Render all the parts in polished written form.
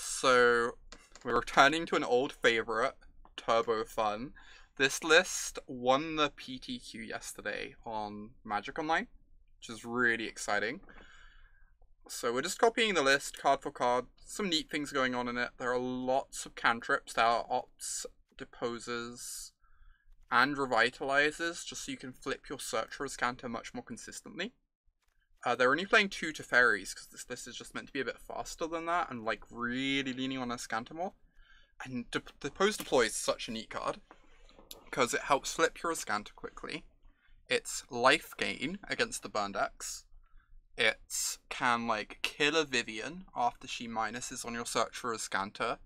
So we're returning to an old favorite, Turbo Fun. This list won the PTQ yesterday on Magic Online, which is really exciting. So we're just copying the list card for card. Some neat things going on in it. There are lots of cantrips. There are ops, deposes, and revitalizes, just so you can flip your search for Azcanta much more consistently. They're only playing 2 Teferis, because this list is just meant to be a bit faster than that, and like really leaning on Azcanta more. And Depose Deploy is such a neat card, because it helps flip your Azcanta quickly. It's life gain against the burn decks. It can like kill a Vivian after she minuses on your search for Azcanta.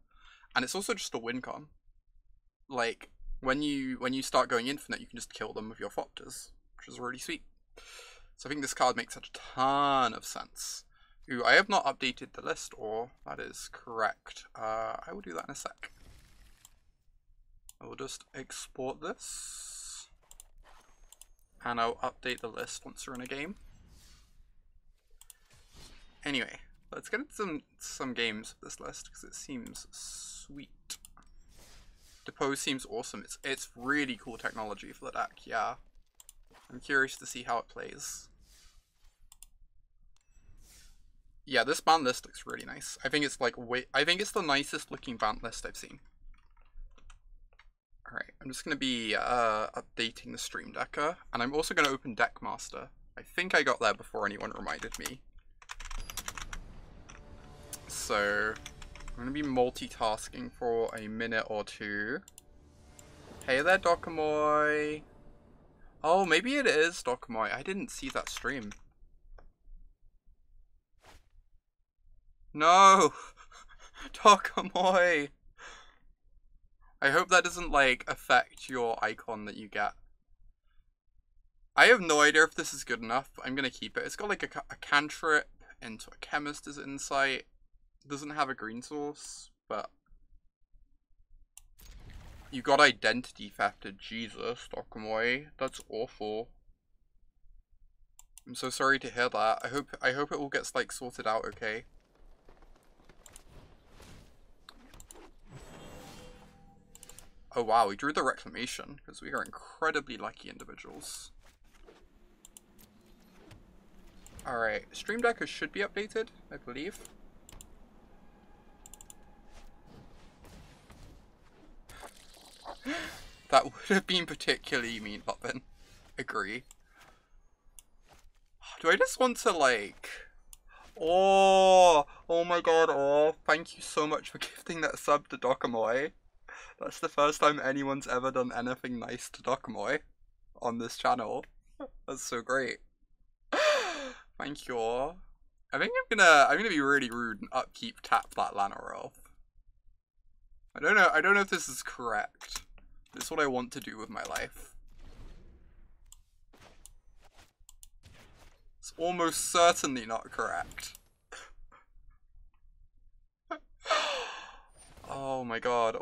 And it's also just a win con. Like, when you start going infinite, you can just kill them with your thopters, which is really sweet. So I think this card makes such a ton of sense. Ooh, I have not updated the list, or that is correct. I will do that in a sec. I will just export this, and I'll update the list once we're in a game. Anyway, let's get into some games of this list, because it seems sweet. Depose seems awesome. It's really cool technology for the deck, yeah. I'm curious to see how it plays. Yeah, this Bant list looks really nice. I think it's like I think it's the nicest looking Bant list I've seen. Alright, I'm just gonna be updating the Stream Decker, and I'm also gonna open Deckmaster. I think I got there before anyone reminded me. So I'm gonna be multitasking for a minute or two. Hey there, Dokamoy. Oh, maybe it is Dokamoy. I didn't see that stream. No! Dokamoy! I hope that doesn't, like, affect your icon that you get. I have no idea if this is good enough, but I'm gonna keep it. It's got, like, a cantrip into a Chemister's Insight. It doesn't have a green source, but... You got identity thefted. Jesus, Dokamoy. That's awful. I'm so sorry to hear that. I hope it all gets, like, sorted out okay. Oh wow, we drew the Reclamation, because we are incredibly lucky individuals. Alright, Stream Decker should be updated, I believe. That would have been particularly mean, Puppin. Agree. Do I just want to, like... Oh my god, thank you so much for gifting that sub to Dokamoy. That's the first time anyone's ever done anything nice to Dokamoy on this channel. That's so great. Thank you all. I think I'm gonna be really rude and upkeep tap that Llanowar Elf. I don't know if this is correct. This is what I want to do with my life. It's almost certainly not correct. Oh my god,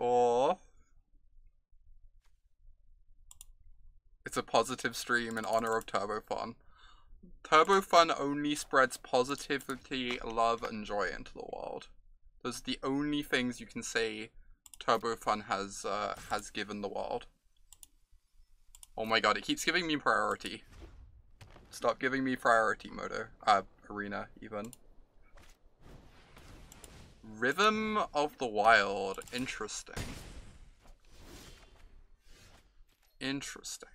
It's a positive stream in honor of Turbo Fun. Turbo Fun only spreads positivity, love, and joy into the world. Those are the only things you can say Turbo Fun has given the world. Oh my god, it keeps giving me priority. Stop giving me priority, Moto. Arena, even. Rhythm of the Wild. Interesting. Interesting.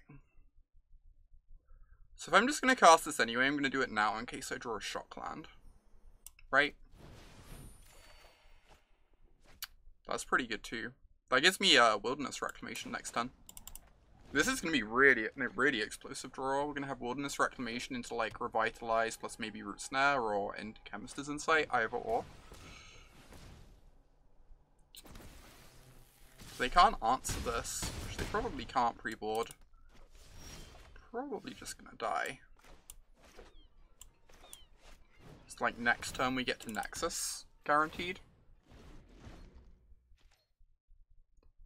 So if I'm just going to cast this anyway, I'm going to do it now in case I draw a shock land. Right? That's pretty good too. That gives me a Wilderness Reclamation next turn. This is going to be really explosive draw. We're going to have Wilderness Reclamation into like Revitalize plus maybe Root Snare or into Chemister's Insight, either or. They can't answer this, which they probably can't pre-board. Probably just gonna die. It's like next turn we get to Nexus, guaranteed.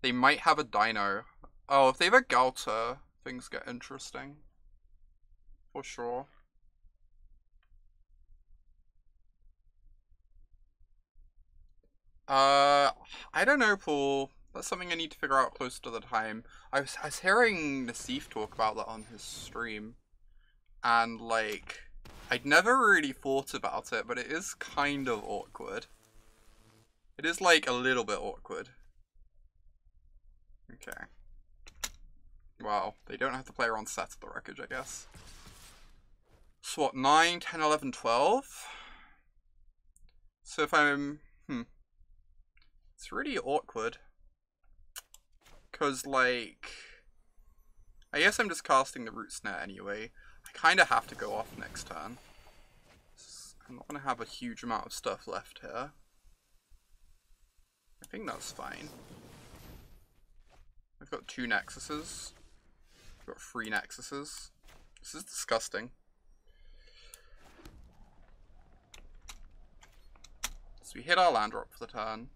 They might have a Dino. Oh, if they have a Galter, things get interesting. For sure. I don't know, Paul. That's something I need to figure out closer to the time. I was hearing Nassif talk about that on his stream, and like, I'd never really thought about it, but it is kind of awkward. It is like a little bit awkward. Okay. Well, they don't have the player on set of the wreckage, I guess. So what, 9, 10, 11, 12? So if I'm... It's really awkward. Because, like... I guess I'm just casting the Root Snare anyway. I kind of have to go off next turn. I'm not going to have a huge amount of stuff left here. I think that's fine. I've got 2 Nexuses. I've got 3 Nexuses. This is disgusting. So we hit our land drop for the turn.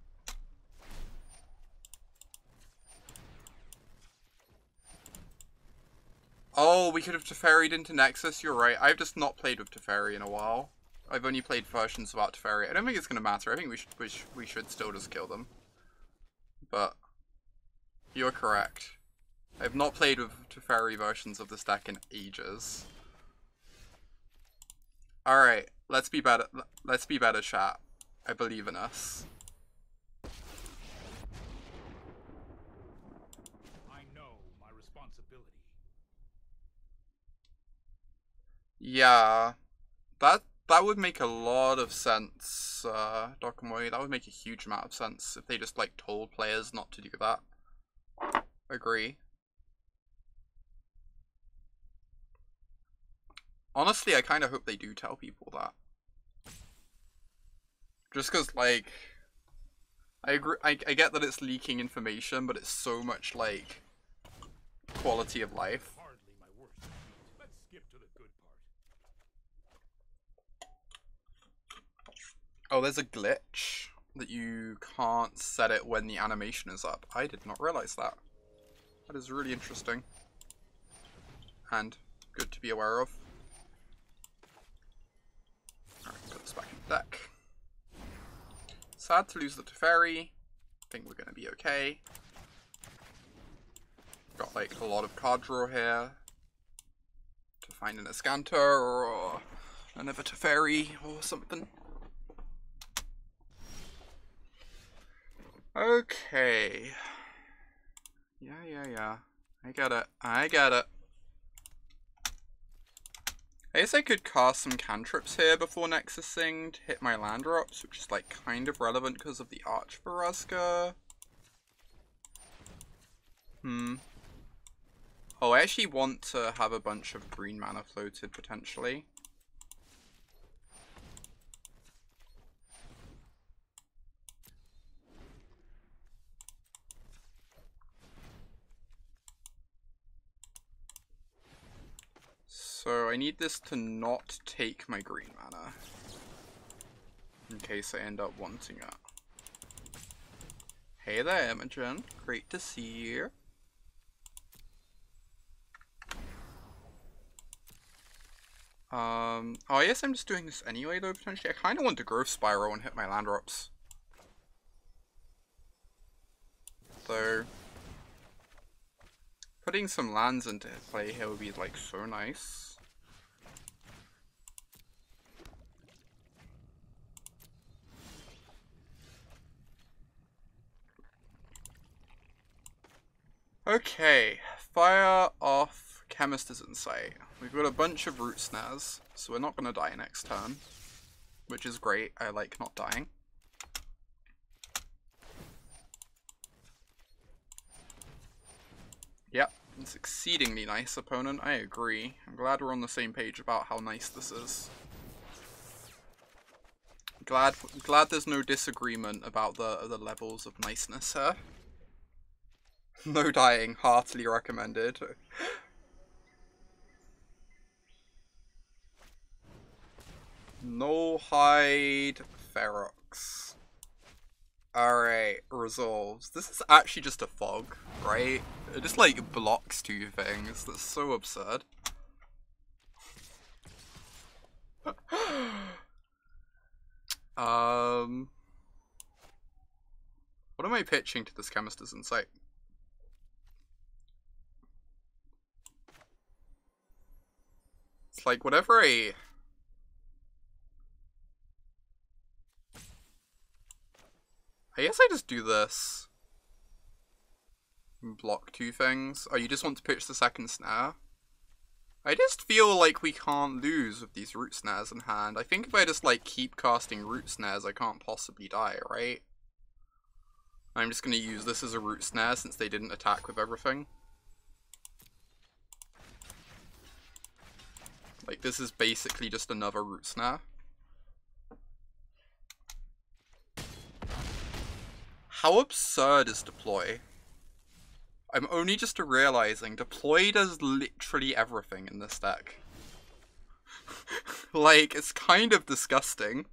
Oh, we could have Teferied into Nexus, you're right. I've just not played with Teferi in a while. I've only played versions without Teferi. I don't think it's going to matter. I think we should still just kill them. But you're correct. I've not played with Teferi versions of this deck in ages. Alright, let's be better. Let's be better, chat. I believe in us. I know my responsibility. Yeah. That would make a lot of sense, Dokamoy. That would make a huge amount of sense if they just, like, told players not to do that. Agree. Honestly, I kind of hope they do tell people that. Just because, like, I agree. I get that it's leaking information, but it's so much, like, quality of life. Hardly my worst defeat. Let's skip to the good part. Oh, there's a glitch that you can't set it when the animation is up. I did not realize that. That is really interesting. And good to be aware of. Alright, put this back in the deck. Sad to lose the Teferi. Think we're going to be okay. Got like a lot of card draw here. To find an Azcanta or another Teferi or something. Okay. Yeah. I get it. I guess I could cast some cantrips here before Nexusing to hit my land drops, which is like kind of relevant because of the Arch of Orazca. Oh, I actually want to have a bunch of green mana floated potentially. So I need this to not take my green mana, in case I end up wanting it. Hey there, Imogen. Great to see you. Oh, I guess I'm just doing this anyway, though, potentially. I kind of want to Growth Spiral and hit my land drops. Though, putting some lands into play here would be, like, so nice. Okay, fire off Chemister's Insight. We've got a bunch of Root Snares, so we're not going to die next turn. Which is great, I like not dying. Yep, it's exceedingly nice, opponent, I agree. I'm glad we're on the same page about how nice this is. Glad there's no disagreement about the levels of niceness here. No dying, heartily recommended. No hide Ferox. Alright, resolves. This is actually just a fog, right? It just like blocks 2 things. That's so absurd. What am I pitching to this Chemister's Insight? It's like whatever I guess I just do this. And block 2 things. Oh, you just want to pitch the second snare? I just feel like we can't lose with these Root Snares in hand. I think if I just like keep casting Root Snares, I can't possibly die, right? I'm just going to use this as a Root Snare since they didn't attack with everything. Like, this is basically just another Root Snare. How absurd is Deploy? I'm only just realizing Deploy does literally everything in this deck. Like, it's kind of disgusting.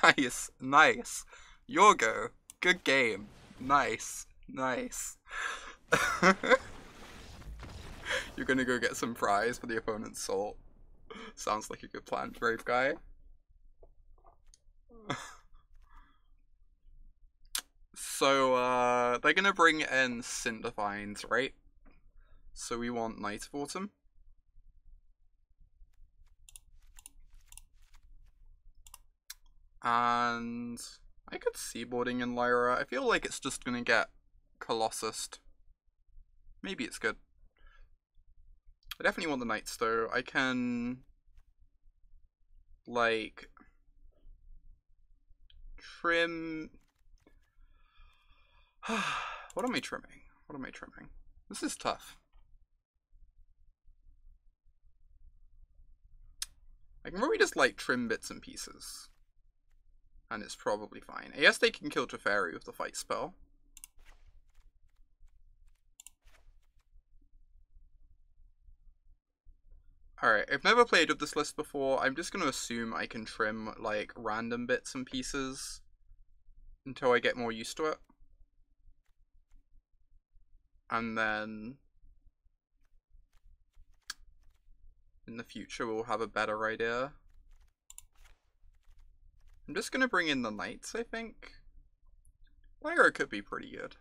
Nice, nice. Your go. Good game. Nice, nice. You're gonna go get some fries for the opponent's salt. Sounds like a good plan, brave guy. So, they're gonna bring in Cindervines, right? So we want Night of Autumn. And I could Sideboarding in Lyra. I feel like it's just gonna get Colossused. Maybe it's good. I definitely want the Knights though. I can like trim. What am I trimming? What am I trimming? This is tough. I can probably just like trim bits and pieces. And it's probably fine. I guess they can kill Teferi with the fight spell. Alright, I've never played with this list before. I'm just going to assume I can trim like random bits and pieces until I get more used to it. And then in the future we'll have a better idea. I'm just going to bring in the Knights, I think. Lyra could be pretty good.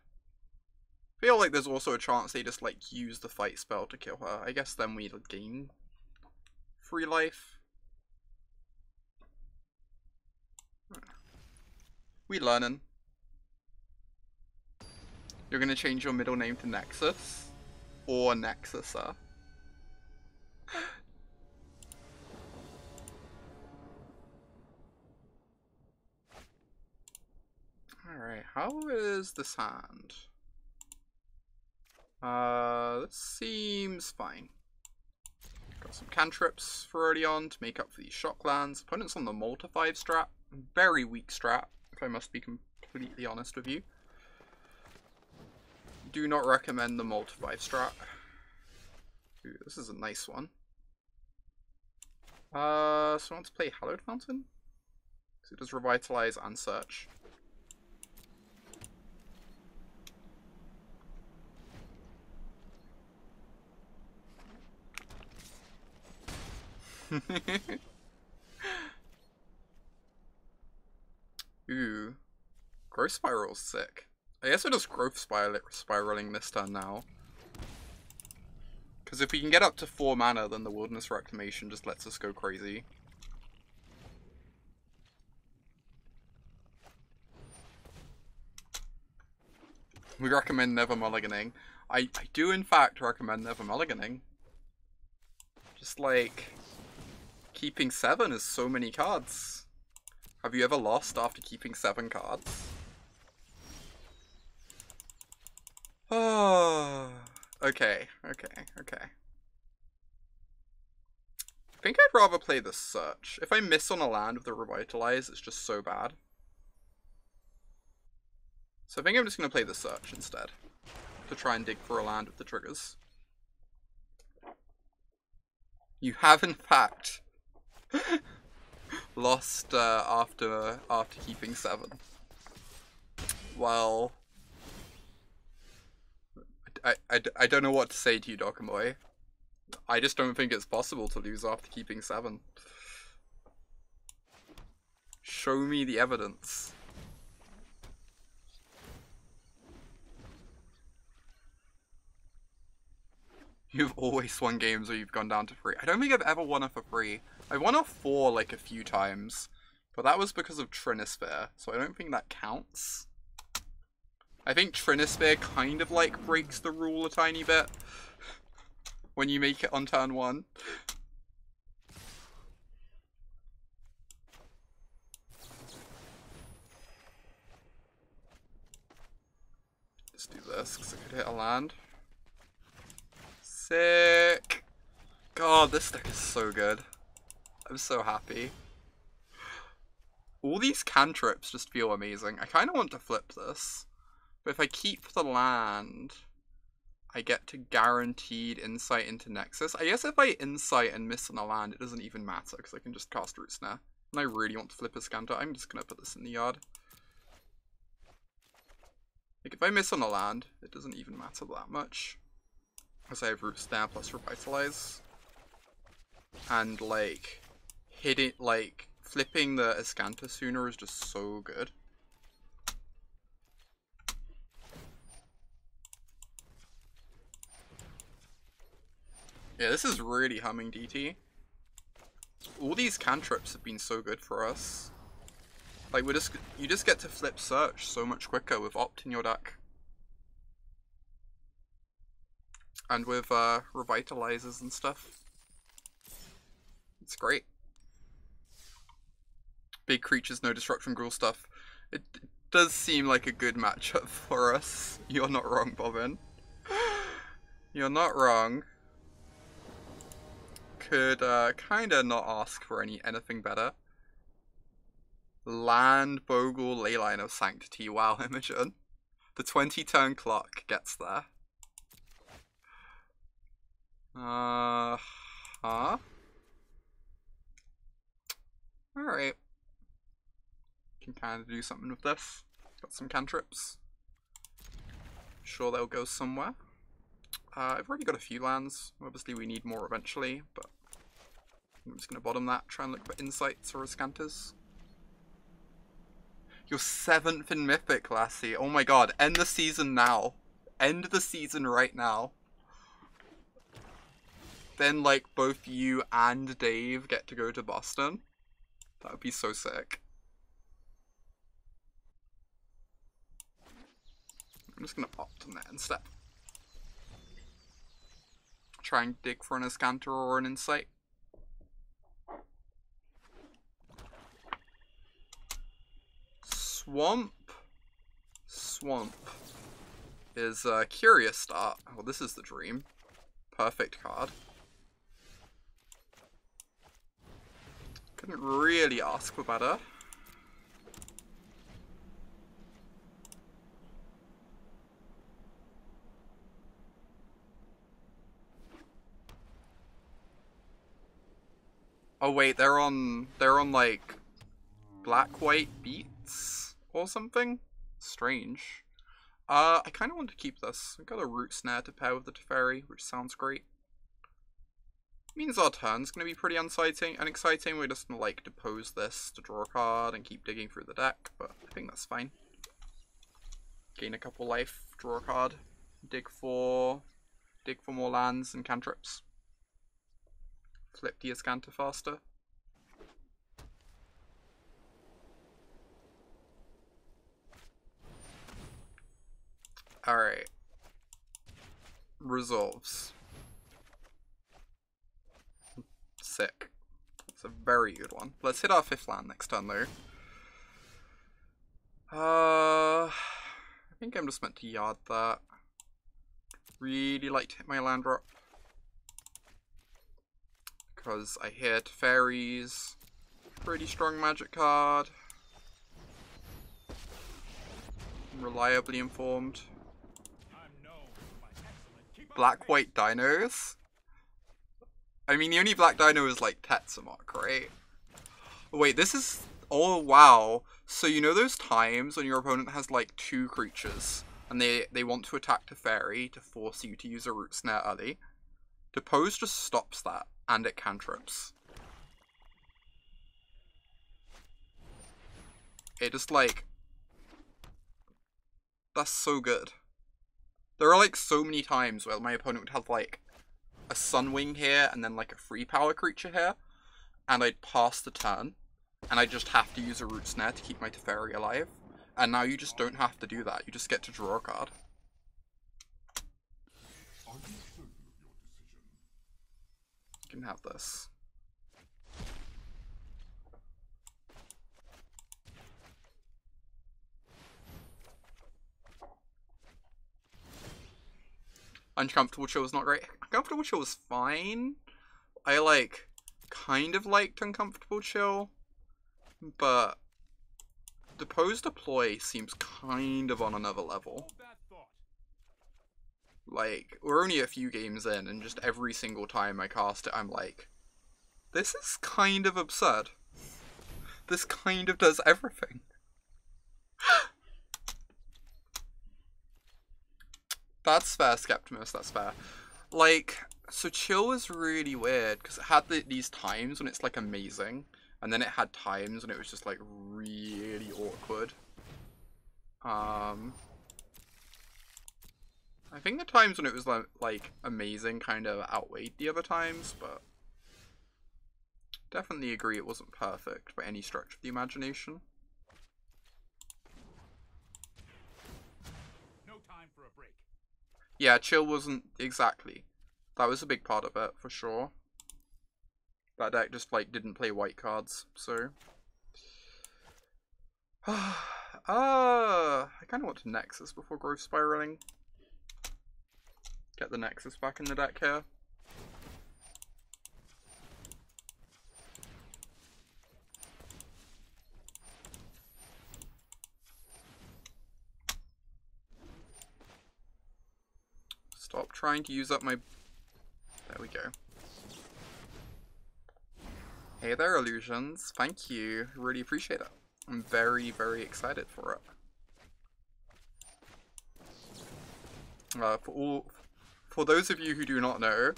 I feel like there's also a chance they just like use the fight spell to kill her. I guess then we'd gain free life. We learning. You're gonna change your middle name to Nexus? Or Nexuser? Alright, how is this hand? This seems fine. Got some cantrips for early on to make up for these shocklands. Opponents on the Multi-5 strat. Very weak strat, if I must be completely honest with you. Do not recommend the Multi-5 strat. Ooh, this is a nice one. So I want to play Hallowed Fountain? Because it does Revitalize and Search. Ooh. Growth Spiral's sick. I guess we're just growth spiraling this turn now. Because if we can get up to 4 mana, then the Wilderness Reclamation just lets us go crazy. We recommend never mulliganing. I do in fact recommend never mulliganing. Just like, keeping 7 is so many cards. Have you ever lost after keeping 7 cards? Oh, okay. I think I'd rather play the Search. If I miss on a land with the Revitalize, it's just so bad. So I think I'm just going to play the Search instead. To try and dig for a land with the triggers. You have in fact lost after keeping 7. Well, I don't know what to say to you, Dokamoy. I just don't think it's possible to lose after keeping 7. Show me the evidence. You've always won games where you've gone down to 3. I don't think I've ever won off a 3. I won off 4 like a few times, but that was because of Trinisphere, so I don't think that counts. I think Trinisphere kind of like breaks the rule a tiny bit when you make it on turn 1. Let's do this because I could hit a land. Sick! God, this deck is so good. I'm so happy. All these cantrips just feel amazing. I kind of want to flip this, but if I keep the land, I get to guaranteed insight into Nexus. I guess if I insight and miss on a land, it doesn't even matter because I can just cast Root Snare. And I really want to flip Azcanta. I'm just going to put this in the yard. Like, if I miss on a land, it doesn't even matter that much. Because I have Root Snare plus Revitalize. And, like, flipping the Azcanta sooner is just so good. Yeah, this is really humming DT. All these cantrips have been so good for us. Like, you just get to flip Search so much quicker with Opt in your deck. And with Revitalizers and stuff. It's great. Big creatures, no disruption, gruel stuff. It does seem like a good matchup for us. You're not wrong, Bobbin. You're not wrong. Could kinda not ask for anything better. Land, Bogle, Leyline of Sanctity. Wow, Imogen. The 20-turn clock gets there. Huh? Alright. Can kind of do something with this. Got some cantrips. Sure they'll go somewhere. I've already got a few lands. Obviously we need more eventually, but I'm just going to bottom that, try and look for insights or Azcantas. You're 7th in Mythic, Lassie. Oh my god, end the season now. End the season right now. Then, like, both you and Dave get to go to Boston. That would be so sick. I'm just going to opt on that instead. Try and dig for an Azcanta or an Insight. Swamp is a curious start. Well, this is the dream. Perfect card. Couldn't really ask for better. Oh wait, they're on like black-white beats or something? Strange. I kind of want to keep this. I've got a Root Snare to pair with the Teferi, which sounds great. Means our turn's going to be pretty exciting. We're just going to like depose this to draw a card and keep digging through the deck, but I think that's fine. Gain a couple life, draw a card, dig for more lands and cantrips. Flip the Azcanta faster. Alright. Resolves. Sick. It's a very good one. Let's hit our 5th land next turn though. I think I'm just meant to yard that. Really like to hit my land drop. Because I hit Teferi's pretty strong magic card. I'm reliably informed. Black-white dinos? I mean, the only black dino is like Tetsamok, right? Wait, this is... Oh, wow. So you know those times when your opponent has like 2 creatures and they want to attack Teferi to force you to use a Root Snare early? Depose just stops that, and it cantrips. it just like, that's so good. There are like so many times where my opponent would have like a Sunwing here and then like a free power creature here, and I'd pass the turn, and I just have to use a Root Snare to keep my Teferi alive. And now you just don't have to do that, you just get to draw a card. You can have this. Uncomfortable Chill was not great. Uncomfortable Chill was fine. I like kind of liked Uncomfortable Chill, but Depose Deploy seems kind of on another level. Like, we're only a few games in, and just every single time I cast it, I'm like, this is kind of absurd. This kind of does everything. That's fair, Skeptimus, that's fair. Like, so Chill is really weird, because it had these times when it's, like, amazing, and then it had times when it was just, like, really awkward. I think the times when it was, like amazing kind of outweighed the other times, but definitely agree it wasn't perfect by any stretch of the imagination. No time for a break. Yeah, Chill wasn't exactly. That was a big part of it, for sure. That deck just, like, didn't play white cards, so... I kind of want to Nexus before Growth Spiraling. Get the Nexus back in the deck here. Stop trying to use up my... There we go. Hey there, Illusions. Thank you. Really appreciate it. I'm very, very excited for it. For those of you who do not know,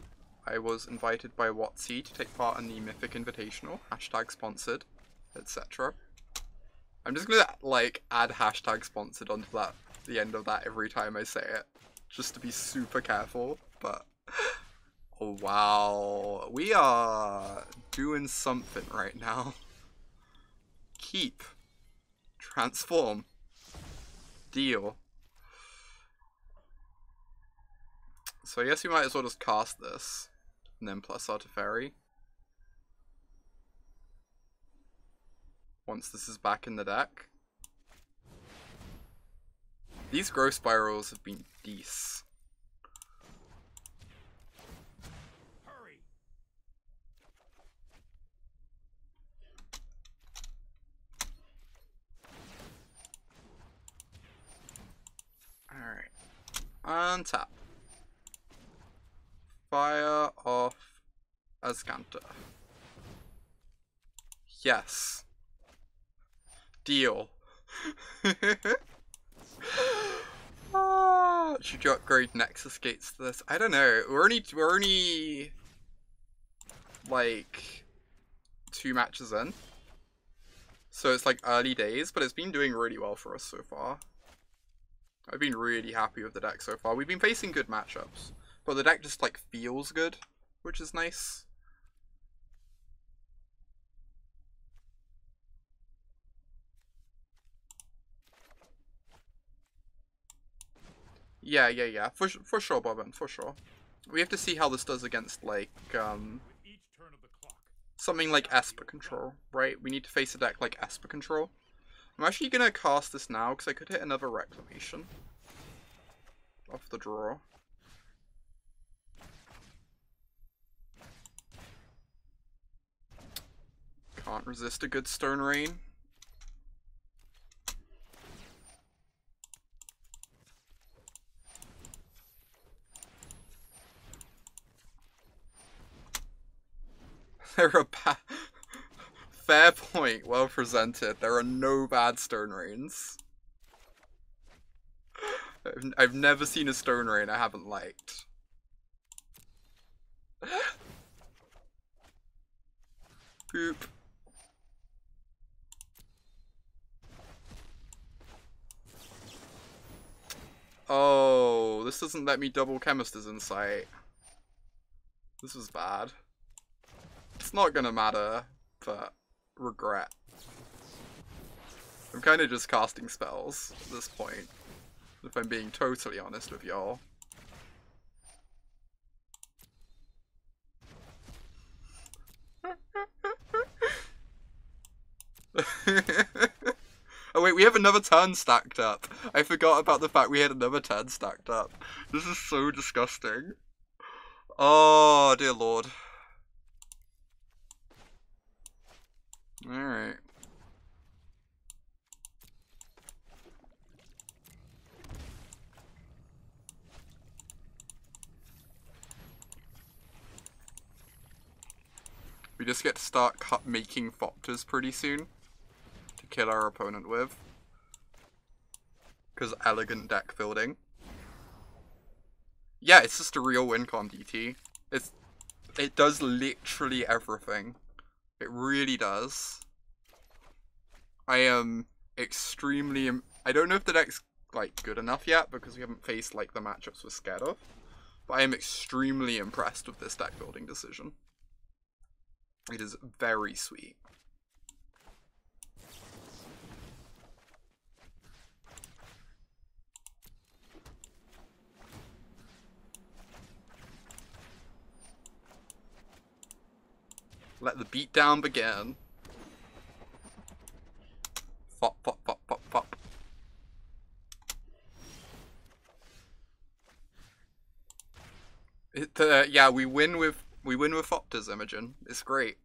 I was invited by Watsy to take part in the Mythic Invitational, #sponsored, etc. I'm just gonna, like, add #sponsored onto that, the end of that every time I say it, just to be super careful, but... Oh, wow. We are doing something right now. Keep. Transform. Deal. So I guess we might as well just cast this, and then plus our Teferi. Once this is back in the deck. These growth spirals have been decent. Hurry. Alright. Untap. Fire off Azcanta. Yes. Deal. Should you upgrade Nexus gates to this? I don't know. We're only like 2 matches in. So it's like early days, but it's been doing really well for us so far. I've been really happy with the deck so far. We've been facing good matchups, but the deck just like feels good, which is nice. Yeah. For sure, Bobbin, for sure. We have to see how this does against, like, something like Esper Control, right? We need to face a deck like Esper Control. I'm actually gonna cast this now, because I could hit another Reclamation off the draw. Can't resist a good Stone Rain. They're a fair point, well presented. There are no bad Stone Rains. I've never seen a Stone Rain I haven't liked. Poop. this doesn't let me double Chemister's Insight. This is bad. It's not gonna matter, but regret. I'm kind of just casting spells at this point, if I'm being totally honest with y'all. Oh wait, we have another turn stacked up. I forgot about the fact we had another turn stacked up. This is so disgusting. Oh, dear lord. Alright. We just get to start making thopters pretty soon to kill our opponent with. Because elegant deck building. Yeah, it's just a real win con DT. It does literally everything. It really does. I am extremely... I don't know if the deck's like good enough yet because we haven't faced like the matchups we're scared of. But I am extremely impressed with this deck building decision. It is very sweet. Let the beatdown begin. Fop, fop, fop, fop, fop. Yeah, we win with thopters, Imogen. It's great.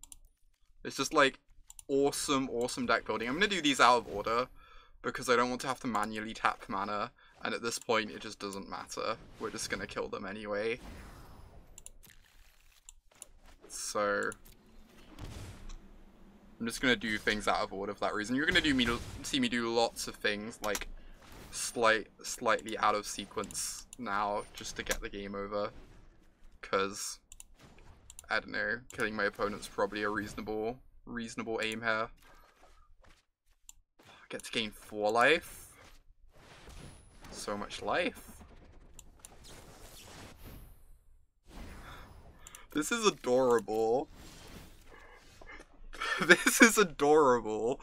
It's just like awesome, awesome deck building. I'm gonna do these out of order because I don't want to have to manually tap mana, and at this point it just doesn't matter. We're just gonna kill them anyway. So I'm just gonna do things out of order for that reason. You're gonna see me do lots of things like slightly out of sequence now just to get the game over. Because I don't know, killing my opponent's probably a reasonable aim here. I get to gain 4 life. So much life. This is adorable. This is adorable.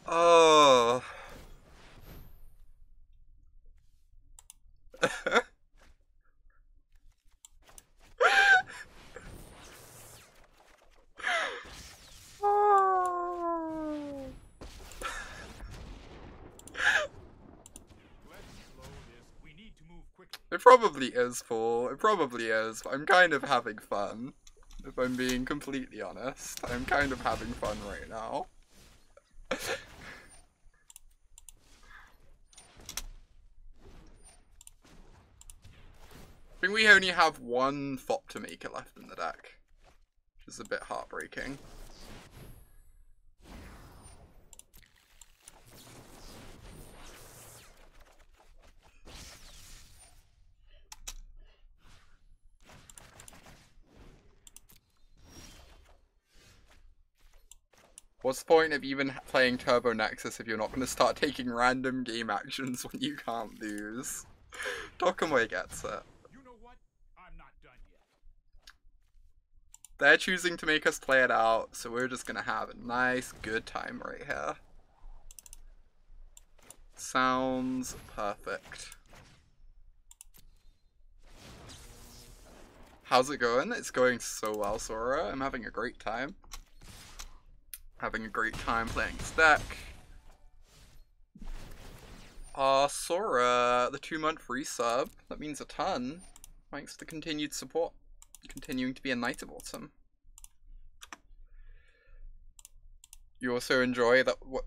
Oh. It probably is, Paul. It probably is. But I'm kind of having fun. If I'm being completely honest. I'm kind of having fun right now. I think we only have one thopter maker left in the deck. Which is a bit heartbreaking. What's the point of even playing Turbo Nexus if you're not going to start taking random game actions when you can't lose? Dokamoi gets it. You know what? I'm not done yet. They're choosing to make us play it out, so we're just going to have a nice, good time right here. Sounds perfect. How's it going? It's going so well, Sora. I'm having a great time. Having a great time playing this deck. Sora, the 2-month free sub. That means a ton. Thanks for the continued support. Continuing to be a Knight of Autumn. You also enjoy that? What?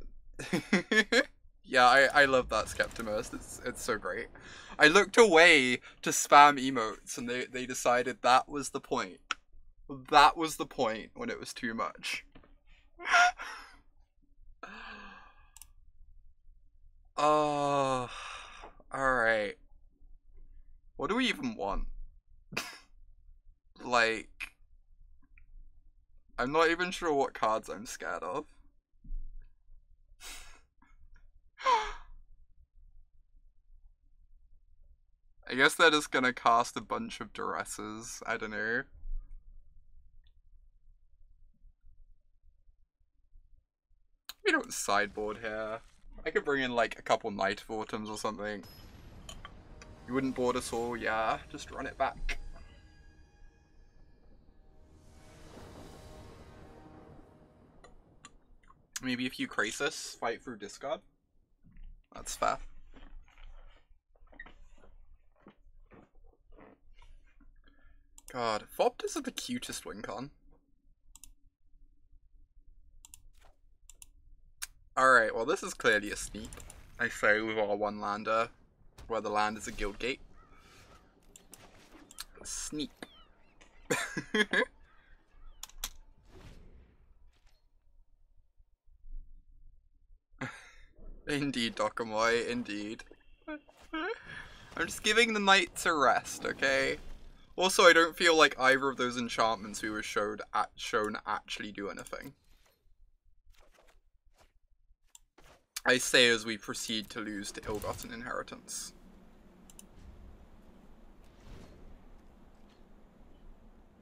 Yeah, I love that Skeptimist. It's so great. I looked away to spam emotes, and they decided that was the point. That was the point when it was too much. Oh, alright. What do we even want? Like, I'm not even sure what cards I'm scared of. I guess they're just gonna cast a bunch of duresses. I don't know. We don't sideboard here. I could bring in like a couple Night of Autumns or something. You wouldn't board us all? Yeah, just run it back. Maybe a few Krasis, fight through discard. That's fair. God, thopters are the cutest win con. Alright, well this is clearly a sneak. I say with our one lander, where the land is a guild gate. Sneak. Indeed, Dokamoy, indeed. I'm just giving the knights a rest, okay? Also, I don't feel like either of those enchantments we were shown actually do anything. I say as we proceed to lose to ill-gotten inheritance.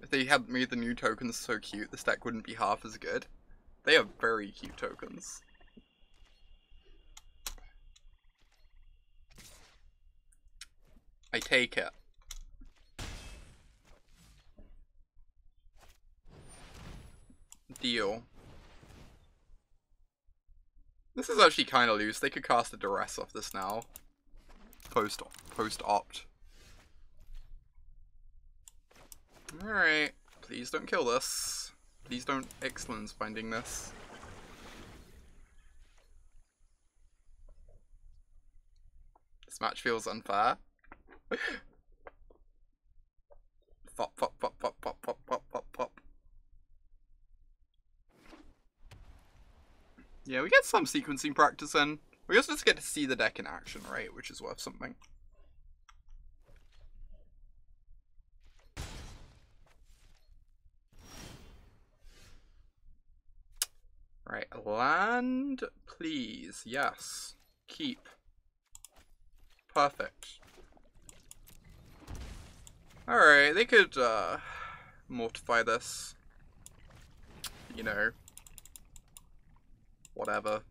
If they hadn't made the new tokens so cute, this deck wouldn't be half as good. They are very cute tokens. I take it. Deal. This is actually kind of loose. They could cast a duress off this now. Post-opt. Alright. Please don't kill this. Please don't excellence binding this. This match feels unfair. Pop, pop, pop, pop, pop, pop, pop, pop, pop. Yeah, we get some sequencing practice in. We also just get to see the deck in action, right? Which is worth something. Right, land, please. Yes. Keep. Perfect. Alright, they could, mortify this. You know. Whatever.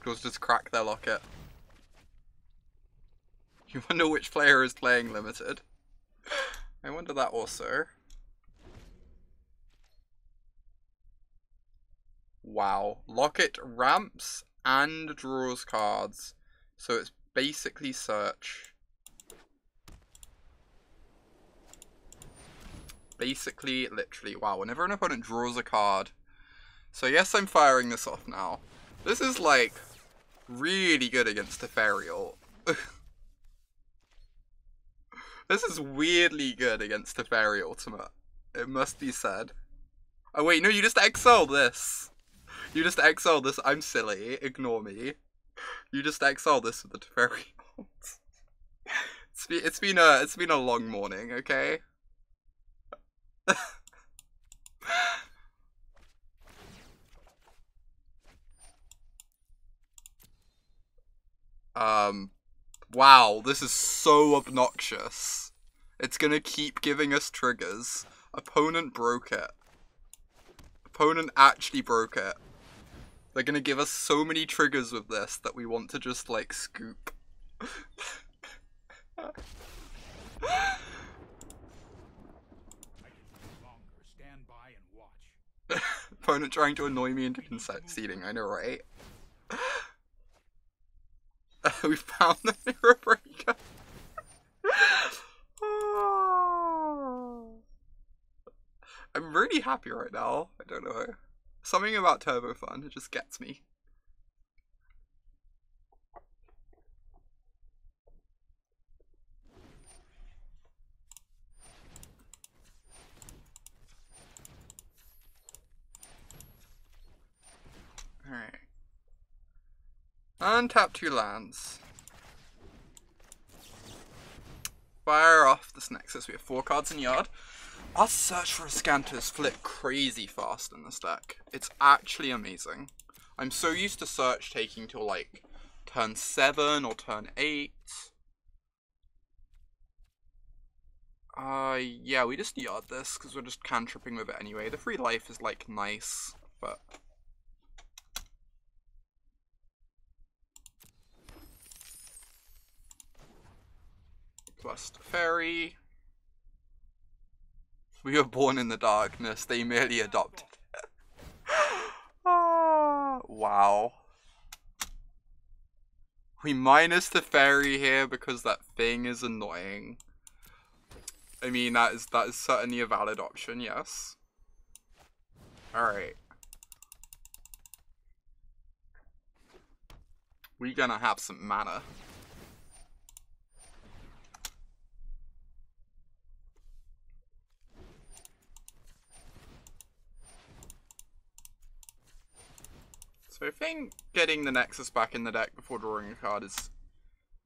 Just crack their locket. You wonder which player is playing limited. I wonder that also. Wow. Locket ramps and draws cards. So it's basically search. Basically, literally. Wow, whenever an opponent draws a card. So yes, I'm firing this off now. This is like really good against Teferi. This is weirdly good against Teferi Ultimate. It must be said. Oh wait, no, you just exile this. You just exile this. I'm silly. Ignore me. You just exile this with the Teferi ult. It's been a long morning, okay? Wow, this is so obnoxious. It's gonna keep giving us triggers. Opponent broke it. Opponent actually broke it. They're gonna give us so many triggers with this that we want to just, like, scoop. Stand by and watch. Opponent trying to annoy me into conceding, I know, right? We found the mirror breaker. I'm really happy right now. I don't know. Something about Turbo Fun, it just gets me. Alright. Untap 2 lands. Fire off this Nexus. We have 4 cards in yard. Our search for Azcantas flip crazy fast in this deck. It's actually amazing. I'm so used to search taking till like turn 7 or turn 8. Yeah, we just yard this, because we're just cantripping with it anyway. The free life is, like, nice, but... Plus Teferi. We were born in the darkness, they merely adopted it. Wow. We minus the Teferi here because that thing is annoying. I mean, that is certainly a valid option, yes. Alright. We're gonna have some mana. So I think getting the Nexus back in the deck before drawing a card is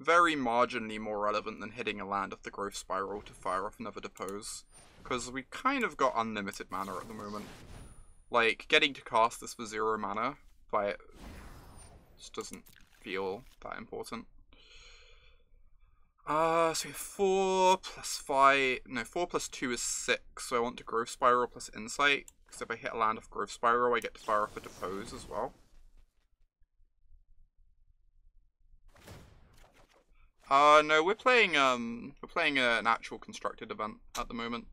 very marginally more relevant than hitting a land of the Growth Spiral to fire off another Depose. Because we've kind of got unlimited mana at the moment. Like, getting to cast this for 0 mana by it just doesn't feel that important. So we have 4 plus 5, no, 4 plus 2 is 6, so I want to Growth Spiral plus Insight, because if I hit a land of Growth Spiral, I get to fire off a Depose as well. No, we're playing an actual constructed event at the moment.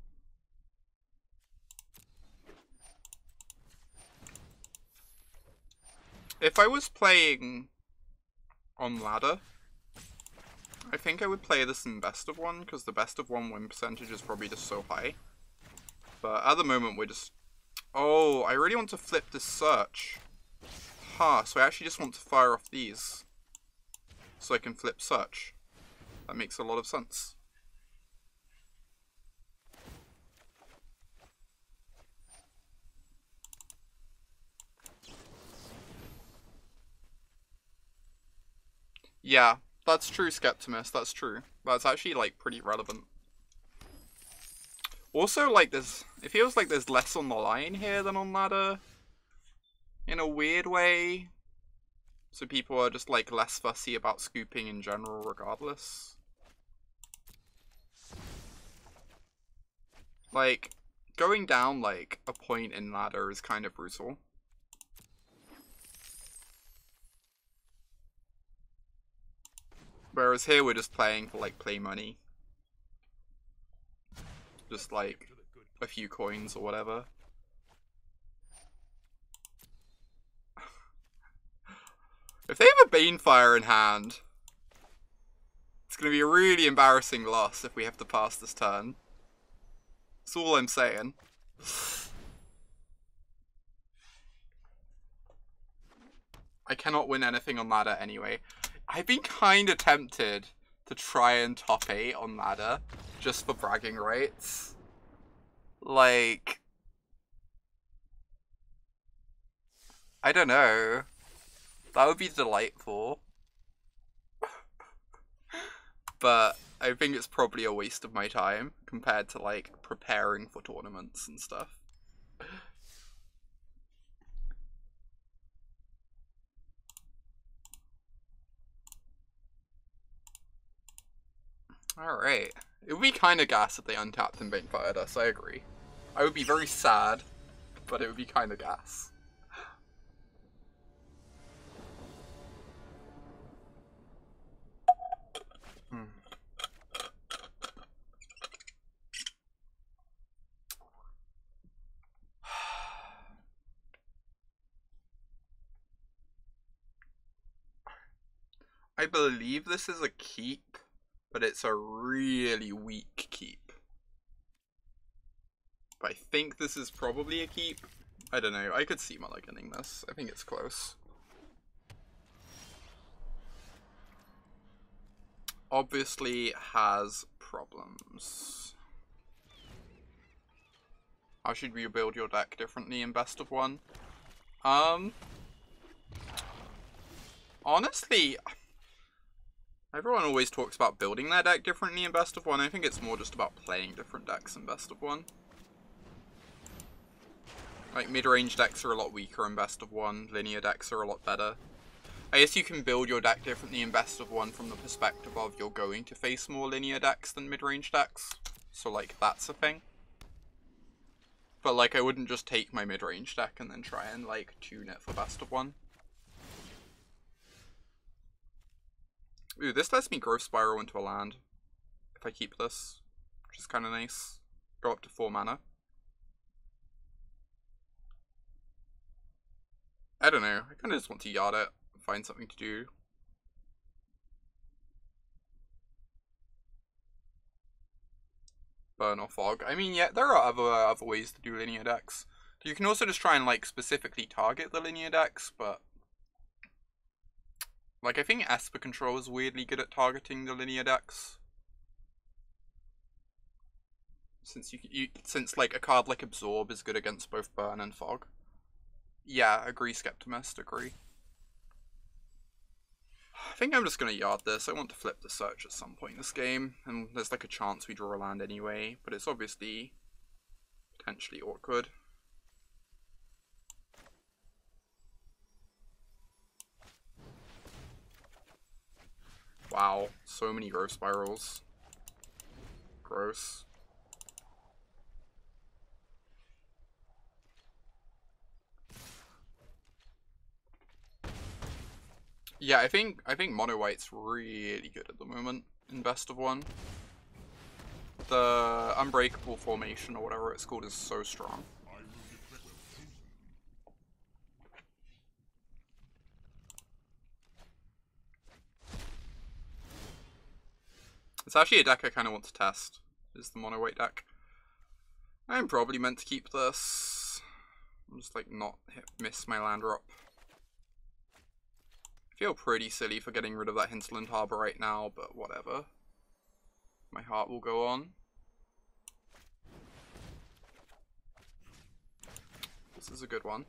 If I was playing on ladder, I think I would play this in best of one, because the best of one win percentage is probably just so high. But at the moment we're just... Oh, I really want to flip this search. Huh, so I actually just want to fire off these. So I can flip search. That makes a lot of sense. Yeah, that's true, Skeptimus, that's true. That's actually, like, pretty relevant. Also, like, it feels like there's less on the line here than on ladder. In a weird way. So people are just, like, less fussy about scooping in general regardless. Like, going down, like, a point in ladder is kind of brutal. Whereas here we're just playing for, like, play money. Just, like, a few coins or whatever. If they have a Banefire in hand, it's going to be a really embarrassing loss if we have to pass this turn. That's all I'm saying. I cannot win anything on ladder anyway. I've been kind of tempted to try and top 8 on ladder, just for bragging rights. Like... I don't know. That would be delightful. But I think it's probably a waste of my time compared to, like, preparing for tournaments and stuff. Alright. It would be kind of gas if they untapped and Banefired us, I agree. I would be very sad, but it would be kind of gas. I believe this is a keep, but it's a really weak keep. But I think this is probably a keep. I don't know, I could see mulliganing this. I think it's close. Obviously has problems. How should you build your deck differently in best of one? Honestly, everyone always talks about building their deck differently in best of one. I think it's more just about playing different decks in best of one. Like, mid-range decks are a lot weaker in best of one, linear decks are a lot better. I guess you can build your deck differently in best of one from the perspective of you're going to face more linear decks than mid-range decks. So, like, that's a thing. But, like, I wouldn't just take my mid-range deck and then try and, like, tune it for best of one. Ooh, this lets me Growth Spiral into a land. If I keep this, which is kind of nice. Go up to 4 mana. I don't know, I kind of just want to yard it, find something to do. Burn or Fog. I mean, yeah, there are other ways to do linear decks. You can also just try and, like, specifically target the linear decks, but... Like, I think Esper Control is weirdly good at targeting the linear decks. Since like, a card like Absorb is good against both Burn and Fog. Yeah, agree, Skeptimist, agree. I think I'm just going to yard this. I want to flip the Search at some point in this game, and there's like a chance we draw a land anyway, but it's obviously potentially awkward. Wow, so many Growth Spirals. Gross. Yeah, I think Mono White's really good at the moment in best of one. The Unbreakable formation or whatever it's called is so strong. It's actually a deck I kind of want to test, is the Mono White deck. I'm probably meant to keep this. I'm just like not miss my land drop. I feel pretty silly for getting rid of that Hinterland Harbor right now, but whatever. My heart will go on. This is a good one.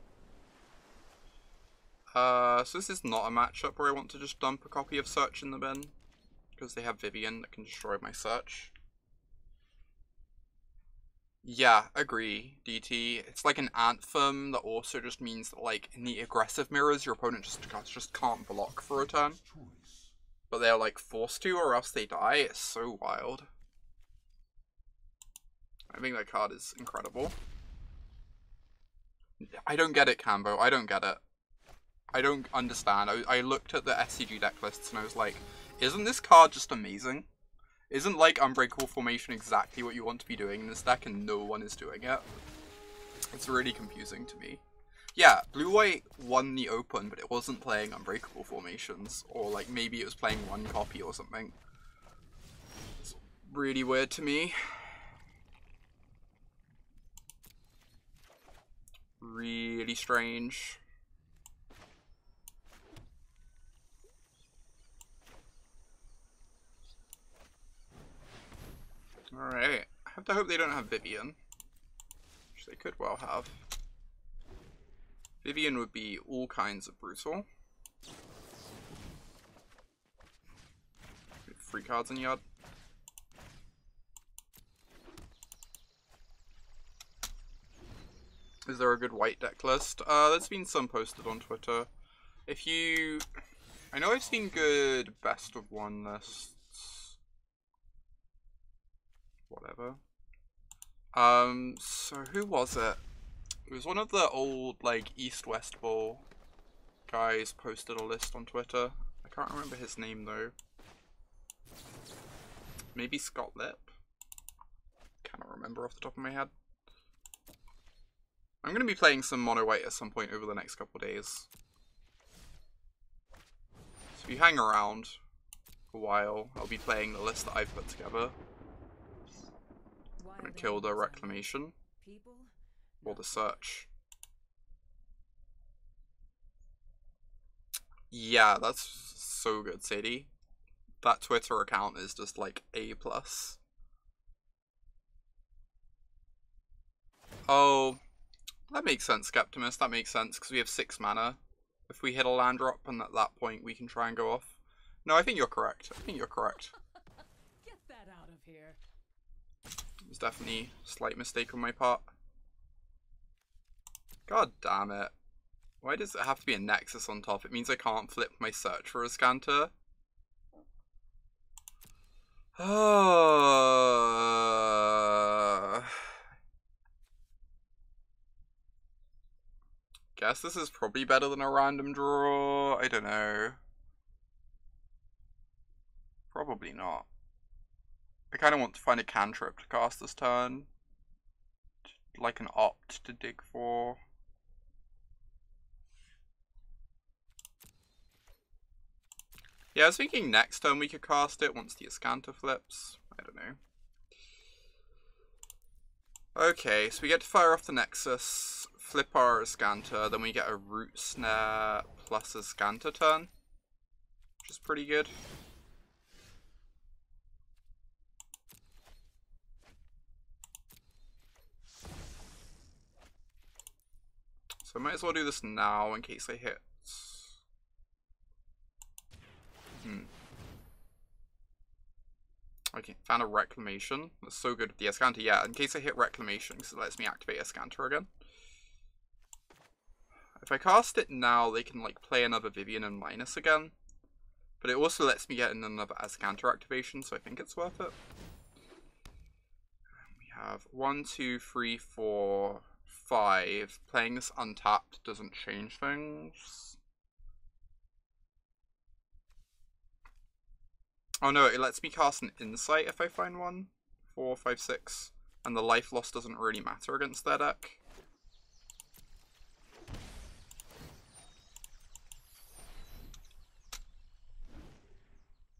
So this is not a matchup where I want to just dump a copy of Search in the bin, because they have Vivian that can destroy my Search. Yeah, agree, DT. It's like an Anthem that also just means that, like, in the aggressive mirrors, your opponent just can't block for a turn. But they're, like, forced to, or else they die. It's so wild. I think that card is incredible. I don't get it, Cambo. I don't get it. I don't understand. I looked at the SCG deck lists and I was like, isn't this card just amazing? Isn't, like, Unbreakable Formation exactly what you want to be doing in this deck and no one is doing it? It's really confusing to me. Yeah, Blue-White won the Open, but it wasn't playing Unbreakable Formations. Or, like, maybe it was playing one copy or something. It's really weird to me. Really strange. Alright, I have to hope they don't have Vivian, which they could well have. Vivian would be all kinds of brutal. 3 cards in yard. Is there a good white deck list? There's been some posted on Twitter. If you... I know I've seen good best of one lists. Whatever. So who was it? It was one of the old, like, East-West Bowl guys posted a list on Twitter. I can't remember his name, though. Maybe Scott Lip? Cannot remember off the top of my head. I'm going to be playing some Mono White at some point over the next couple of days. So if you hang around a while, I'll be playing the list that I've put together. I'm going to kill the Reclamation. Or the Search. Yeah, that's so good, Sadie. That Twitter account is just like A+. Oh, that makes sense, Skeptimus. That makes sense, because we have 6 mana. If we hit a land drop, and at that point we can try and go off. No, I think you're correct. I think you're correct. Get that out of here. It was definitely a slight mistake on my part. God damn it. Why does it have to be a Nexus on top? It means I can't flip my Search for Azcanta. guess this is probably better than a random draw. I don't know. Probably not. I kind of want to find a cantrip to cast this turn. Like an opt to dig for. Yeah, I was thinking next turn we could cast it once the Azcanta flips. I don't know. Okay, so we get to fire off the Nexus, flip our Azcanta, then we get a Root Snare plus Azcanta turn, which is pretty good. So I might as well do this now in case I hit. Okay, found a Reclamation. That's so good with the Azcanta. Yeah, in case I hit Reclamation, because it lets me activate Azcanta again. If I cast it now, they can like play another Vivian and minus again. But it also lets me get in another Azcanta activation, so I think it's worth it. We have 1, 2, 3, 4, 5. Playing this untapped doesn't change things. Oh no, it lets me cast an Insight if I find one. 4, 5, 6. And the life loss doesn't really matter against their deck.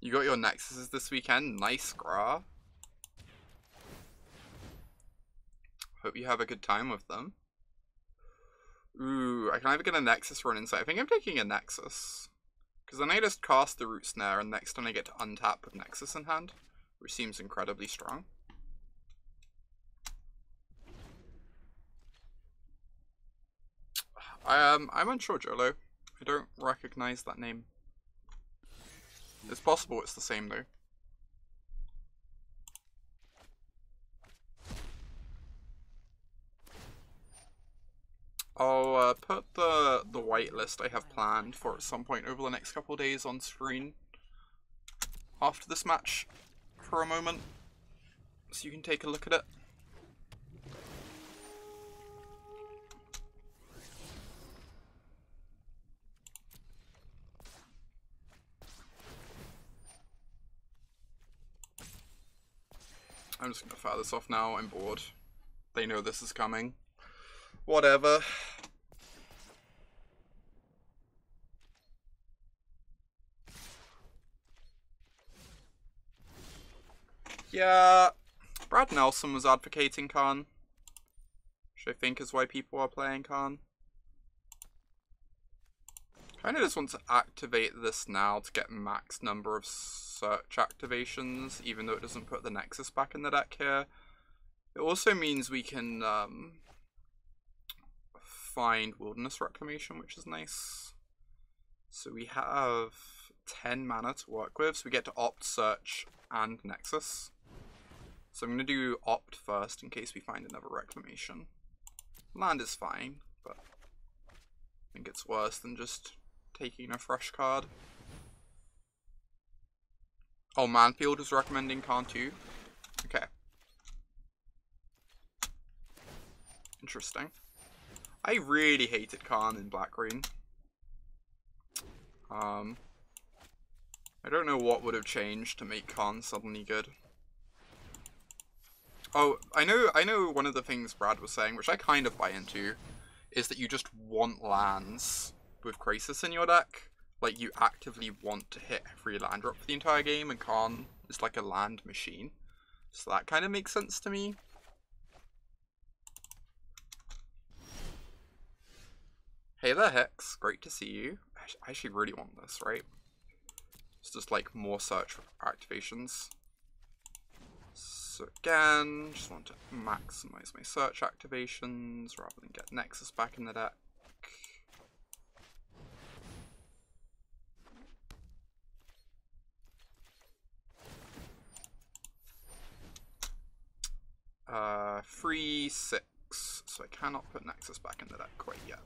You got your Nexuses this weekend. Nice, Gra. Hope you have a good time with them. Ooh, I can either get a Nexus or an Insight. I think I'm taking a Nexus. Because then I just cast the Root Snare, and next turn I get to untap with Nexus in hand, which seems incredibly strong. I'm unsure, Jolo. I don't recognize that name. It's possible it's the same, though. I'll put the whitelist I have planned for at some point over the next couple of days on screen after this match for a moment, so you can take a look at it. I'm just gonna fire this off now. I'm bored. They know this is coming. Whatever. Yeah, Brad Nelson was advocating Khan, which I think is why people are playing Khan. Kind of just want to activate this now to get max number of search activations, even though it doesn't put the Nexus back in the deck here. It also means we can find Wilderness Reclamation, which is nice. So we have 10 mana to work with, so we get to opt, search, and Nexus. So I'm going to do opt first in case we find another Reclamation. Land is fine, but I think it's worse than just taking a fresh card. Oh, Manfield is recommending Khan too? Okay. Interesting. I really hated Khan in black-green. I don't know what would have changed to make Khan suddenly good. Oh, I know one of the things Brad was saying, which I kind of buy into, is that you just want lands with Krasis in your deck. Like, you actively want to hit every land drop for the entire game, and Khan is like a land machine. So that kind of makes sense to me. Hey there, Hex. Great to see you. I actually really want this, right? It's just like more search activations. So again, just want to maximize my search activations rather than get Nexus back in the deck. Uh, 3, 6. So I cannot put Nexus back in the deck quite yet.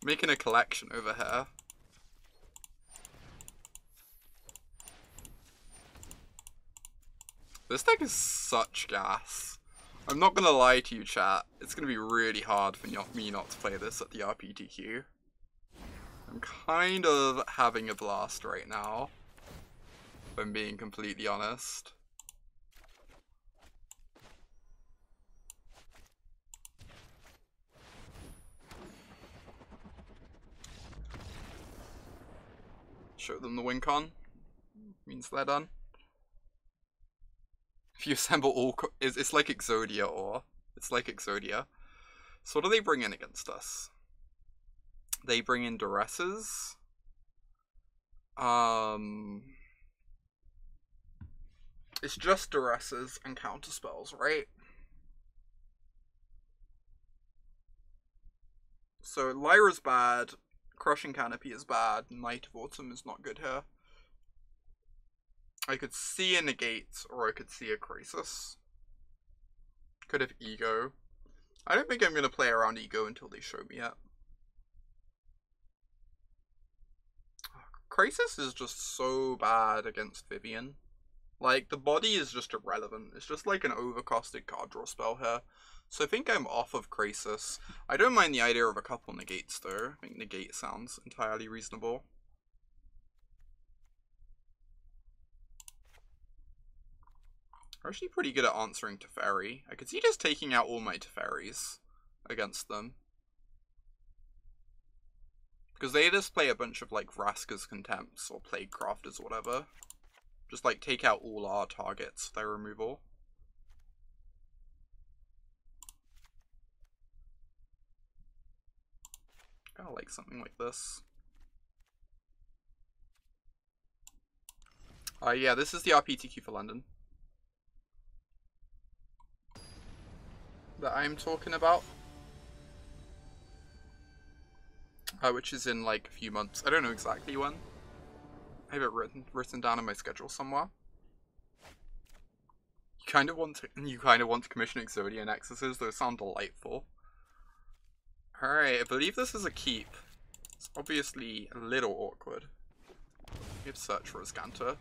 Making a collection over here. This deck is such gas. I'm not gonna lie to you, chat. It's gonna be really hard for me not to play this at the RPTQ. I'm kind of having a blast right now, if I'm being completely honest. Show them the win con. Means they're done. If you assemble all... It's like Exodia, or... It's like Exodia. So what do they bring in against us? They bring in Duresses. It's just Duresses and counterspells, right? So Lyra's bad. Crushing Canopy is bad. Night of Autumn is not good here. I could see a Negate, or I could see a Krasis. Could have Ego. I don't think I'm going to play around Ego until they show me it. Krasis is just so bad against Vivian. Like, the body is just irrelevant. It's just like an overcosted card draw spell here. So I think I'm off of Krasis. I don't mind the idea of a couple Negates though. I think Negate sounds entirely reasonable. I'm actually pretty good at answering Teferi. I could see just taking out all my Teferis against them. Because they just play a bunch of like Vraska's Contempts or Plague Crafters or whatever. Just like take out all our targets, their removal. Kind of like something like this. Yeah, this is the RPTQ for London that I'm talking about. Which is in like a few months. I don't know exactly when. I have it written down in my schedule somewhere. You kind of want to commission Exodia Nexuses. Those sound delightful. Alright, I believe this is a keep. It's obviously a little awkward. We have search for Azcanta.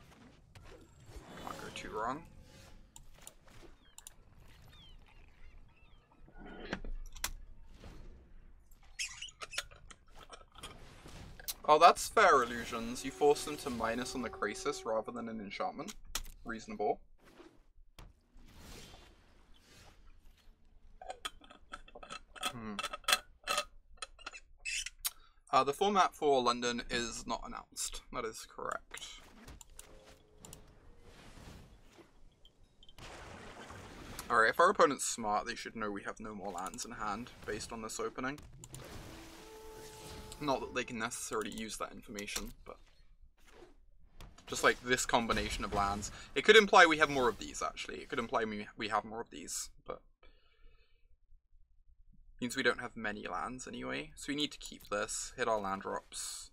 Can't go too wrong. Oh, that's fair illusions. You force them to minus on the Krasis rather than an enchantment. Reasonable. The format for London is not announced. That is correct. Alright, if our opponent's smart, they should know we have no more lands in hand based on this opening. Not that they can necessarily use that information, but just like this combination of lands. It could imply we have more of these, actually. It could imply we have more of these, but means we don't have many lands anyway. So we need to keep this, hit our land drops.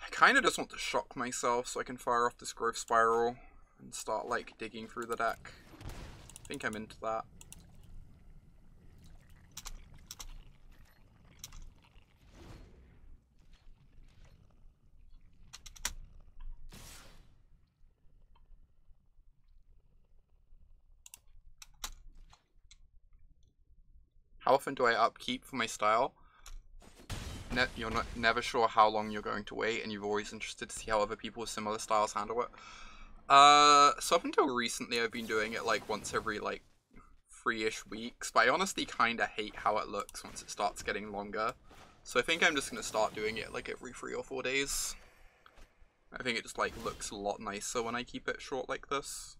I kind of just want to shock myself so I can fire off this growth spiral and start like digging through the deck. I think I'm into that. How often do I upkeep for my style? You're never sure how long you're going to wait, and you're always interested to see how other people with similar styles handle it. So up until recently, I've been doing it like once every like 3-ish weeks, but I honestly kind of hate how it looks once it starts getting longer. So I think I'm just going to start doing it like every 3 or 4 days. I think it just like looks a lot nicer when I keep it short like this.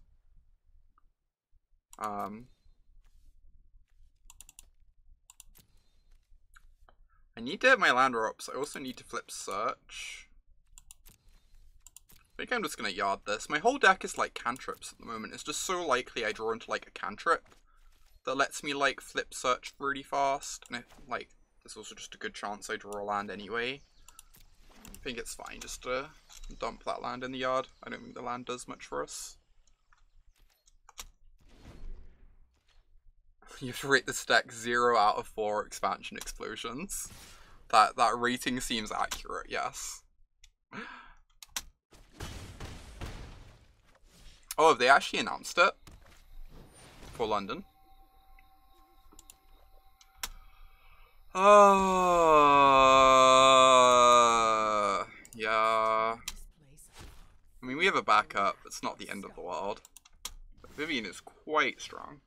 I need to hit my land drops. I also need to flip search. I think I'm just going to yard this. My whole deck is like cantrips at the moment. It's just so likely I draw into like a cantrip that lets me like flip search really fast. And like, there's also just a good chance I draw a land anyway. I think it's fine just to dump that land in the yard. I don't think the land does much for us. You have to rate this deck 0 out of 4 expansion explosions. That rating seems accurate, yes. Oh, have they actually announced it? For London? Yeah. I mean, we have a backup. It's not the end of the world. But Vivian is quite strong.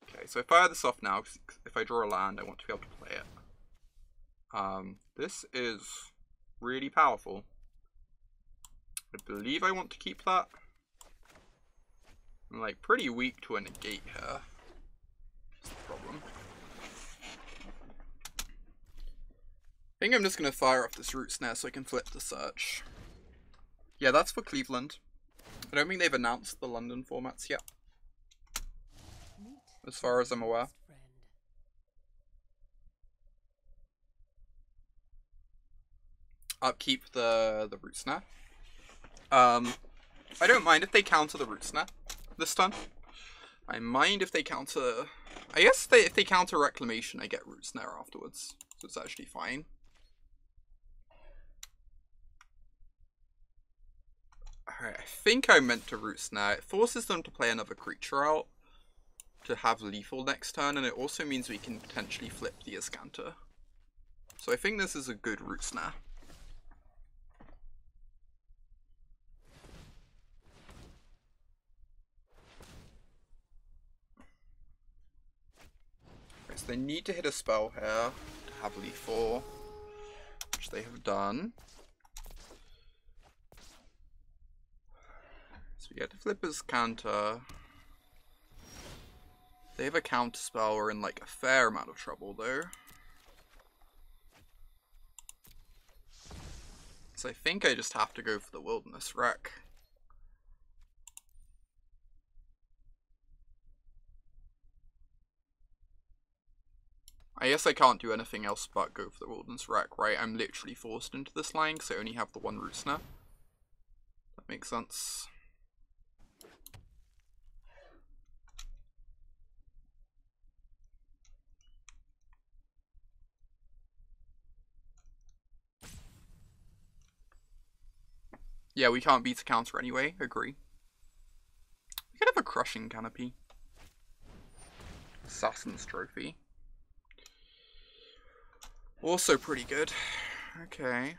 Okay, so I fire this off now, because if I draw a land, I want to be able to play it. This is really powerful. I believe I want to keep that. I'm like pretty weak to a negate here. That's the problem. I think I'm just going to fire off this Root Snare so I can flip the search. Yeah, that's for Cleveland. I don't think they've announced the London formats yet, as far as I'm aware. Upkeep the Root Snare. I don't mind if they counter the Root Snare this turn. I mind if they counter... I guess if they counter Reclamation, I get Root Snare afterwards. So it's actually fine. Alright, I think I meant to Root Snare. It forces them to play another creature out to have lethal next turn, and it also means we can potentially flip the Azcanta. So I think this is a good Root Snare. Okay, so they need to hit a spell here to have lethal, which they have done. So we get to flip Azcanta. They have a counter spell. We're in like a fair amount of trouble though. So I think I just have to go for the Wilderness Rec. I guess I can't do anything else but go for the Wilderness Rec, right? I'm literally forced into this line because I only have the one Root Snare. That makes sense. Yeah, we can't beat a counter anyway, agree. We could have a Crushing Canopy. Assassin's Trophy. Also pretty good. Okay.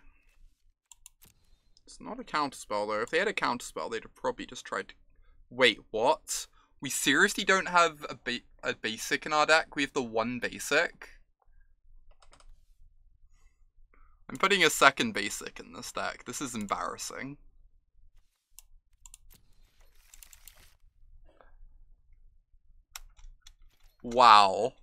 It's not a counterspell though. If they had a counterspell, they'd have probably just tried to... Wait, what? We seriously don't have a basic in our deck? We have the one basic? I'm putting a second basic in this deck. This is embarrassing. Wow.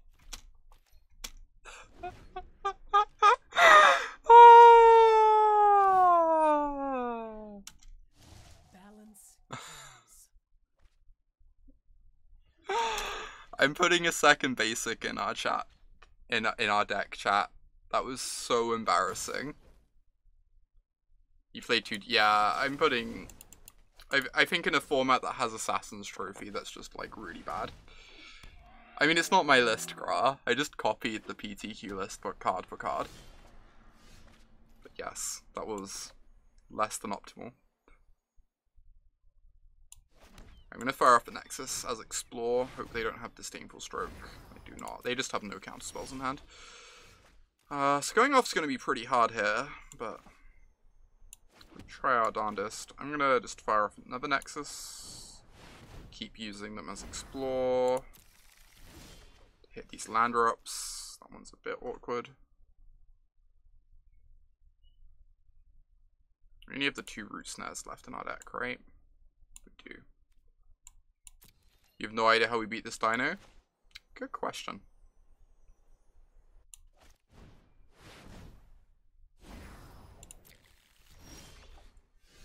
I'm putting a second basic in our chat. In our deck chat. That was so embarrassing. You played two... Yeah, I'm putting... I think in a format that has Assassin's Trophy, that's just, like, really bad. I mean, it's not my list, Gra. I just copied the PTQ list, but card for card. But yes, that was less than optimal. I'm gonna fire off the Nexus as Explore. Hope they don't have Disdainful Stroke. They do not. They just have no counter spells in hand. So going off is going to be pretty hard here, but we'll try our darndest. I'm going to just fire off another Nexus. Keep using them as Explore. Hit these land drops. That one's a bit awkward. We only have the 2 Root Snares left in our deck, right? We do. You have no idea how we beat this dino? Good question.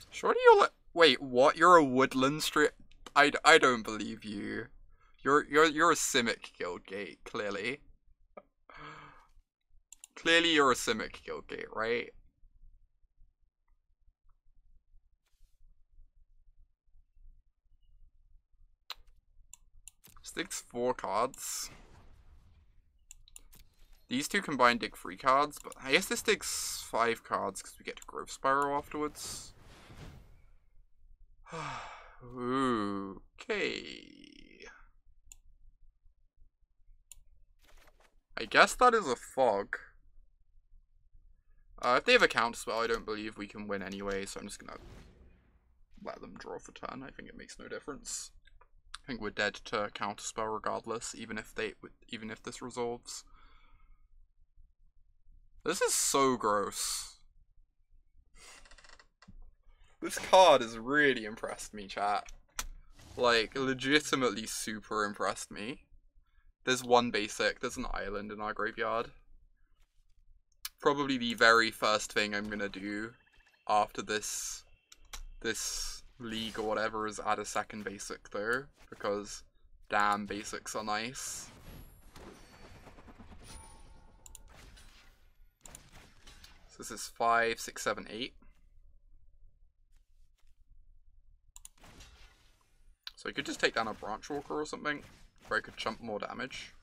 Shorty, you're like, wait, what? You're a woodland street? I don't believe you. You're a Simic Guildgate, clearly. Clearly you're a Simic Guildgate, right? Sticks 4 cards. These two combined dig 3 cards, but I guess this digs 5 cards because we get to Growth Spiral afterwards. Okay. I guess that is a fog. If they have a counterspell, I don't believe we can win anyway, so I'm just gonna let them draw for turn. I think it makes no difference. I think we're dead to counterspell regardless, even if this resolves. This is so gross. This card has really impressed me, chat. Like, legitimately super impressed me. There's one basic, there's an island in our graveyard. Probably the very first thing I'm gonna do after this league or whatever is add a second basic though, because damn, basics are nice. So this is 5, 6, 7, 8. So I could just take down a Branch Walker or something, or I could chump more damage.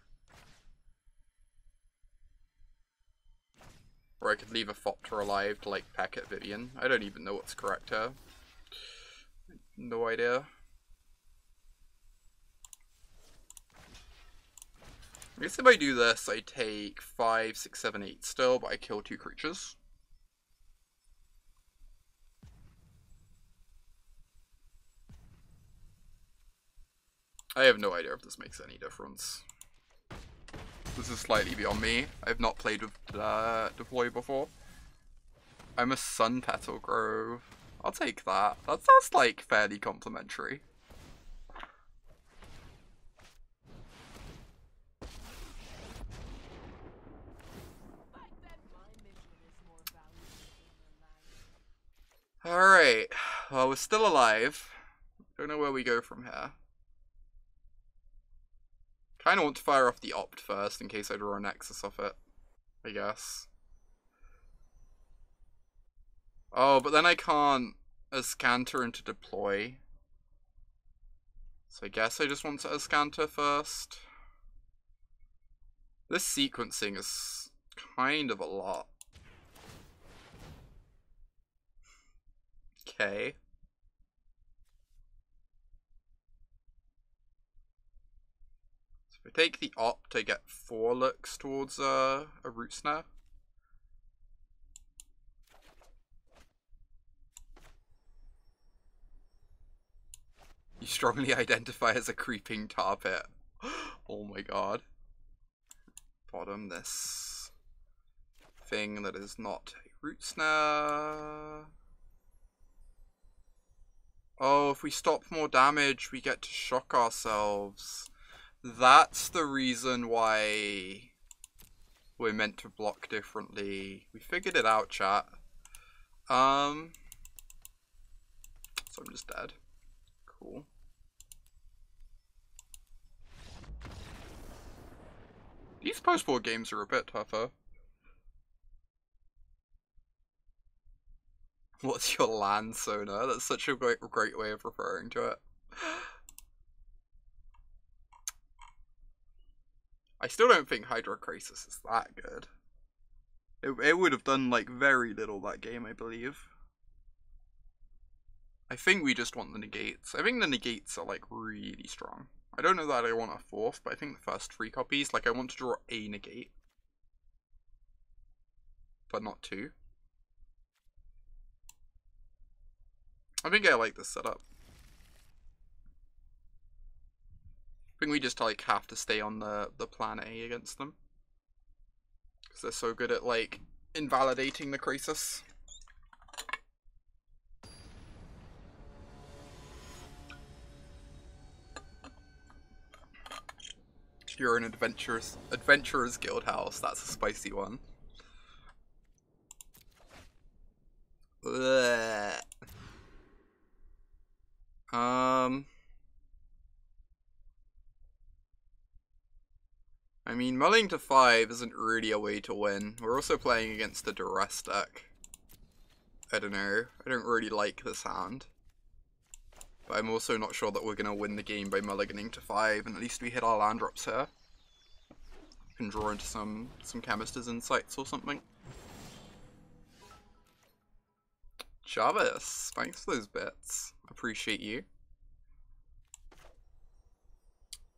Or I could leave a thopter alive to like peck at Vivian. I don't even know what's correct here. No idea. I guess if I do this, I take 5, 6, 7, 8 still, but I kill 2 creatures. I have no idea if this makes any difference. This is slightly beyond me. I've not played with Deploy before. I'm a Sunpetal Grove. I'll take that. That's like fairly complimentary. Alright. Well, we're still alive. Don't know where we go from here. Kind of want to fire off the Opt first in case I draw a Nexus off it, I guess. Oh, but then I can't Azcanta into Deploy. So I guess I just want to Azcanta first. This sequencing is kind of a lot. Okay. If I take the Opt, I get 4 looks towards a Root Snare. You strongly identify as a creeping tar pit. Oh my god. Bottom this thing that is not a Root Snare. Oh, if we stop more damage, we get to shock ourselves. That's the reason why we're meant to block differently. We figured it out, chat. So I'm just dead. Cool. These post-war games are a bit tougher. What's your land sonar? That's such a great way of referring to it. I still don't think Hydroid Krasis is that good. It would have done like very little that game, I believe. I think we just want the negates. I think the negates are like really strong. I don't know that I want a 4th, but I think the first 3 copies, like I want to draw a negate. But not 2. I think I like this setup. I think we just like have to stay on the plan A against them. Because they're so good at like invalidating the Krasis. You're an adventurer's guild house. That's a spicy one. Blech. I mean, mulling to 5 isn't really a way to win. We're also playing against the duress deck. I don't know. I don't really like this hand. But I'm also not sure that we're going to win the game by mulliganing to 5, and at least we hit our land drops here. Can draw into some Chemister's Insights or something. Jarvis, thanks for those bits. Appreciate you.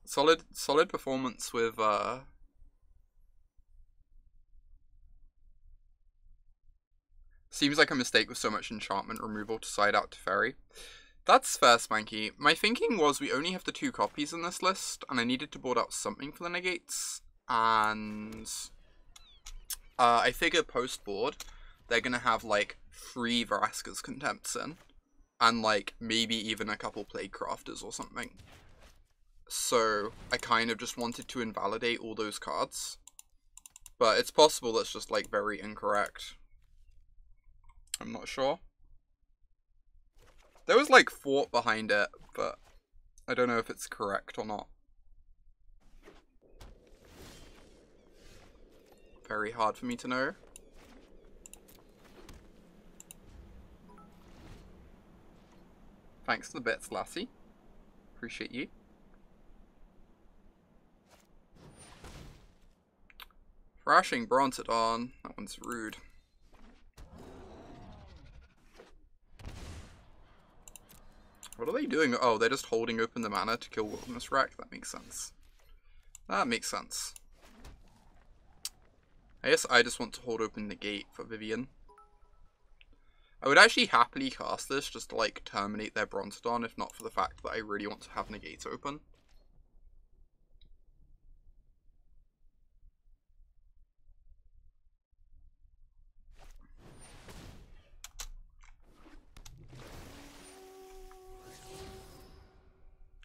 Solid performance with Seems like a mistake with so much enchantment removal to side out Teferi. That's fair, Spanky. My thinking was we only have the 2 copies in this list, and I needed to board out something for the negates, and I figured post-board, they're gonna have, like, 3 Vraska's Contempts in, and, like, maybe even a couple Plague Crafters or something. So, I kind of just wanted to invalidate all those cards. But it's possible that's just, like, very incorrect. I'm not sure. There was, like, thought behind it, but I don't know if it's correct or not. Very hard for me to know. Thanks for the bits, Lassie. Appreciate you. Thrashing Brontodon. That one's rude. What are they doing? Oh, they're just holding open the mana to kill Wilderness Wreck. That makes sense. That makes sense. I guess I just want to hold open Negate for Vivian. I would actually happily cast this just to, like, terminate their Brontodon, if not for the fact that I really want to have Negate open.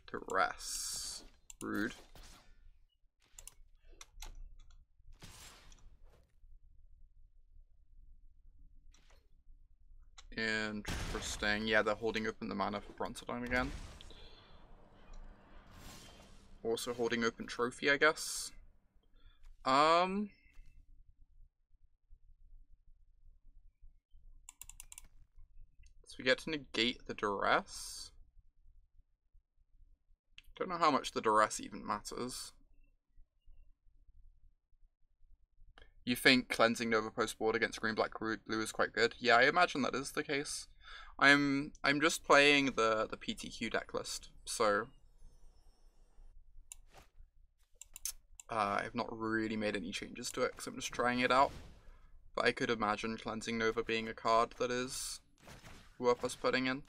Duress. Rude. Interesting. Yeah, they're holding open the mana for Brontodon again. Also holding open Trophy, I guess. So we get to negate the Duress. Don't know how much the Duress even matters. You think Cleansing Nova post-board against green, black, blue is quite good? Yeah, I imagine that is the case. I'm just playing the PTQ deck list, so I've not really made any changes to it because I'm just trying it out. But I could imagine Cleansing Nova being a card that is worth us putting in.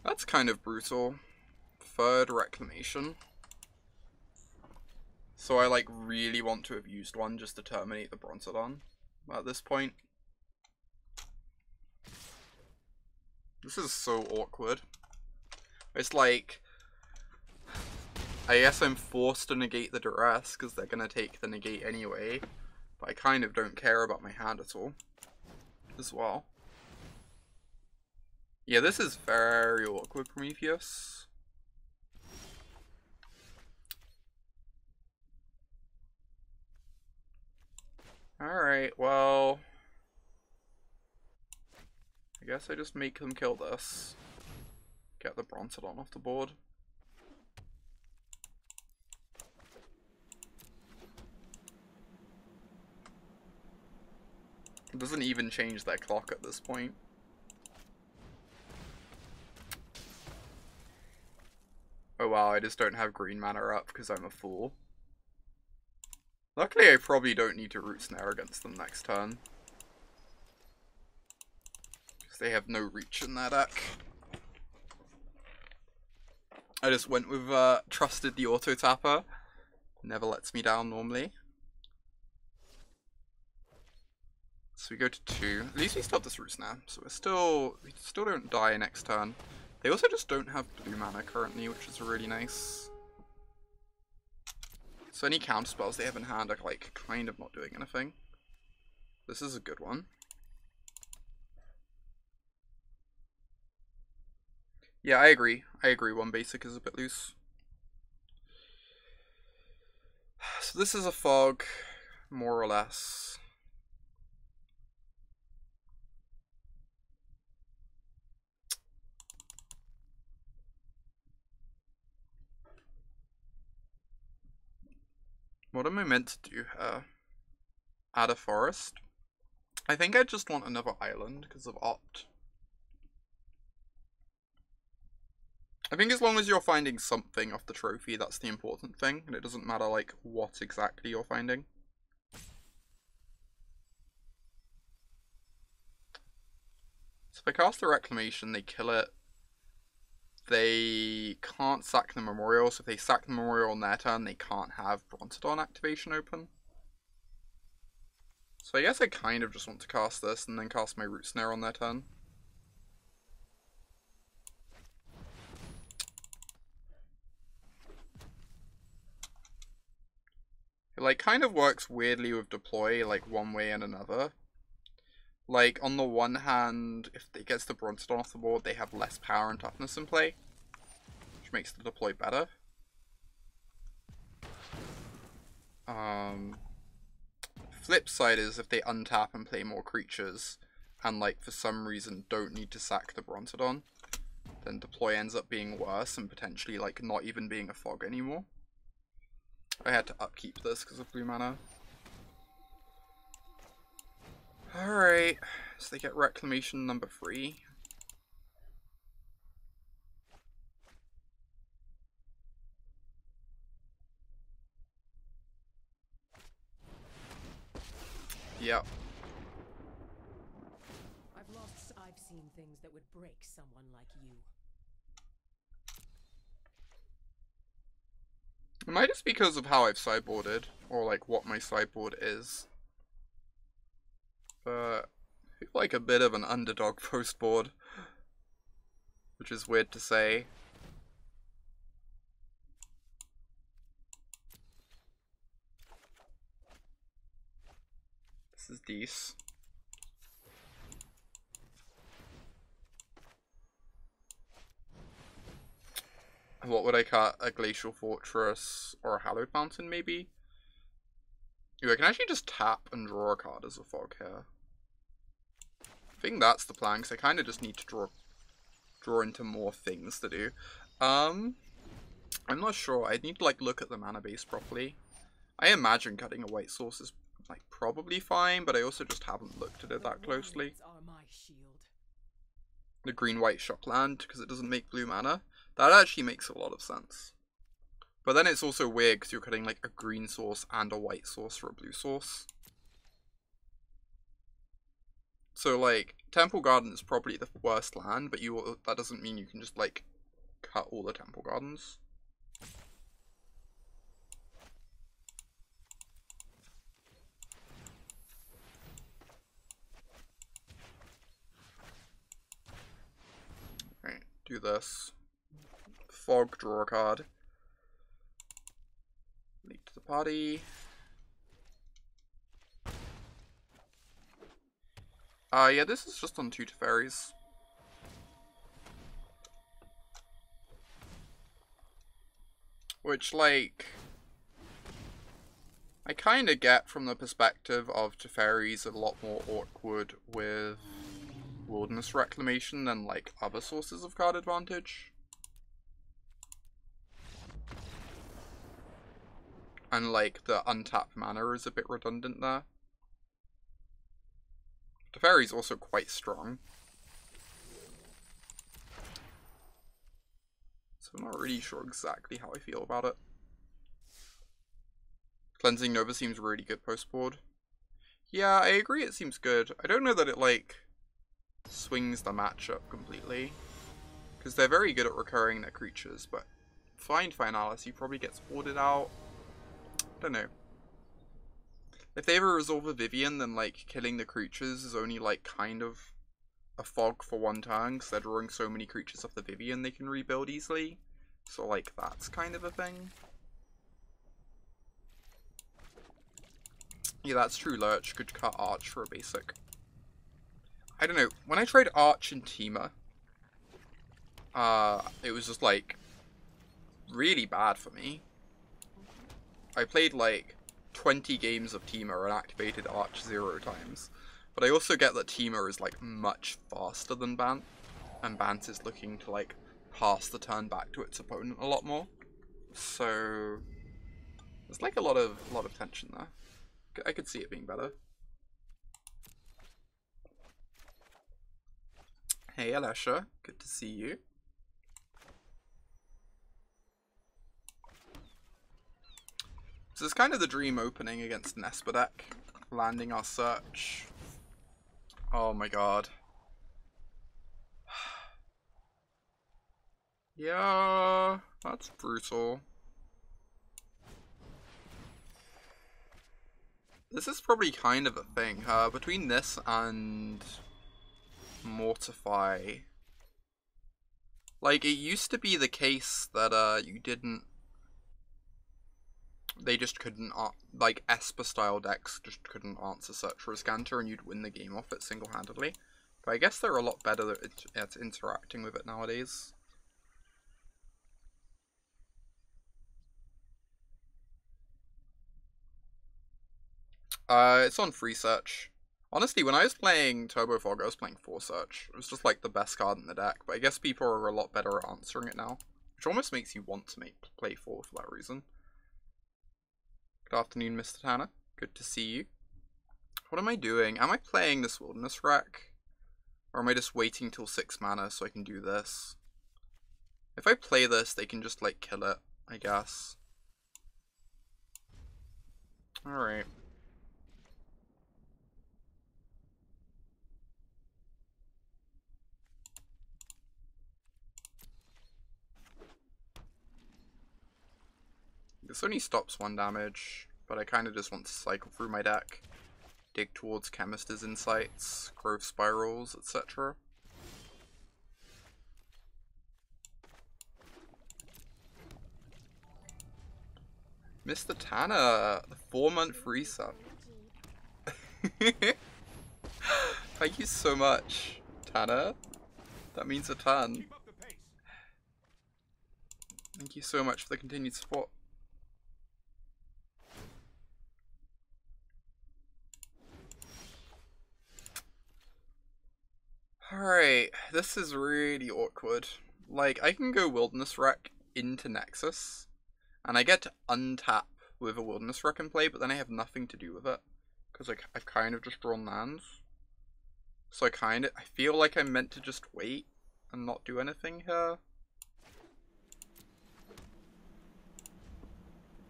That's kind of brutal. 3rd Reclamation. So I, like, really want to have used one just to terminate the Brontodon at this point. This is so awkward. It's like, I guess I'm forced to negate the Duress because they're going to take the negate anyway. But I kind of don't care about my hand at all as well. Yeah, this is very awkward, Prometheus. Alright, well, I guess I just make them kill this. Get the Brontodon off the board. It doesn't even change their clock at this point. Oh wow, I just don't have green mana up because I'm a fool. Luckily, I probably don't need to Root Snare against them next turn. Because they have no reach in their deck. I just went with Trusted the Auto Tapper. Never lets me down normally. So we go to 2. At least we still have this Root Snare. So we still don't die next turn. They also just don't have blue mana currently, which is really nice. So any counter spells they have in hand are, like, kind of not doing anything. This is a good one. Yeah, I agree. I agree, 1 basic is a bit loose. So this is a fog, more or less. What am I meant to do here? Add a forest? I think I just want another island because of Opt. I think as long as you're finding something off the trophy, that's the important thing, and it doesn't matter, like, what exactly you're finding. if I cast the Reclamation, they kill it. They can't sack the Memorial, so if they sack the Memorial on their turn, they can't have Brontodon activation open. So I guess I kind of just want to cast this and then cast my Root Snare on their turn. It like kind of works weirdly with deploy, like one way and another. Like on the one hand, if it gets the Brontodon off the board, they have less power and toughness in play, which makes the deploy better. Flip side is if they untap and play more creatures, and like for some reason don't need to sack the Brontodon, then deploy ends up being worse and potentially like not even being a fog anymore. I had to upkeep this because of blue mana. Alright, so they get Reclamation number 3. Yep. I've seen things that would break someone like you. It might just be because of how I've sideboarded, or like what my sideboard is. But I feel like a bit of an underdog post board, which is weird to say. This is Dees. What would I cut? A Glacial Fortress or a Hallowed Fountain, maybe? Ooh, I can actually just tap and draw a card as a fog here. I think that's the plan, because I kind of just need to draw into more things to do. I'm not sure. I'd need to like look at the mana base properly. I imagine cutting a white source is like probably fine, but I also just haven't looked at it that closely. The green-white shockland, because it doesn't make blue mana. That actually makes a lot of sense. But then it's also weird because you're cutting like a green source and a white source for a blue source. So like, Temple Garden is probably the worst land, but that doesn't mean you can just like cut all the Temple Gardens. Right, do this. Fog, draw a card. Leap to the party. Yeah, this is just on 2 Teferis. Which, like, I kind of get from the perspective of Teferi's a lot more awkward with Wilderness Reclamation than, like, other sources of card advantage. And, like, the untapped mana is a bit redundant there. Teferi's also quite strong. So I'm not really sure exactly how I feel about it. Cleansing Nova seems really good post-board. Yeah, I agree it seems good. I don't know that it, like, swings the matchup completely. Because they're very good at recurring their creatures, but Find Finality probably gets boarded out. Don't know. If they ever resolve a Vivian, then like killing the creatures is only like kind of a fog for one turn, because they're drawing so many creatures off the Vivian they can rebuild easily. So like that's kind of a thing. Yeah, that's true. Lurch could cut Arch for a basic. I don't know. When I tried Arch in Teema, it was just like really bad for me. I played like 20 games of Teema and activated Arch 0 times. But I also get that Teema is like much faster than Bant, and Bant is looking to like pass the turn back to its opponent a lot more. So there's like a lot of tension there. I could see it being better. Hey Alesha, good to see you. This is kind of the dream opening against an Esper deck. Landing our search. Oh my god. Yeah, that's brutal. This is probably kind of a thing. Between this and Mortify, like, it used to be the case that you didn't. They just couldn't, like, Esper style decks just couldn't answer Search for Azcanta and you'd win the game off it single handedly. But I guess they're a lot better at interacting with it nowadays. It's on free search. Honestly, when I was playing Turbo Fog, I was playing 4 search. It was just like the best card in the deck, but I guess people are a lot better at answering it now. Which almost makes you want to play 4 for that reason. Good afternoon, Mr. Tanner. Good to see you. What am I doing? Am I playing this Wilderness Rec? Or am I just waiting till 6 mana so I can do this? If I play this, they can just, like, kill it, I guess. Alright. This only stops 1 damage, but I kind of just want to cycle through my deck. Dig towards Chemister's Insights, Growth Spirals, etc. Mr. Tanner, the 4-month resub. Thank you so much, Tanner. That means a ton. Thank you so much for the continued support. Alright, this is really awkward. Like, I can go Wilderness Rec into Nexus, and I get to untap with a Wilderness Rec in play, but then I have nothing to do with it. Because I've kind of just drawn lands. So I feel like I'm meant to just wait and not do anything here.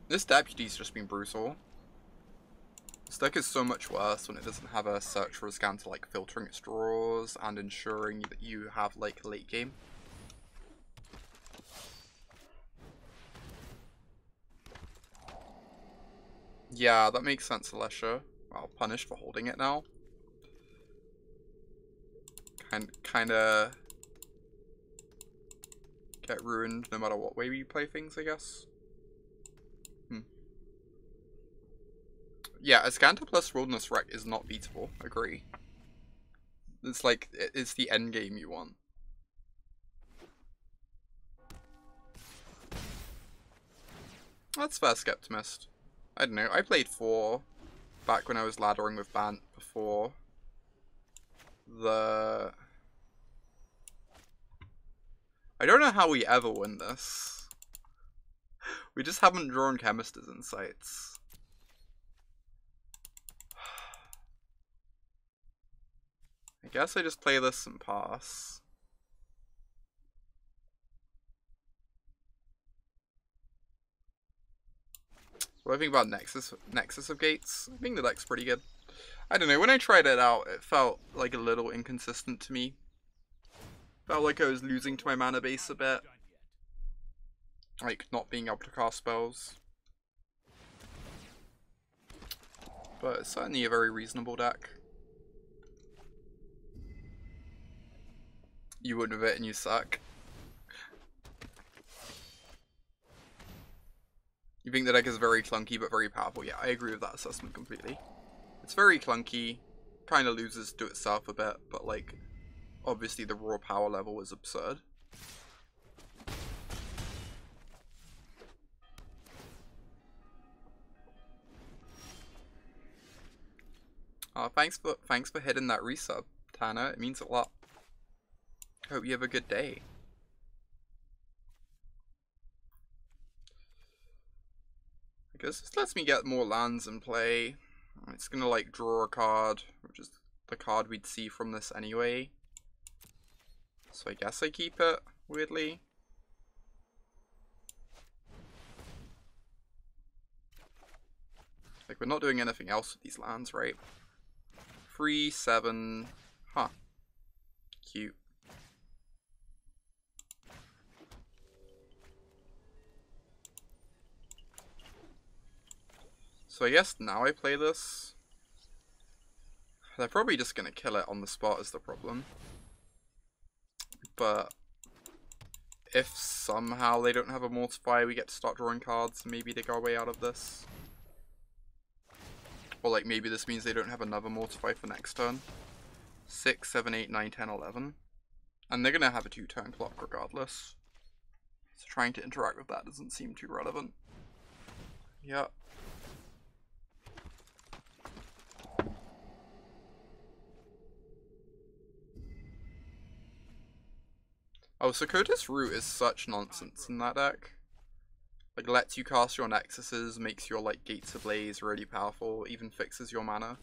This Deputy's just been brutal. This deck is so much worse when it doesn't have a Search for Azcanta, like filtering its draws and ensuring that you have like late game. Yeah, that makes sense, Alessia. Well, punished for holding it now. Kinda get ruined no matter what way you play things, I guess. Yeah, Azcanta plus Wilderness Rec is not beatable, agree. It's like, it's the end game you want. That's fair, Skeptimist. I don't know, I played 4 back when I was laddering with Bant before the... I don't know how we ever win this. We just haven't drawn Chemister's Insights. I guess I just play this and pass. What do I think about Nexus of Gates? I think the deck's pretty good. I don't know, when I tried it out, it felt like a little inconsistent to me. Felt like I was losing to my mana base a bit. Like, not being able to cast spells. But it's certainly a very reasonable deck. You win with it and you suck. You think the deck is very clunky but very powerful. Yeah, I agree with that assessment completely. It's very clunky, kind of loses to itself a bit, but like, obviously the raw power level is absurd. Thanks for hitting that resub, Tanner. It means a lot. Hope you have a good day. I guess this lets me get more lands in play. It's gonna like draw a card, which is the card we'd see from this anyway. So I guess I keep it, weirdly. Like, we're not doing anything else with these lands, right? 3, 7, huh. Cute. So I guess now I play this. They're probably just going to kill it on the spot is the problem. But if somehow they don't have a Mortify, we get to start drawing cards, maybe they go away out of this. Or like maybe this means they don't have another Mortify for next turn. 6, 7, 8, 9, 10, 11. And they're going to have a 2-turn clock regardless. So trying to interact with that doesn't seem too relevant. Yeah. Oh, so Kotis Root is such nonsense in that deck. Like, lets you cast your Nexuses, makes your, like, Gates Ablaze really powerful, even fixes your mana.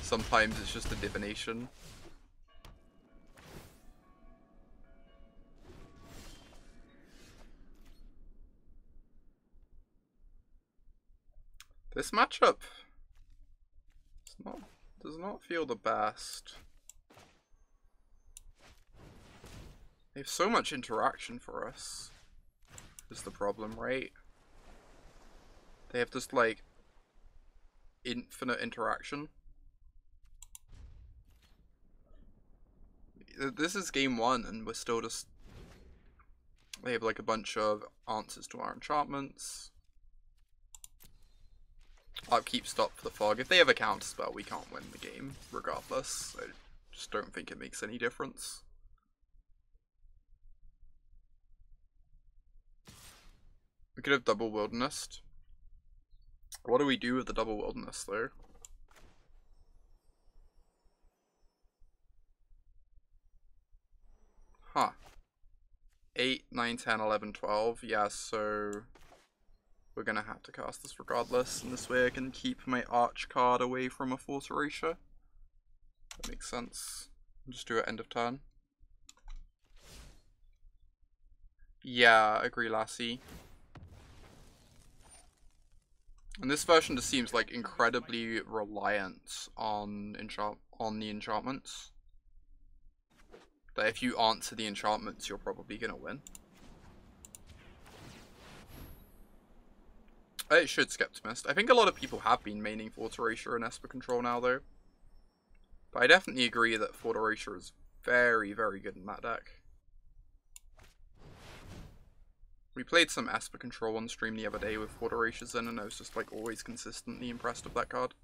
Sometimes it's just a divination. This matchup does not feel the best. They have so much interaction for us, is the problem, right? They have this, like, infinite interaction. This is game 1, and we're still just... They have, like, a bunch of answers to our enchantments. Upkeep, stop for the fog. If they have a counterspell, we can't win the game, regardless. I just don't think it makes any difference. We could have double Wilderness. What do we do with the double Wilderness, though? Huh. 8, 9, 10, 11, 12. Yeah, so... We're gonna have to cast this regardless, and this way I can keep my Arch card away from a Force Erasure. That makes sense. Just do it end of turn. Yeah, agree, Lassie. And this version just seems like incredibly reliant on the enchantments. That if you answer the enchantments, you're probably gonna win. It should Skeptimist. I think a lot of people have been maining Force Erasure and Esper Control now, though. But I definitely agree that Force Erasure is very, very good in that deck. We played some Esper Control on stream the other day with Force Erasures in, and I was just, like, always consistently impressed with that card.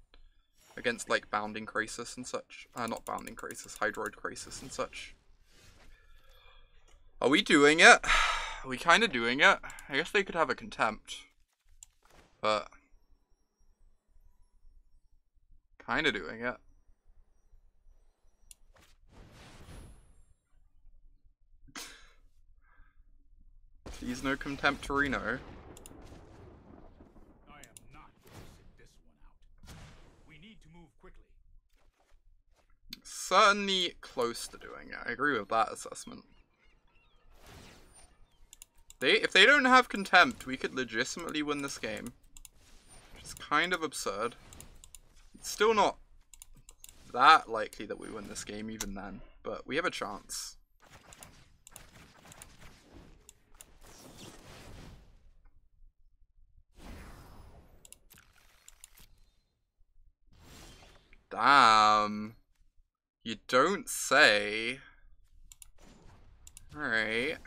Against, like, Bounding Krasis and such. Not Bounding Krasis, Hydroid Krasis and such. Are we doing it? Are we kind of doing it? I guess they could have a Contempt. But... kind of doing it. Please no Contempt Torino. I am not going to sit this one out. We need to move quickly. Certainly close to doing it. I agree with that assessment. If they don't have Contempt, we could legitimately win this game. Which is kind of absurd. It's still not that likely that we win this game even then, but we have a chance. Damn. You don't say. Alright.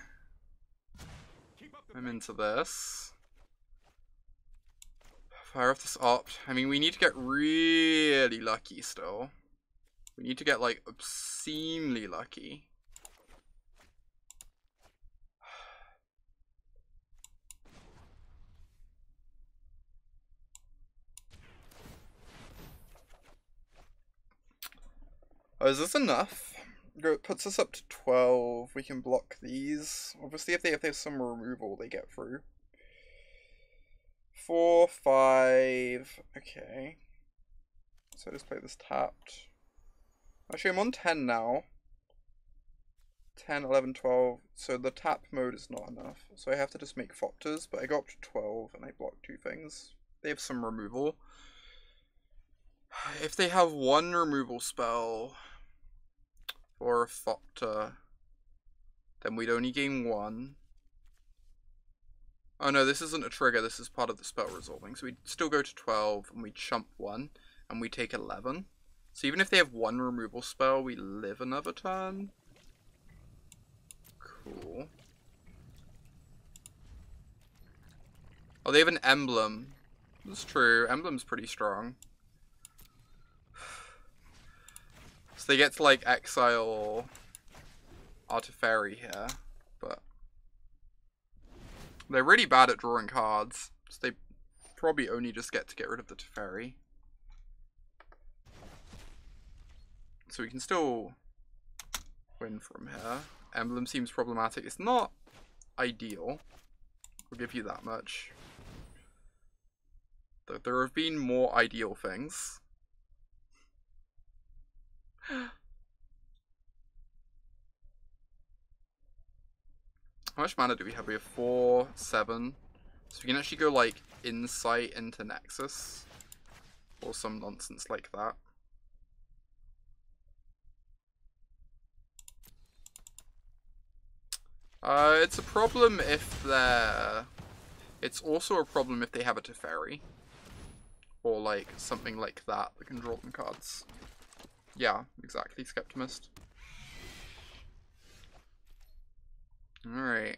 I'm into this. Fire off this opt. I mean, we need to get really lucky still. We need to get, like, obscenely lucky. Oh, is this enough? It puts us up to 12. We can block these. Obviously, if they have some removal, they get through. 4, 5. Okay. So just play this tapped. Actually, I'm on 10 now. 10, 11, 12. So the tap mode is not enough. So I have to just make thopters, but I go up to 12 and I block 2 things. They have some removal. If they have one removal spell or a thopter, then we'd only gain 1. Oh no, this isn't a trigger, this is part of the spell resolving. So we still go to 12 and we chump 1 and we take 11. So even if they have 1 removal spell, we live another turn. Cool. Oh, they have an emblem. That's true, emblem's pretty strong. So they get to like exile our Teferi here, but they're really bad at drawing cards, so they probably only just get to get rid of the Teferi. So we can still win from here. Emblem seems problematic. It's not ideal, I'll give you that much. Though there have been more ideal things. How much mana do we have? We have 4, 7. So we can actually go like insight into Nexus. Or some nonsense like that. It's a problem if they're... It's also a problem if they have a Teferi. Or like something like that that can draw them cards. Yeah, exactly, Skeptimist. Alright.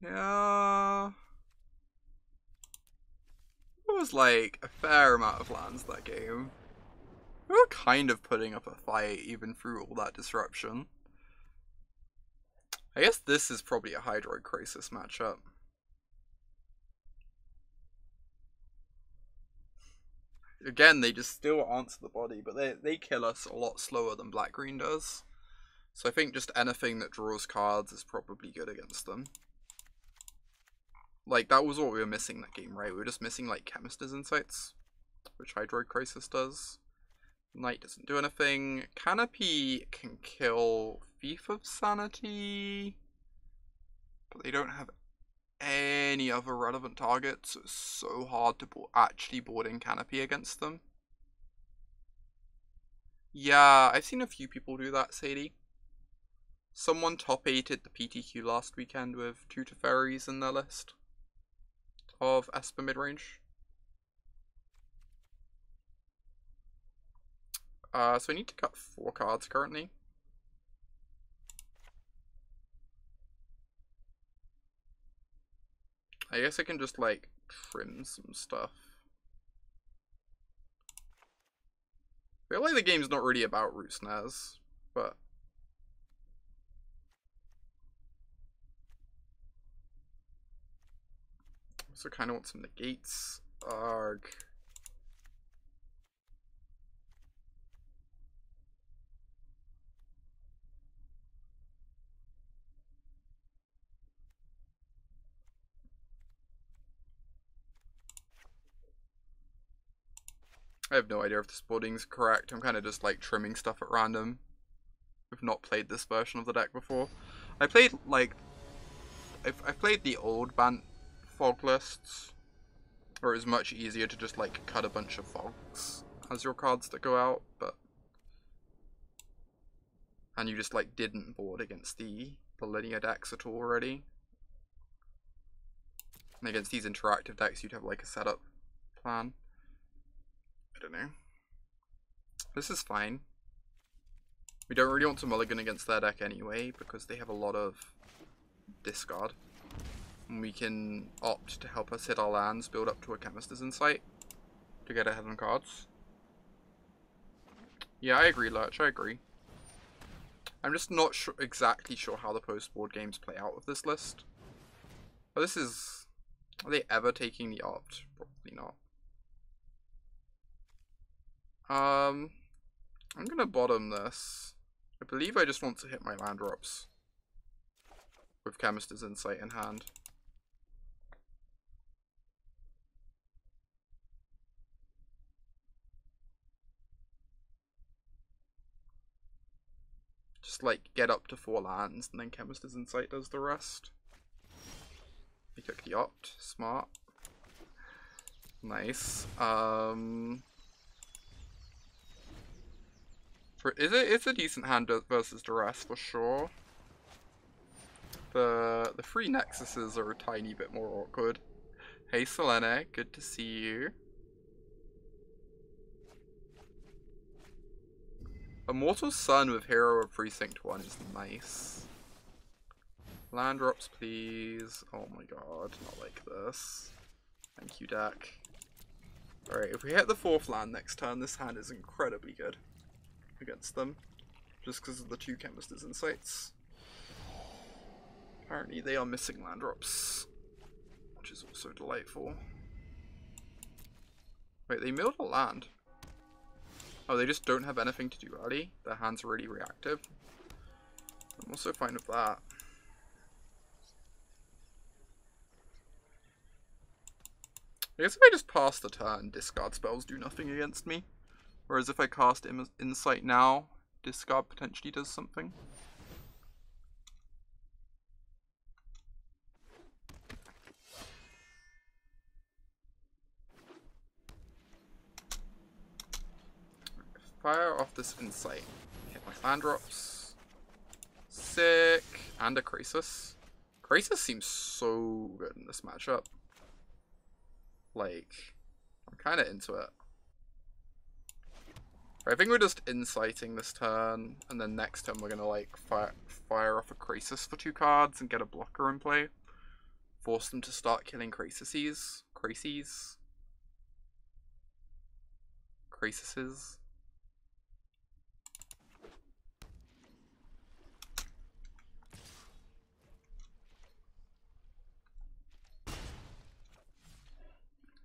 Yeah. It was like a fair amount of lands that game. We were kind of putting up a fight even through all that disruption. I guess this is probably a Hydroid Krasis matchup. Again, they just still answer the body, but they kill us a lot slower than Black-Green does. So I think just anything that draws cards is probably good against them. Like, that was what we were missing that game, right? We were just missing, like, Chemister's Insights, which Hydroid Krasis does. Knight doesn't do anything. Canopy can kill Thief of Sanity, but they don't have any other relevant targets, so it's so hard to actually board in Canopy against them. Yeah, I've seen a few people do that, Sadie. Someone top 8'd the PTQ last weekend with 2 Teferis in their list of Esper midrange. So I need to cut 4 cards currently. I guess I can just like trim some stuff. I feel like the game's not really about Root Snares, but I also kind of want some negates. Arg. I have no idea if this boarding's correct. I'm kind of just like trimming stuff at random. I've not played this version of the deck before. I played like I've played the old Bant fog lists, where it was much easier to just like cut a bunch of fogs as your cards that go out, but and you just like didn't board against the linear decks at all already. And against these interactive decks, you'd have like a setup plan. I don't know. This is fine. We don't really want to mulligan against their deck anyway, because they have a lot of discard. And we can opt to help us hit our lands, build up to a Chemister's Insight to get ahead on cards. Yeah, I agree, Lurch, I agree. I'm just not exactly sure how the post-board games play out with this list. But this is... Are they ever taking the opt? Probably not. I'm gonna bottom this. I believe I just want to hit my land drops with Chemister's Insight in hand. Just like get up to 4 lands and then Chemister's Insight does the rest. We took the opt, smart. Nice. It's a decent hand versus duress for sure. The 3 Nexuses are a tiny bit more awkward. Hey Selene, good to see you. Immortal Sun with Hero of Precinct 1 is nice. Land drops, please. Oh my god, not like this. Thank you, deck. Alright, if we hit the 4th land next turn, this hand is incredibly good against them. Just because of the 2 Chemisters Insights. Apparently they are missing land drops, which is also delightful. Wait, they milled a land. Oh, they just don't have anything to do early. Their hands are really reactive. I'm also fine with that. I guess if I just pass the turn, discard spells do nothing against me. Whereas if I cast Insight now, discard potentially does something. Fire off this Insight. Hit my land drops. Sick. And a Krasis. Krasis seems so good in this matchup. Like, I'm kind of into it. I think we're just inciting this turn, and then next turn we're gonna like fire off a Krasis for 2 cards and get a blocker in play. Force them to start killing Krasises.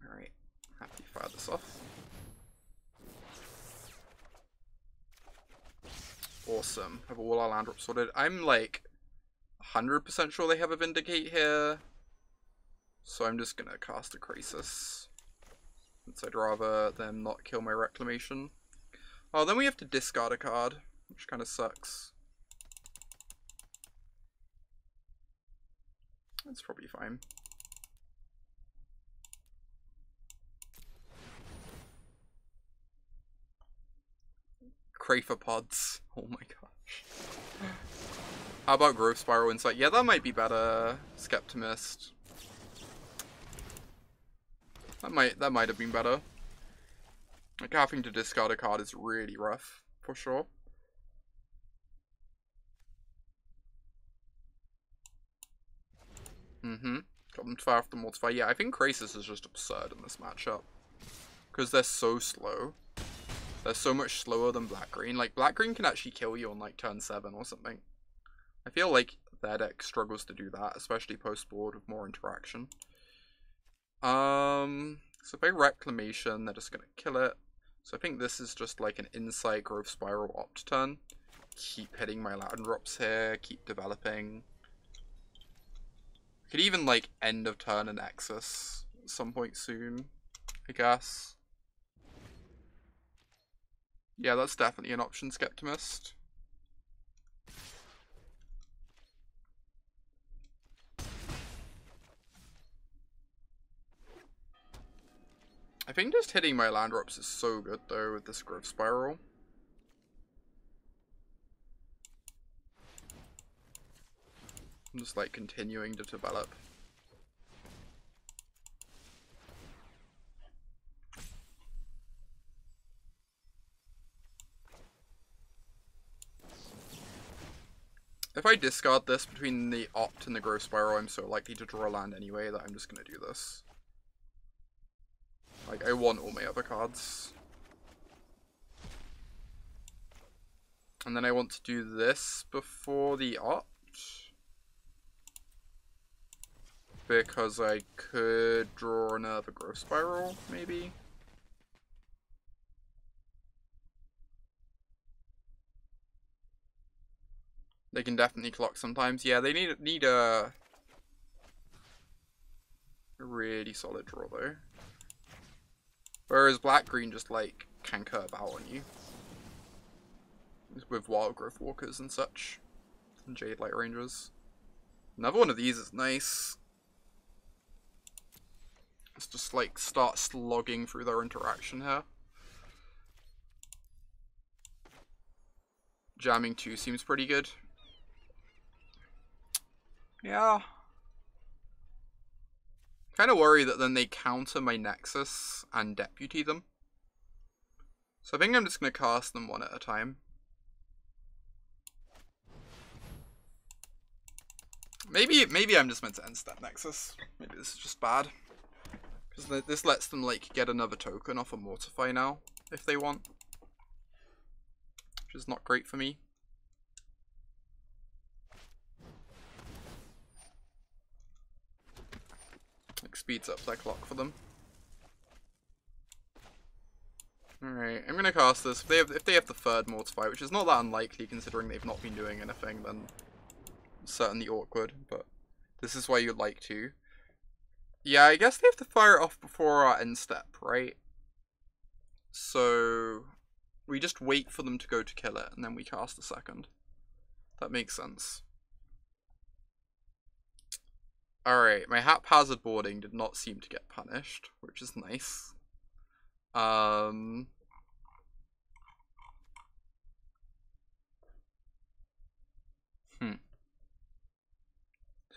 Alright, happy to fire this off. Awesome. Have all our land drops sorted. I'm like 100% sure they have a Vindicate here. So I'm just gonna cast a Krasis. Since I'd rather them not kill my Reclamation. Oh, then we have to discard a card, which kind of sucks. That's probably fine. Krafer pods. Oh my gosh. How about Growth Spiral Insight? Yeah, that might be better. Skeptimist. That might have been better. Like, having to discard a card is really rough, for sure. Got them to fire off the Mortify. Yeah, I think Krasis is just absurd in this matchup. Because they're so slow. They're so much slower than Black-Green. Like, Black-Green can actually kill you on, like, turn 7 or something. I feel like their deck struggles to do that, especially post-board with more interaction. So if I Reclamation, they're just gonna kill it. So I think this is just like an Insight Growth Spiral opt turn. Keep hitting my land drops here, keep developing. Could even like end of turn a Nexus at some point soon, I guess. Yeah, that's definitely an option, Skeptimist. I think just hitting my land drops is so good though with this Growth Spiral. I'm just like continuing to develop. If I discard this between the Opt and the Growth Spiral, I'm so likely to draw a land anyway that I'm just gonna do this. Like, I want all my other cards. And then I want to do this before the Opt. Because I could draw another Growth Spiral, maybe. They can definitely clock sometimes. Yeah, they need a really solid draw though. Whereas Black-Green just like can curve out on you. With Wild Growth Walkers and such. And Jade Light Rangers. Another one of these is nice. Let's just like start slogging through their interaction here. jamming 2 seems pretty good. Yeah. Kind of worry that then they counter my Nexus and deputy them. So I think I'm just going to cast them one at a time. Maybe I'm just meant to end step Nexus. Maybe this is just bad. Because this lets them like get another token off a Mortify now, if they want. Which is not great for me. Like speeds up their clock for them. Alright, I'm gonna cast this. If they have the third Mortify, which is not that unlikely considering they've not been doing anything, then it's certainly awkward, but this is why you'd like to. Yeah, I guess they have to fire it off before our end step, right? So we just wait for them to go to kill it, and then we cast a second. That makes sense. Alright, my haphazard boarding did not seem to get punished, which is nice. So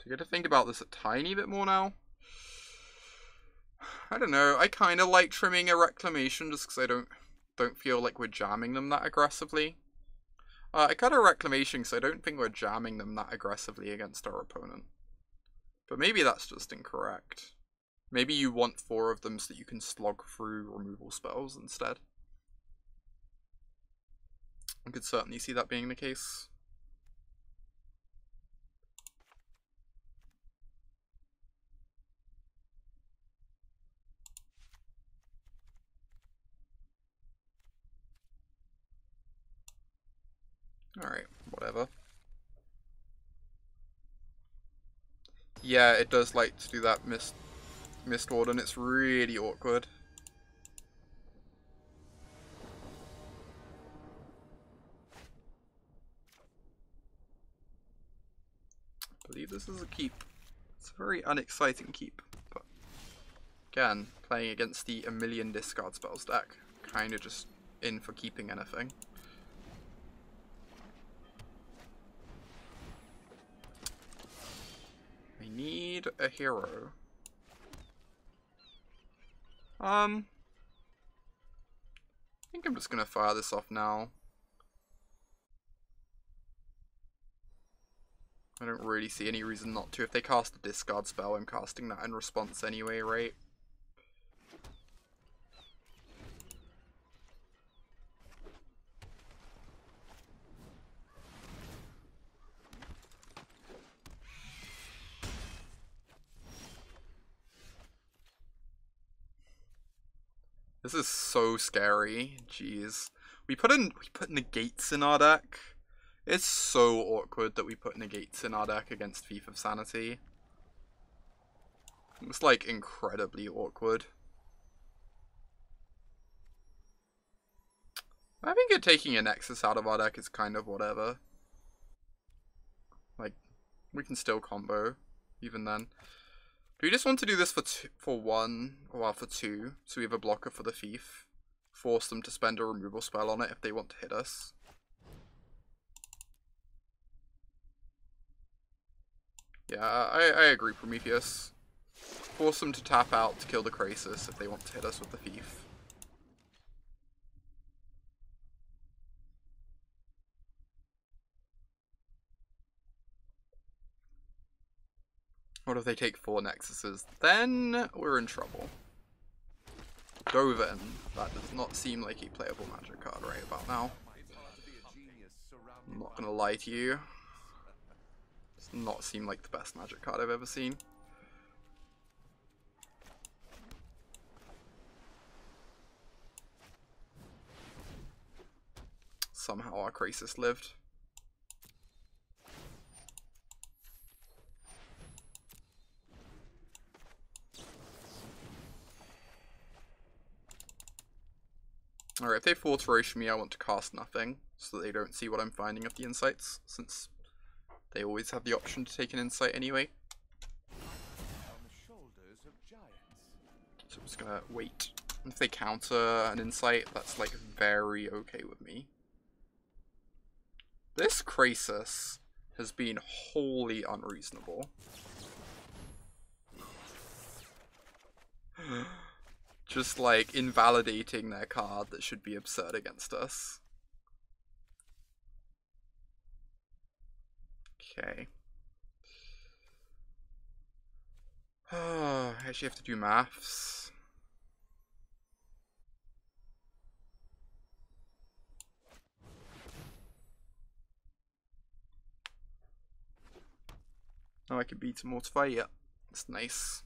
you got to think about this a tiny bit more now. I don't know, I kind of like trimming a reclamation just because I don't feel like we're jamming them that aggressively. I cut a reclamation because I don't think we're jamming them that aggressively against our opponent. But maybe that's just incorrect. Maybe you want 4 of them so that you can slog through removal spells instead. I could certainly see that being the case. Alright, whatever. Yeah, it does like to do that Mist Ward, and it's really awkward. I believe this is a keep. It's a very unexciting keep, but again, playing against the a million discard spells deck, kind of just in for keeping anything. I need a hero. I think I'm just gonna fire this off now. I don't really see any reason not to. If they cast a discard spell, I'm casting that in response anyway, right? This is so scary. Jeez. We put negates in our deck. It's so awkward that we put negates in our deck against Thief of Sanity. It's like incredibly awkward. I think taking a Nexus out of our deck is kind of whatever. Like, we can still combo even then. Do we just want to do this for 1, or for 2, so we have a blocker for the Thief? Force them to spend a removal spell on it if they want to hit us. Yeah, I agree, Prometheus. Force them to tap out to kill the Krasis if they want to hit us with the Thief. What if they take 4 Nexuses? Then we're in trouble. Dovin. That does not seem like a playable magic card right about now. I'm not gonna lie to you. Does not seem like the best magic card I've ever seen. Somehow our Krasis lived. Alright, if they Force Roche me, I want to cast nothing, so that they don't see what I'm finding of the insights, since they always have the option to take an insight anyway. So I'm just gonna wait. If they counter an insight, that's like very okay with me. This Krasis has been wholly unreasonable. Just like invalidating their card that should be absurd against us. Okay. I actually have to do maths. Oh, I can beat Mortify, yeah. That's nice.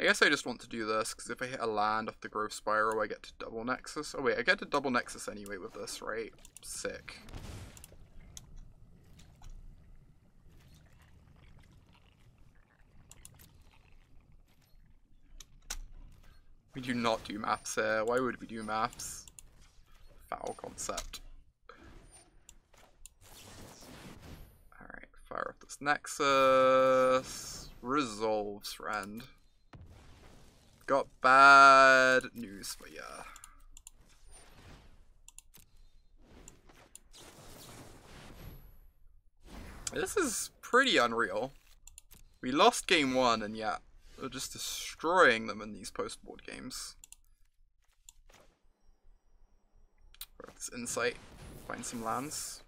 I guess I just want to do this, because if I hit a land off the Grove Spiral, I get to double Nexus. Oh wait, I get to double Nexus anyway with this, right? Sick. We do not do maths here. Why would we do maths? Foul concept. Alright, fire up this Nexus. Resolves, friend. Got bad news for ya. This is pretty unreal. We lost game 1 and yet we're just destroying them in these post-board games. This insight. Find some lands.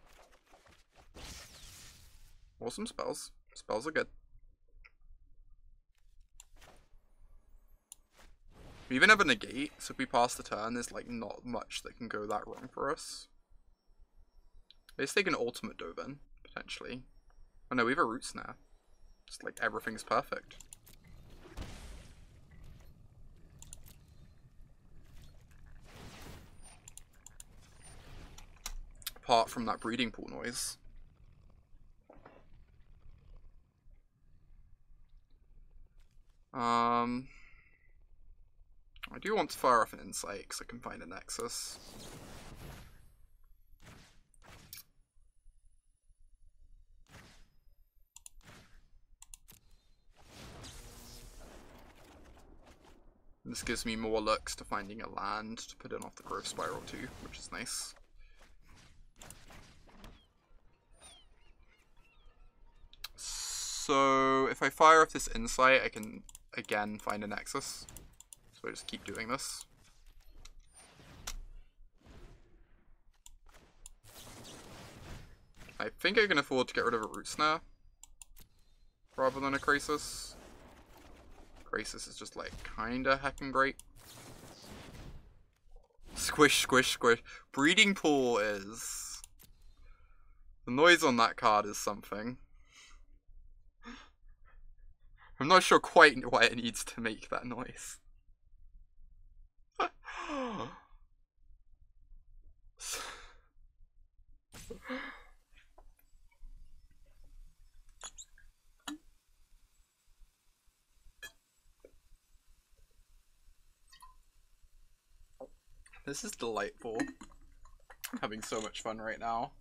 Or some spells. Spells are good. We even have a negate, so if we pass the turn, there's like not much that can go that wrong for us. Let's take an ultimate dove in, potentially. Oh no, we have a Root Snare. Just like everything's perfect. Apart from that breeding pool noise. I do want to fire off an insight because I can find a Nexus. And this gives me more looks to finding a land to put in off the Grove Spiral too, which is nice. So if I fire off this insight, I can again find a Nexus. So I just keep doing this. I think I can afford to get rid of a Root Snare rather than a Krasis. Krasis is just like kinda heckin' great. Squish, squish, squish. Breeding pool is... The noise on that card is something. I'm not sure quite why it needs to make that noise. This is delightful. I'm having so much fun right now.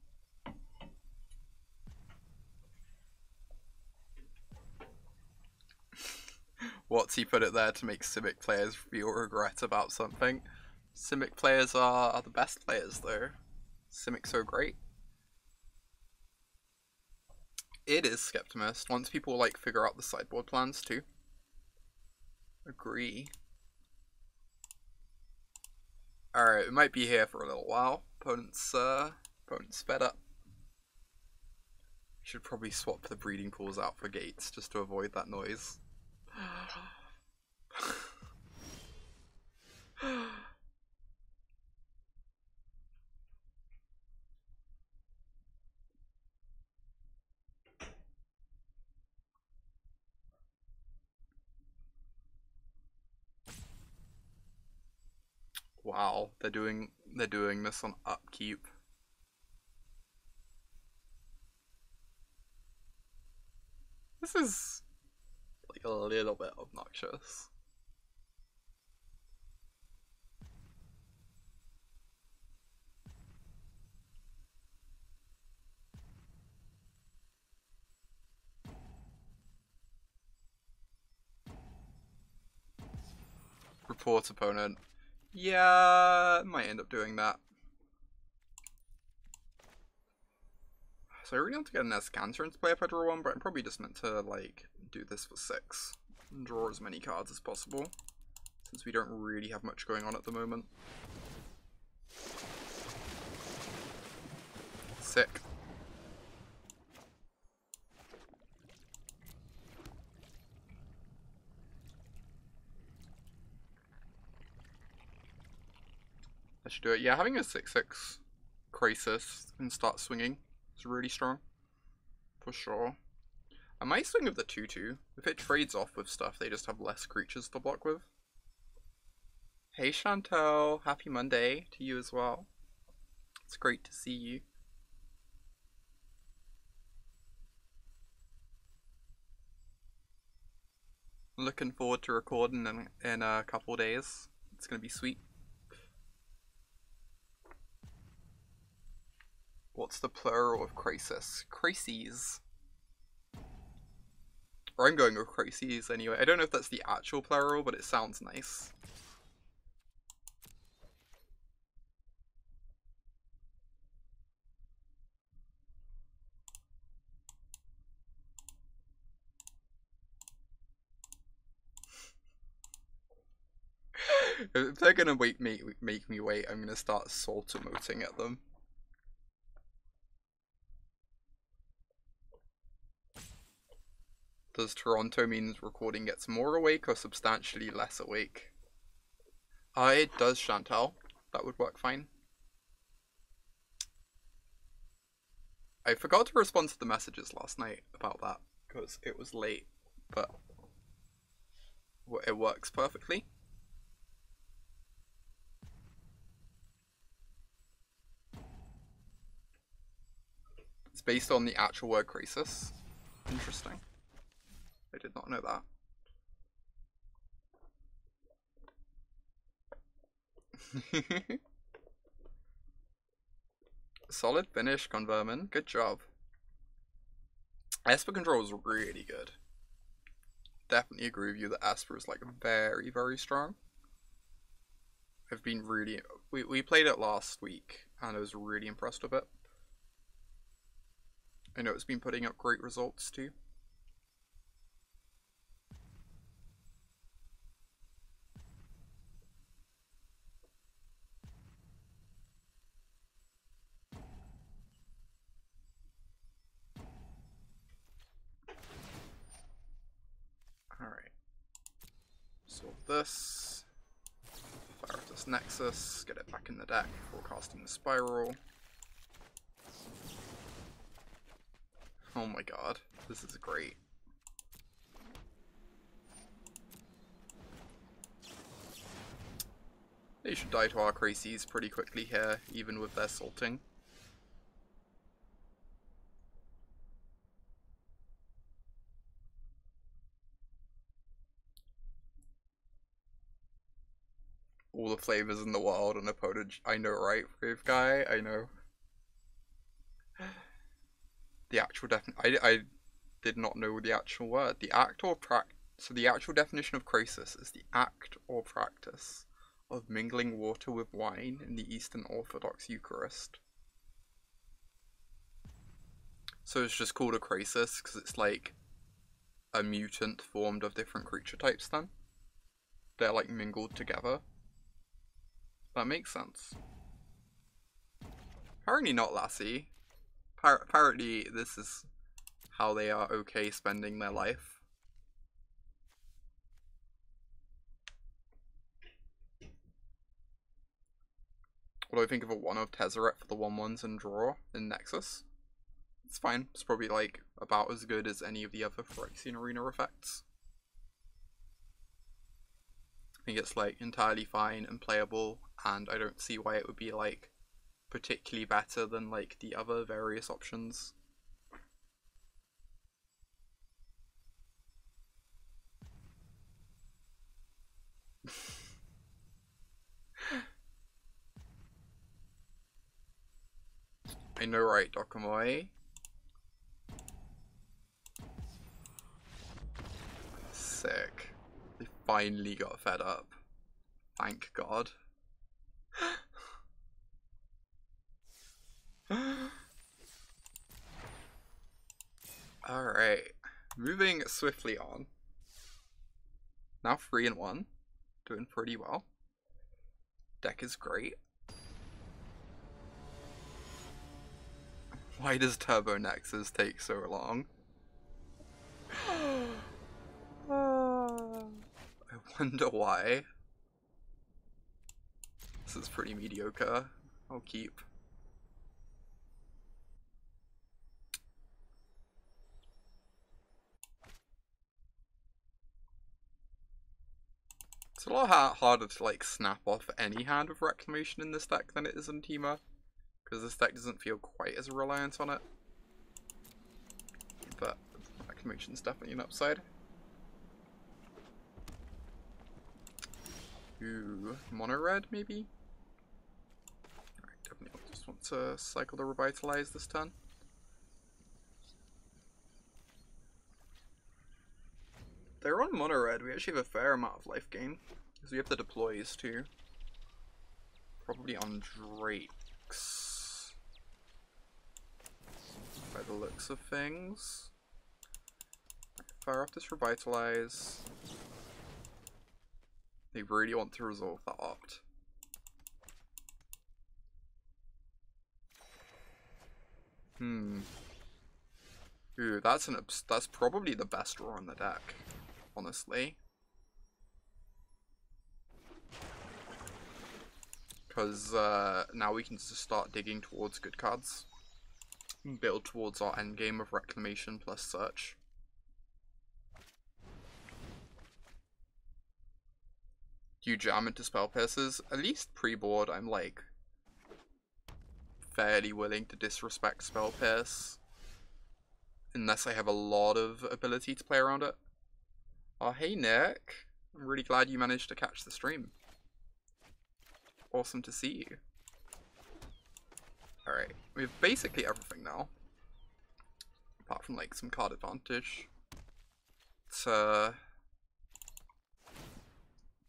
Watsy put it there to make Simic players feel regret about something. Simic players are the best players though. Simic's so great. It is Skeptimist, once people like figure out the sideboard plans too. Agree. Alright, we might be here for a little while. Opponent's fed up. Should probably swap the breeding pools out for gates just to avoid that noise. Wow, they're doing this on upkeep. This is like a little bit obnoxious. Report opponent. Yeah, might end up doing that. So I really want to get an Azcanta into play if I draw one, but I'm probably just meant to like do this for 6 and draw as many cards as possible, since we don't really have much going on at the moment. Sick. I should do it. Yeah, having a 6/6 Krasis and start swinging is really strong, for sure. I might swing with the 2/2. If it trades off with stuff, they just have less creatures to block with. Hey Chantel, happy Monday to you as well. It's great to see you. Looking forward to recording in a couple days. It's gonna be sweet. What's the plural of Krasis? Krasis. Or I'm going with Krasis anyway. I don't know if that's the actual plural, but it sounds nice. If they're gonna make me wait, I'm gonna start salt emoting at them. Does Toronto mean recording gets more awake or substantially less awake? It does, Chantal. That would work fine. I forgot to respond to the messages last night about that because it was late, but it works perfectly. It's based on the actual word Krasis. Interesting. I did not know that. Solid finish, Convermin. Good job. Esper control is really good. Definitely agree with you that Esper is like very, very strong. I've been really... We played it last week and I was really impressed with it. I know it's been putting up great results too. Alright. Solve this. Fire up this Nexus. Get it back in the deck before casting the Spiral. Oh my god. This is great. They should die to our Krasis pretty quickly here, even with their salting. All the flavors in the world and opponent. I know, right, Brave Guy? I know. The actual I did not know the actual word. The act or So the actual definition of Krasis is the act or practice of mingling water with wine in the Eastern Orthodox Eucharist. So it's just called a Krasis because it's like a mutant formed of different creature types then. They're like mingled together. That makes sense. Apparently not, Lassie. Apparently this is how they are okay spending their life. What do I think of a 1/of Tezzeret for the 1/1s and draw in Nexus? It's fine. It's probably like about as good as any of the other Phyrexian Arena effects. I think it's like entirely fine and playable, and I don't see why it would be like particularly better than like the other various options. I know, right, Dokomoy? Sick. They finally got fed up. Thank God. moving swiftly on. Now 3-1. Doing pretty well. Deck is great. Why does Turbo Nexus take so long? I wonder why. This is pretty mediocre. I'll keep. It's a lot harder to like snap off any hand of Reclamation in this deck than it is in Teema, because this deck doesn't feel quite as reliant on it. But Reclamation's definitely an upside. Ooh, mono red maybe? Alright, definitely just want to cycle the Revitalize this turn. They're on mono red, we actually have a fair amount of life gain. Because we have the deploys too. Probably on Drakes. By the looks of things. Fire off this Revitalize. They really want to resolve that opt. Ooh, that's probably the best draw on the deck, honestly. Because now we can just start digging towards good cards. Build towards our endgame of Reclamation plus Search. You jam into Spell Pierces. At least pre-board, I'm like fairly willing to disrespect Spell Pierce. Unless I have a lot of ability to play around it. Oh, hey Nick. I'm really glad you managed to catch the stream. Awesome to see you. Alright, we have basically everything now. Apart from like some card advantage. To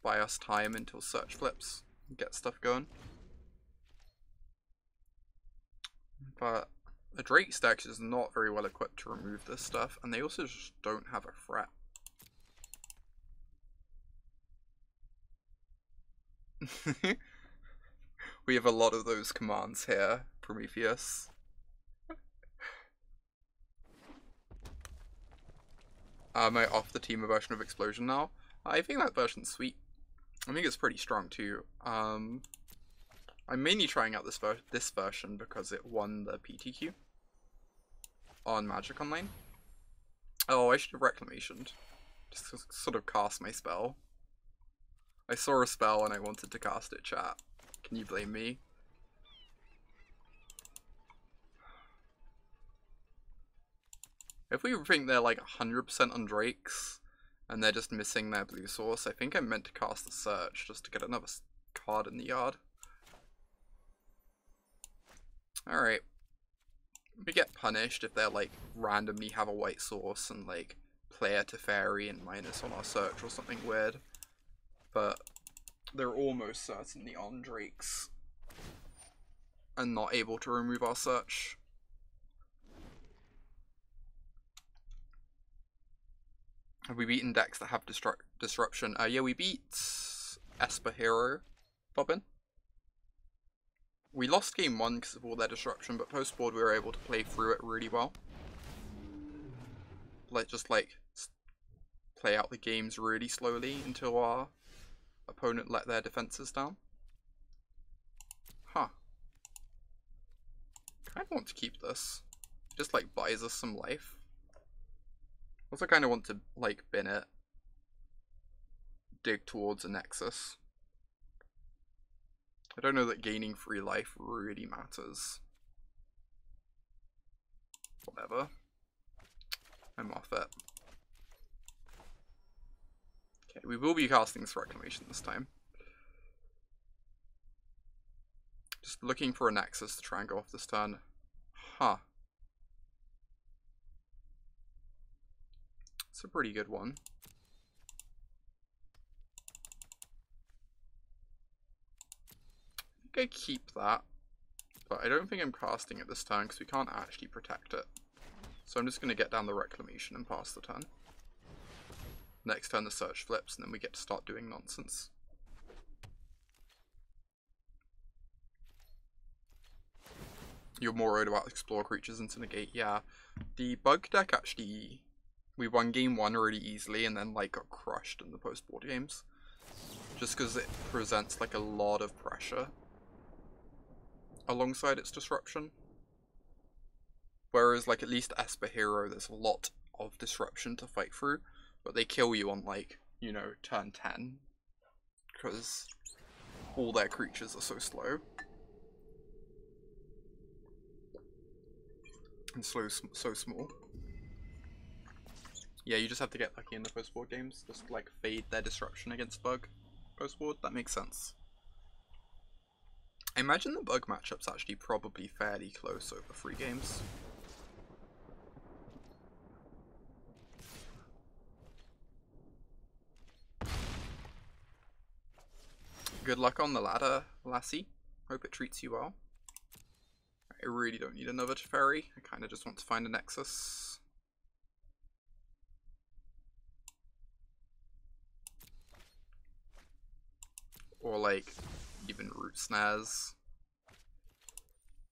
buy us time until Search flips and get stuff going. But the Drake's deck is not very well equipped to remove this stuff, and they also just don't have a threat. We have a lot of those commands here, Prometheus. Am I off the Teema version of Explosion now? I think that version's sweet. I think it's pretty strong too. I'm mainly trying out this version because it won the PTQ on Magic Online. Oh, I should have Reclamationed. Just to sort of cast my spell. I saw a spell and I wanted to cast it, chat. Can you blame me? If we think they're like 100% on Drakes, and they're just missing their blue source, I think I'm meant to cast the Search just to get another card in the yard. Alright. We get punished if they're like randomly have a white source and like play a Teferi and minus on our Search or something weird. But they're almost certainly on Drakes and not able to remove our Search. Have we beaten decks that have disruption? Yeah, we beat Esper Hero, Bobbin. We lost game 1 because of all their disruption, but post-board we were able to play through it really well. Just play out the games really slowly until our opponent let their defenses down. Huh. I kind of want to keep this. Just like buys us some life. Also kind of want to like bin it. Dig towards a Nexus. I don't know that gaining free life really matters. Whatever. I'm off it. Okay, we will be casting this Reclamation this time. Just looking for a Nexus to try and go off this turn. Huh. It's a pretty good one. I think I keep that, but I don't think I'm casting it this turn because we can't actually protect it. So I'm just going to get down the Reclamation and pass the turn. Next turn the Search flips, and then we get to start doing nonsense. You're more worried about Explore creatures into Negate. Yeah, the Bug deck actually, we won game 1 really easily and then like got crushed in the post-board games. Just because it presents like a lot of pressure alongside its disruption. Whereas like at least Esper Hero, there's a lot of disruption to fight through, but they kill you on like, you know, turn 10. Because all their creatures are so slow. And so small. Yeah, you just have to get lucky in the post-board games. Just like fade their disruption against Bug post-board. That makes sense. I imagine the Bug matchup's actually probably fairly close over 3 games. Good luck on the ladder, lassie. Hope it treats you well. I really don't need another Teferi. I kind of just want to find a Nexus. Or like, even Root Snares.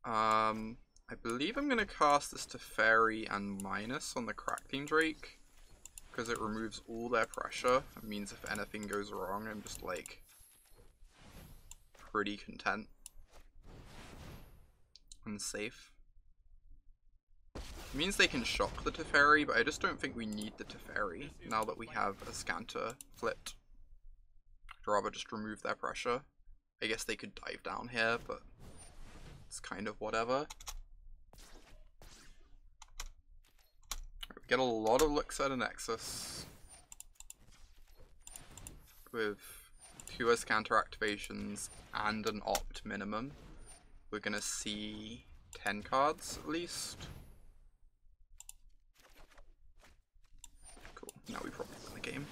I believe I'm going to cast this Teferi and minus on the Crackling Drake. Because it removes all their pressure. It means if anything goes wrong, I'm just like pretty content and safe. It means they can shock the Teferi, but I just don't think we need the Teferi now that we have Azcanta flipped. I'd rather just remove their pressure. I guess they could dive down here, but it's kind of whatever. We get a lot of looks at a Nexus with 2 Azcanta activations and an opt minimum. We're gonna see 10 cards at least. Cool, now we probably win the game.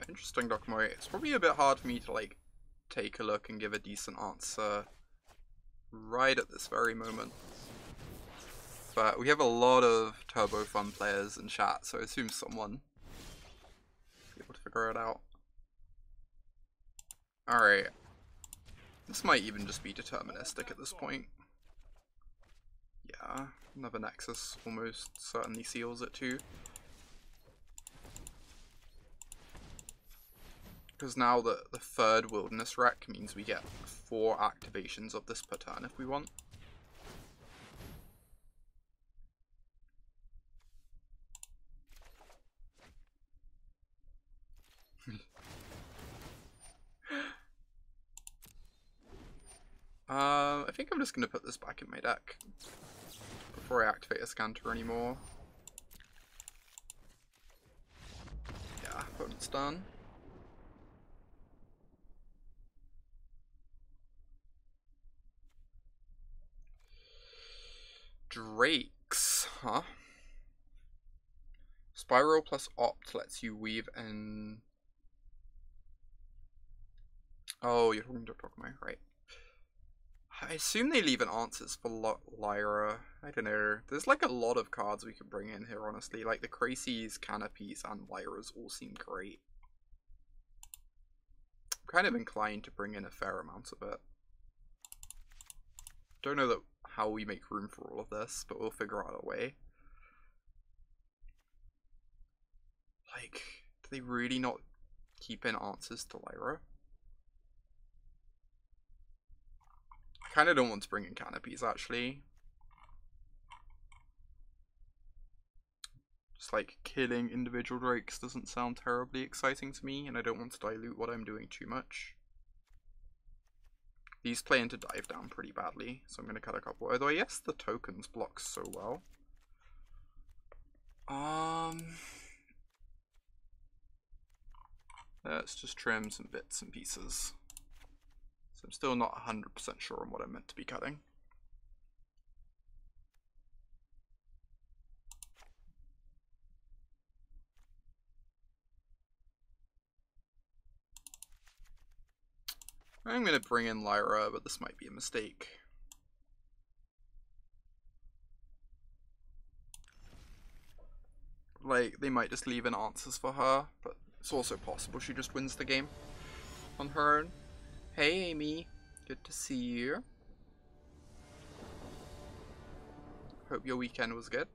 Interesting, Doc-Moy. It's probably a bit hard for me to like take a look and give a decent answer right at this very moment. But we have a lot of Turbo Fun players in chat, so I assume someone will be able to figure it out. Alright. This might even just be deterministic at this point. Yeah, another Nexus almost certainly seals it too. Because now the 3rd Wilderness Rec means we get 4 activations of this per turn if we want. I think I'm just going to put this back in my deck before I activate Azcanta anymore. Yeah, opponent's done. Drakes, huh? Spiral plus Opt lets you weave in... Oh, you're talking to Doc-Moy, right. I assume they leave an answers for Lyra. I don't know. There's like a lot of cards we could bring in here, honestly. Like the Krasis, Canopies, and Lyras all seem great. I'm kind of inclined to bring in a fair amount of it. Don't know how we make room for all of this, but we'll figure out a way. Like, do they really not keep in answers to Lyra? I kind of don't want to bring in Canopies, actually. Just like killing individual Drakes doesn't sound terribly exciting to me, and I don't want to dilute what I'm doing too much. These play into dive down pretty badly, so I'm going to cut a couple. Although, yes, the tokens block so well. Let's just trim some bits and pieces. So I'm still not 100% sure on what I'm meant to be cutting. I'm gonna bring in Lyra, but this might be a mistake. Like, they might just leave in answers for her, but it's also possible she just wins the game on her own. Hey Amy, good to see you. Hope your weekend was good.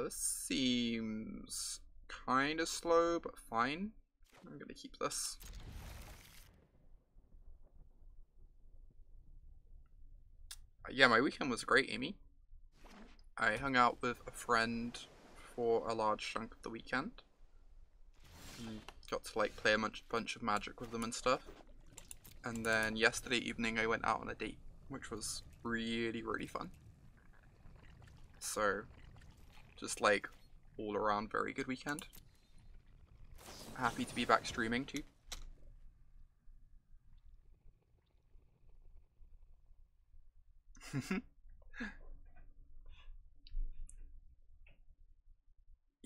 This seems kind of slow, but fine. I'm gonna keep this. Yeah, my weekend was great, Amy. I hung out with a friend for a large chunk of the weekend. Got to like play a bunch of Magic with them and stuff. And then yesterday evening I went out on a date, which was really, really fun. So, just like all around very good weekend. Happy to be back streaming too.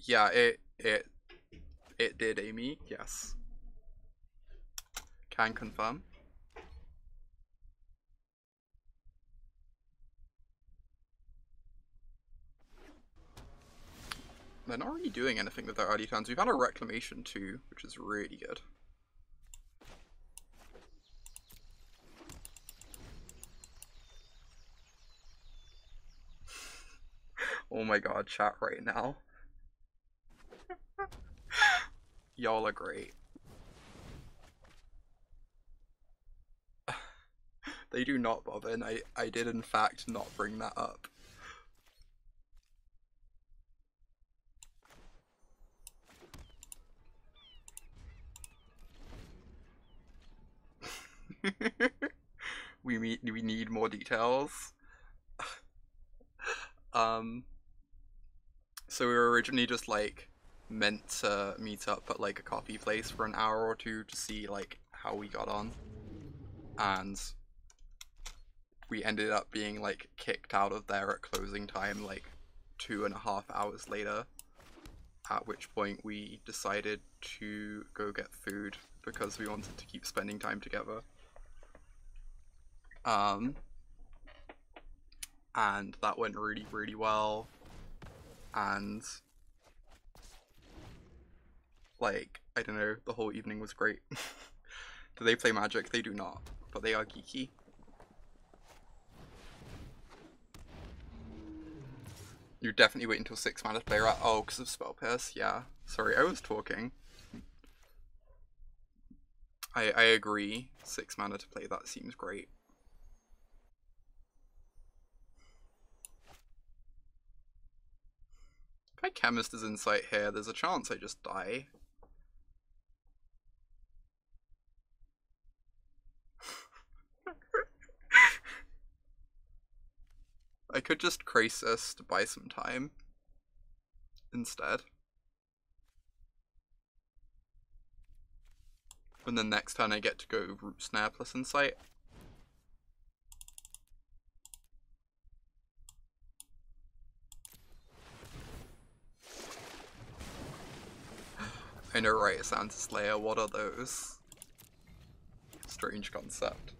Yeah, it did, Amy. Yes. Can confirm. They're not really doing anything with their early turns. We've had a Reclamation too, which is really good. Oh my god, chat right now. Y'all are great. They do not bother, and I did in fact not bring that up. we need more details. So we were originally just like meant to meet up at like a coffee place for an hour or two to see like how we got on, and we ended up being like kicked out of there at closing time like 2.5 hours later, at which point we decided to go get food because we wanted to keep spending time together. And that went really, really well, and like, I don't know, the whole evening was great. Do they play Magic? They do not, but they are geeky. You definitely wait until 6 mana to play Rat. Oh, because of Spell Pierce, yeah. Sorry, I was talking. I agree, 6 mana to play that seems great. If I Chemister's Insight here, there's a chance I just die. I could just Krasis to buy some time instead. And then next turn I get to go Root Snare plus Insight. I know, right? Santa Slayer, what are those? Strange concept.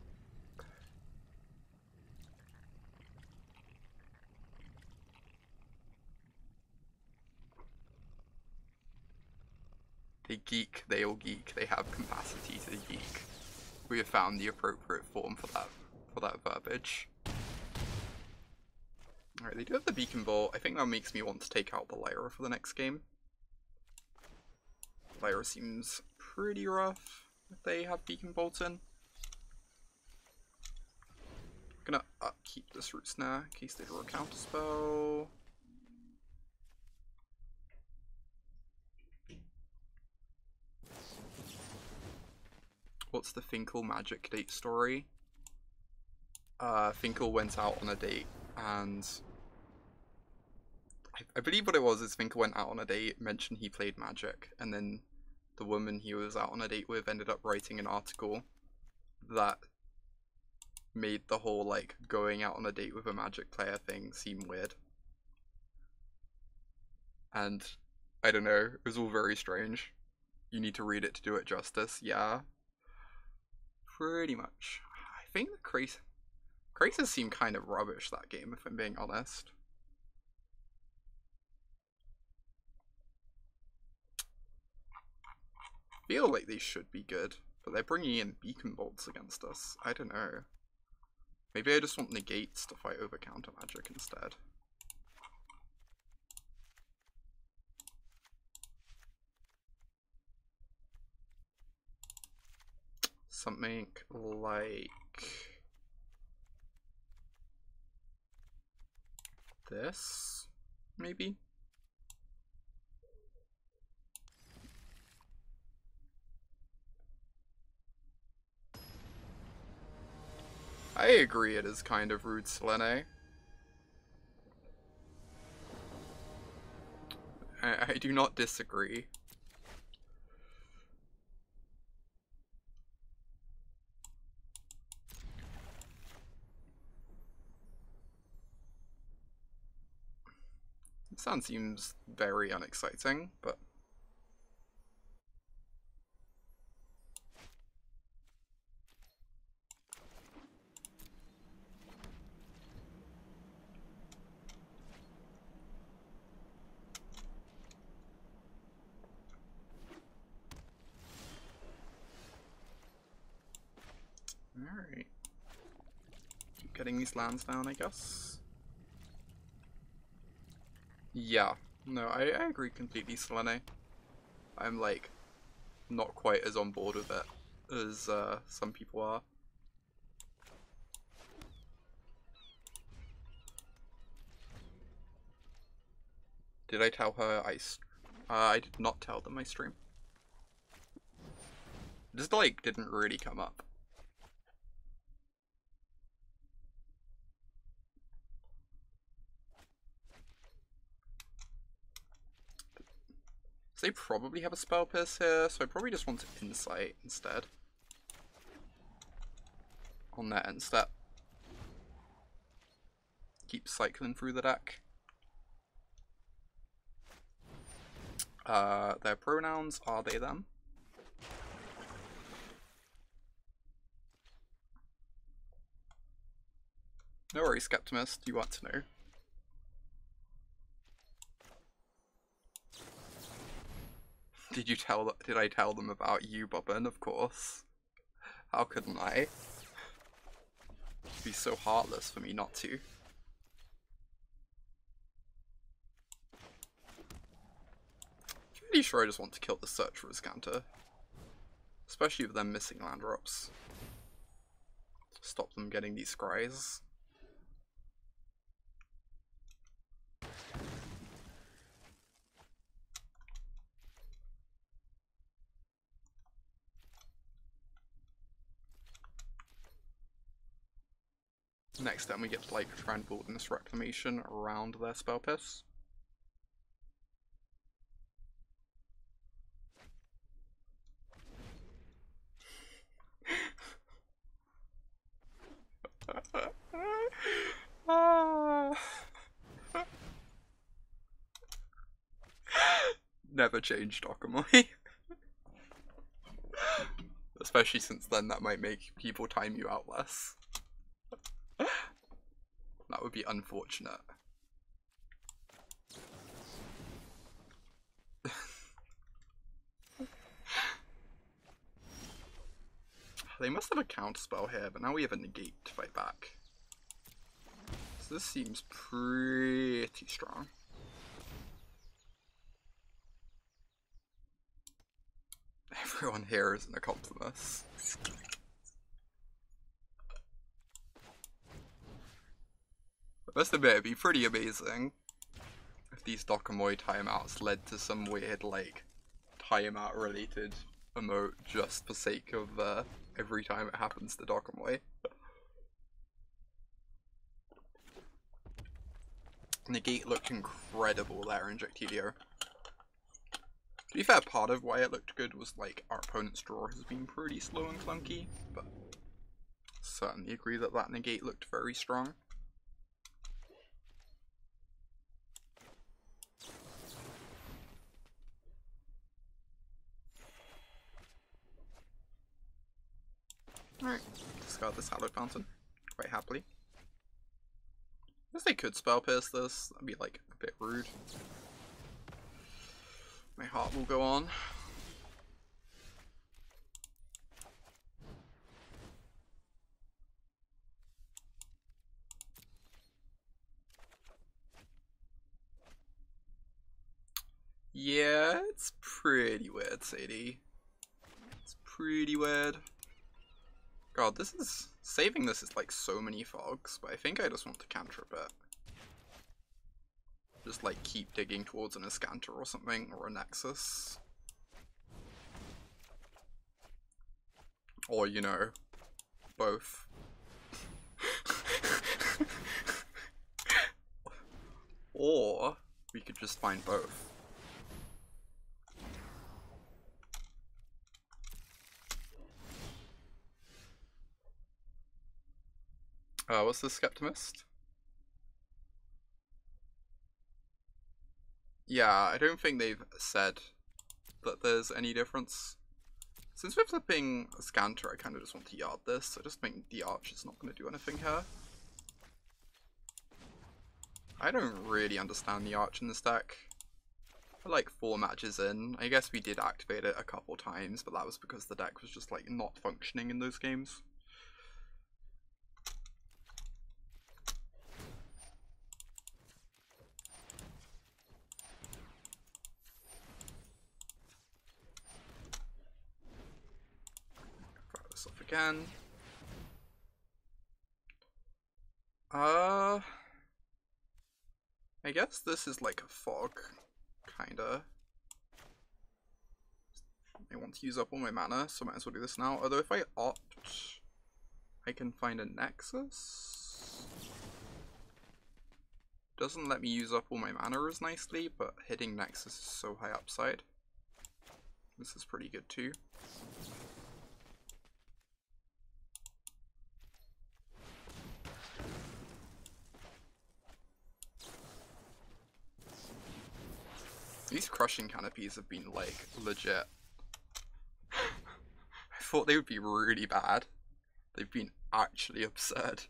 They geek, they all geek, they have capacity to geek. We have found the appropriate form for that verbiage. Alright, they do have the Beacon Bolt. I think that makes me want to take out the Lyra for the next game. Lyra seems pretty rough if they have Beacon Bolt in. I'm gonna upkeep this Root Snare in case they draw a counterspell. What's the Finkel magic date story? Finkel went out on a date, and I believe what it was is Finkel went out on a date, mentioned he played Magic, and then the woman he was out on a date with ended up writing an article that made the whole like going out on a date with a Magic player thing seem weird. And I don't know, it was all very strange. You need to read it to do it justice, yeah. Pretty much. I think the Krasis seemed kind of rubbish that game, if I'm being honest. Feel like they should be good, but they're bringing in beacon bolts against us. I don't know. Maybe I just want negates to fight over counter magic instead. Something like this, maybe? I agree it is kind of rude, Selene. I do not disagree. This sound seems very unexciting, but... Alright. Keep getting these lands down, I guess. Yeah. No, I agree completely, Selene. I'm, like, not quite as on board with it as some people are. Did I tell her I did not tell them I stream. Just, like, didn't really come up. So they probably have a spell pierce here, so I probably just want to insight instead. On their end step. Keep cycling through the deck. Their pronouns, are they them? No worries, Skeptimist, you want to know. Did I tell them about you, Bobbin? Of course. How couldn't I? It'd be so heartless for me not to. Pretty sure I just want to kill the search for Azcanta. Especially with them missing land drops. Stop them getting these scries. Next time we get to like try and Wilderness Reclamation around their spell piss. Never change Dokomoy. Especially since then that might make people time you out less. That would be unfortunate. They must have a counterspell here, but now we have a negate to fight back. So this seems pretty strong. Everyone here is an accomplice. I must admit, it'd be pretty amazing if these Dokomoy timeouts led to some weird, like, timeout related emote just for sake of every time it happens to Dokomoy. Negate looked incredible there in Injectilio. To be fair, part of why it looked good was like our opponent's draw has been pretty slow and clunky, but certainly agree that that negate looked very strong. Alright, discard this Hallowed Fountain quite happily. I guess they could spell pierce this, that'd be like a bit rude. My heart will go on. Yeah, it's pretty weird, Sadie. It's pretty weird. God, this is... saving this is like so many fogs, but I think I just want to cantrip it. Just like keep digging towards an Azcanta or something, or a Nexus. Or, you know, both. Or we could just find both. What's the Skeptimist? Yeah, I don't think they've said that there's any difference. Since we're flipping Azcanta, I kind of just want to yard this. I just think the Arch is not going to do anything here. I don't really understand the Arch in this deck. We're like 4 matches in. I guess we did activate it a couple times, but that was because the deck was just like not functioning in those games. Fire this off again. I guess this is like a fog, kinda. I want to use up all my mana, so I might as well do this now. Although if I opt, I can find a Nexus. Doesn't let me use up all my mana as nicely, but hitting Nexus is so high upside. This is pretty good too. These Crushing Canopies have been like legit. I thought they would be really bad. They've been actually absurd.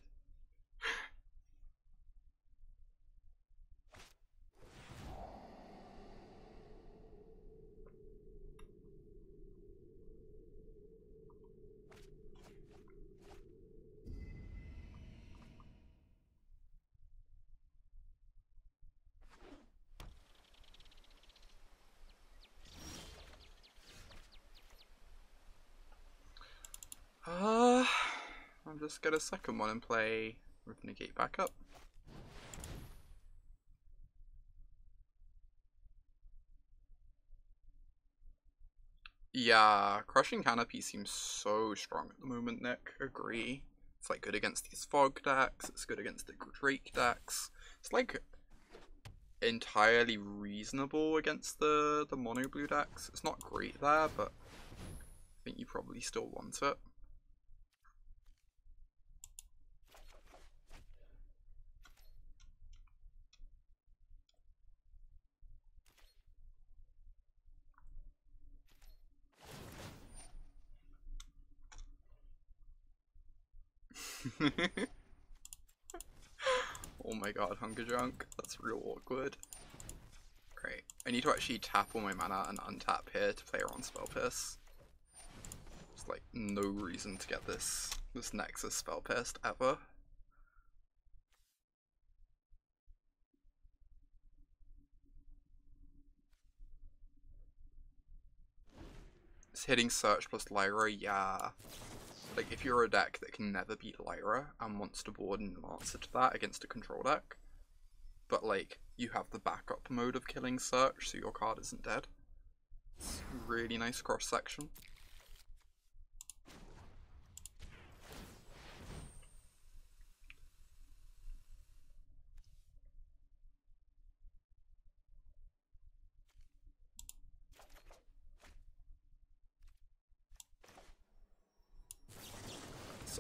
I'll just get a second one and play with Negate backup. Yeah, Crushing Canopy seems so strong at the moment, Nick. Agree. It's like good against these fog decks, it's good against the Drake decks. It's like entirely reasonable against the mono blue decks. It's not great there, but I think you probably still want it. Oh my god, Hunger Junk. That's real awkward. Great. I need to actually tap all my mana and untap here to play around Spell Pierce. There's like no reason to get this Nexus Spell Pierced ever. It's hitting Search plus Lyra, yeah. Like, if you're a deck that can never beat Lyra and wants to board an answer to that against a control deck, but like, you have the backup mode of killing Search so your card isn't dead. It's a really nice cross section.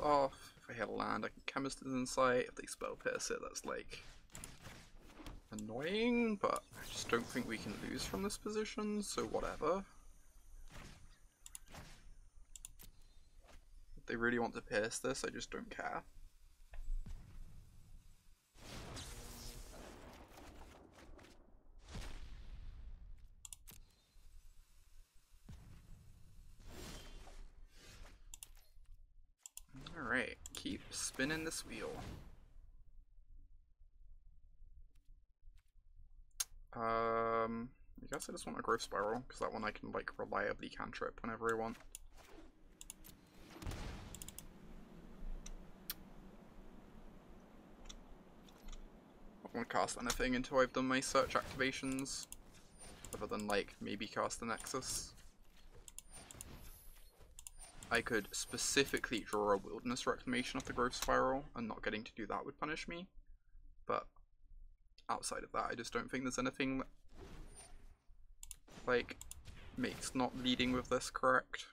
Off. If I hit a land, I can Chemister's Insight. If they spell pierce it, that's like annoying, but I just don't think we can lose from this position, so whatever. they really want to pierce this, I just don't care. Alright, keep spinning this wheel. I guess I just want a growth spiral, because that one I can like reliably cantrip whenever I want. I won't cast anything until I've done my search activations, other than like maybe cast the Nexus. I could specifically draw a Wilderness Reclamation off the growth spiral, and not getting to do that would punish me, but outside of that I just don't think there's anything that like makes not leading with this correct.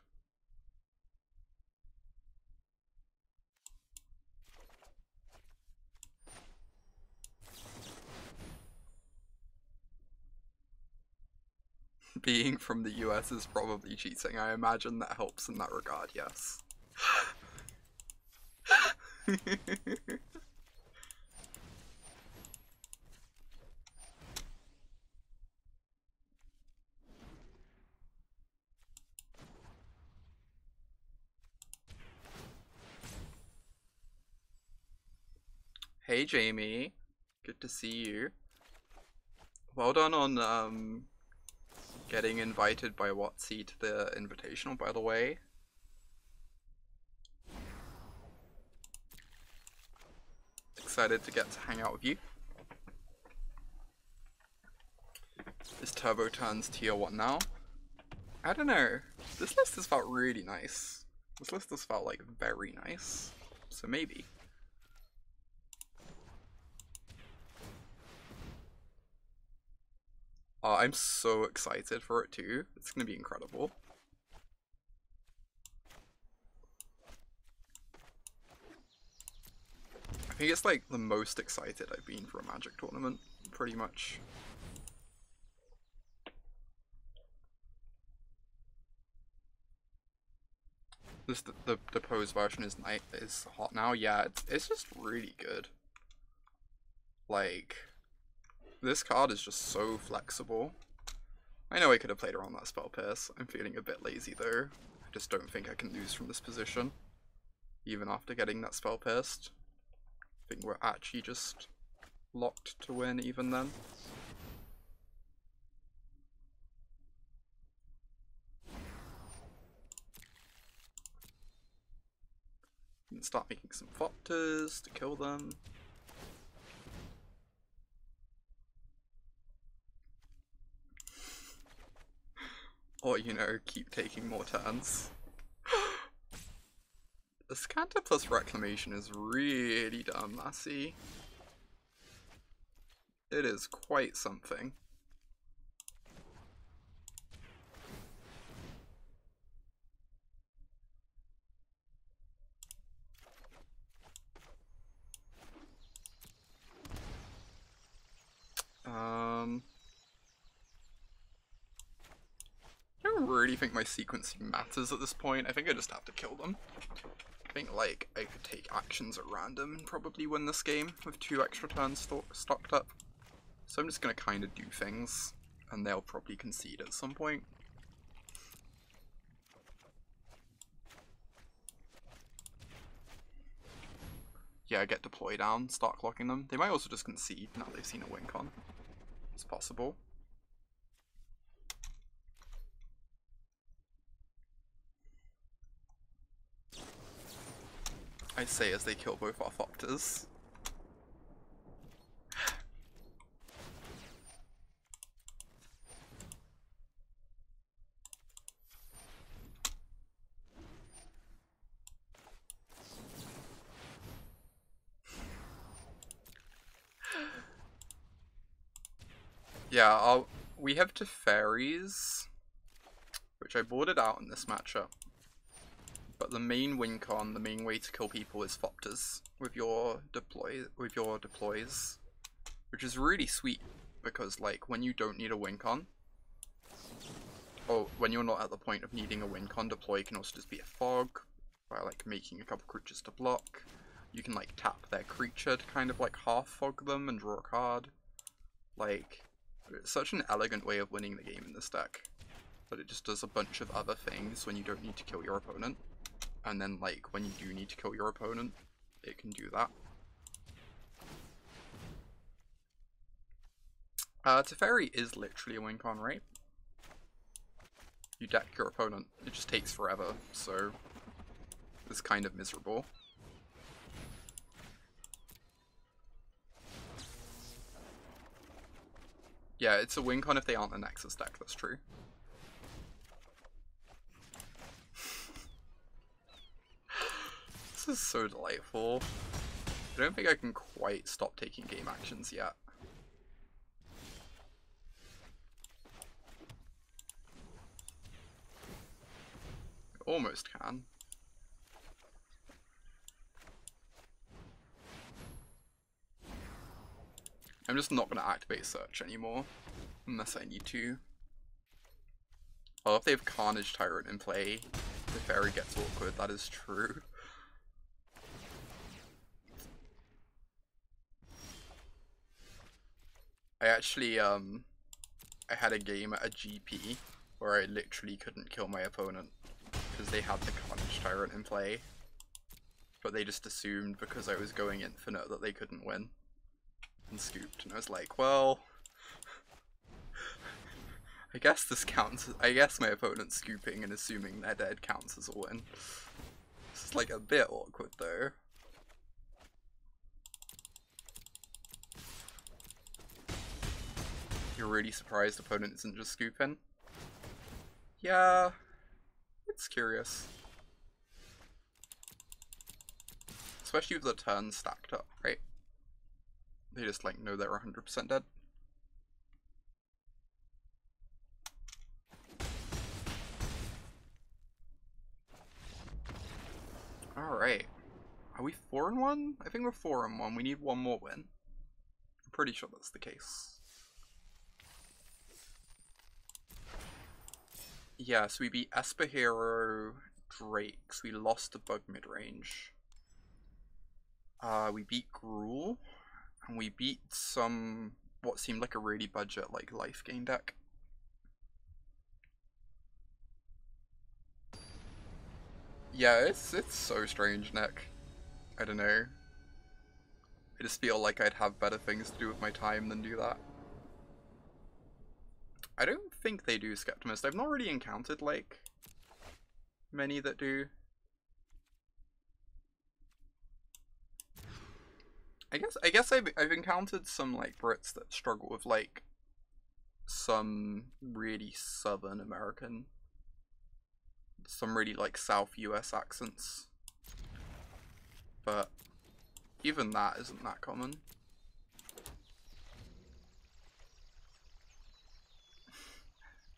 Being from the US is probably cheating. I imagine that helps in that regard, yes. Hey Jamie, good to see you. Well done on getting invited by Watsy to the invitational, by the way. Excited to get to hang out with you. This turbo turns tier 1 now. I don't know. This list has felt really nice. This list has felt like very nice. So maybe. I'm so excited for it too. It's gonna be incredible. I think it's like the most excited I've been for a Magic tournament, pretty much. This the Depose version is hot now. Yeah, it's just really good. Like, this card is just so flexible. I know I could have played around that spell pierce. I'm feeling a bit lazy though. I just don't think I can lose from this position, even after getting that spell pierced. I think we're actually just locked to win even then. And start making some thopters to kill them. Or, you know, keep taking more turns. Azcanta plus Reclamation is really dumb, lassie. It is quite something. I don't really think my sequencing matters at this point. I think I just have to kill them. I think, like, I could take actions at random and probably win this game with 2 extra turns stocked up. So I'm just gonna kind of do things, and they'll probably concede at some point. Yeah, get deploy down, start clocking them. They might also just concede now they've seen a win con. It's possible. I say as they kill both our thopters. Yeah, we have Teferis, which I boarded out in this matchup. But the main win con, the main way to kill people is thopters with your deploys, which is really sweet because, like, when you don't need a win con, or when you're not at the point of needing a win con, deploy can also just be a fog, by like making a couple creatures to block. You can like tap their creature to kind of like half fog them and draw a card. Like, it's such an elegant way of winning the game in this deck. But it just does a bunch of other things when you don't need to kill your opponent. And then like when you do need to kill your opponent, it can do that. Teferi is literally a win con, right? You deck your opponent. It just takes forever, so it's kind of miserable. Yeah, it's a win con if they aren't a Nexus deck, that's true. This is so delightful. I don't think I can quite stop taking game actions yet. Almost can. I'm just not going to activate search anymore, unless I need to. Well, if they have Carnage Tyrant in play, the Teferi gets awkward, that is true. I actually, I had a game at a GP where I literally couldn't kill my opponent because they had the Carnage Tyrant in play. But they just assumed because I was going infinite that they couldn't win. And scooped, and I was like, well, I guess this counts. I guess my opponent's scooping and assuming they're dead counts as a win. This is like a bit awkward though. You're really surprised opponent isn't just scooping? Yeah, it's curious. Especially with the turns stacked up, right? They just like know they're 100% dead. Alright. Are we 4-1? I think we're 4-1. We need one more win. I'm pretty sure that's the case. Yeah, so we beat Esper Hero, Drakes. We lost the Bug mid-range. We beat Gruul. And we beat some, what seemed like a really budget, like, life gain deck. Yeah, it's so strange, Nick. I don't know. I just feel like I'd have better things to do with my time than do that. I don't think they do Skeptimist. I've not really encountered, like, many that do. I guess I've encountered some like Brits that struggle with like some really Southern American, some really like South US accents, but even that isn't that common.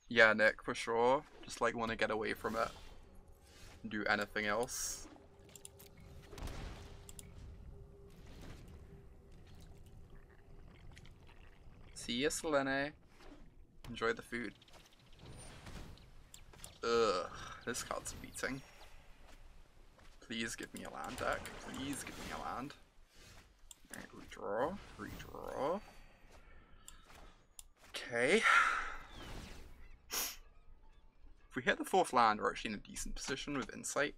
Yeah, Nick, for sure. Just like want to get away from it and do anything else. See ya, Selene. Enjoy the food. Ugh, this card's beating. Please give me a land deck. Please give me a land. Alright, redraw. Redraw. Okay. If we hit the 4th land, we're actually in a decent position with Insight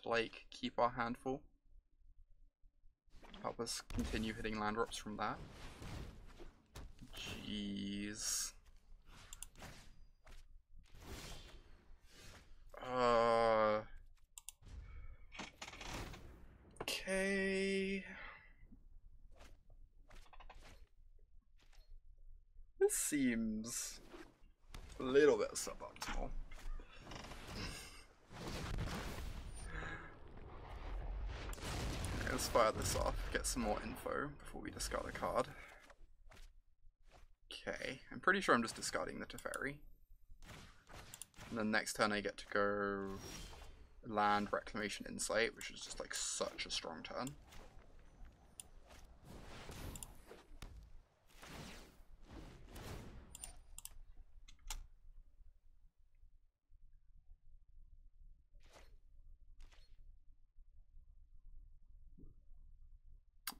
to like keep our hand full. Help us continue hitting land drops from that. Jeez. Okay. This seems a little bit suboptimal. Let's fire this off, get some more info before we discard a card. Okay, I'm pretty sure I'm just discarding the Teferi. And then next turn I get to go land, Reclamation, Insight, which is just like such a strong turn.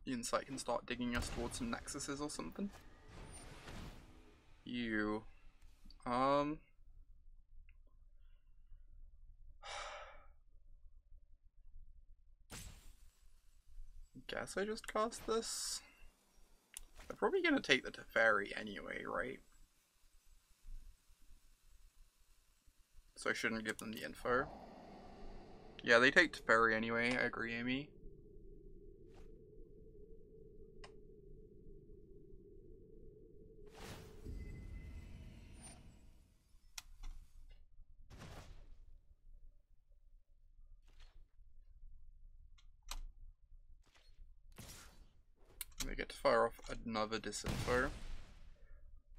The Insight can start digging us towards some Nexuses or something. You. Guess I just cast this. They're probably gonna take the Teferi anyway, right? So I shouldn't give them the info. Yeah, they take Teferi anyway, I agree, Amy. They get to fire off another disinfo.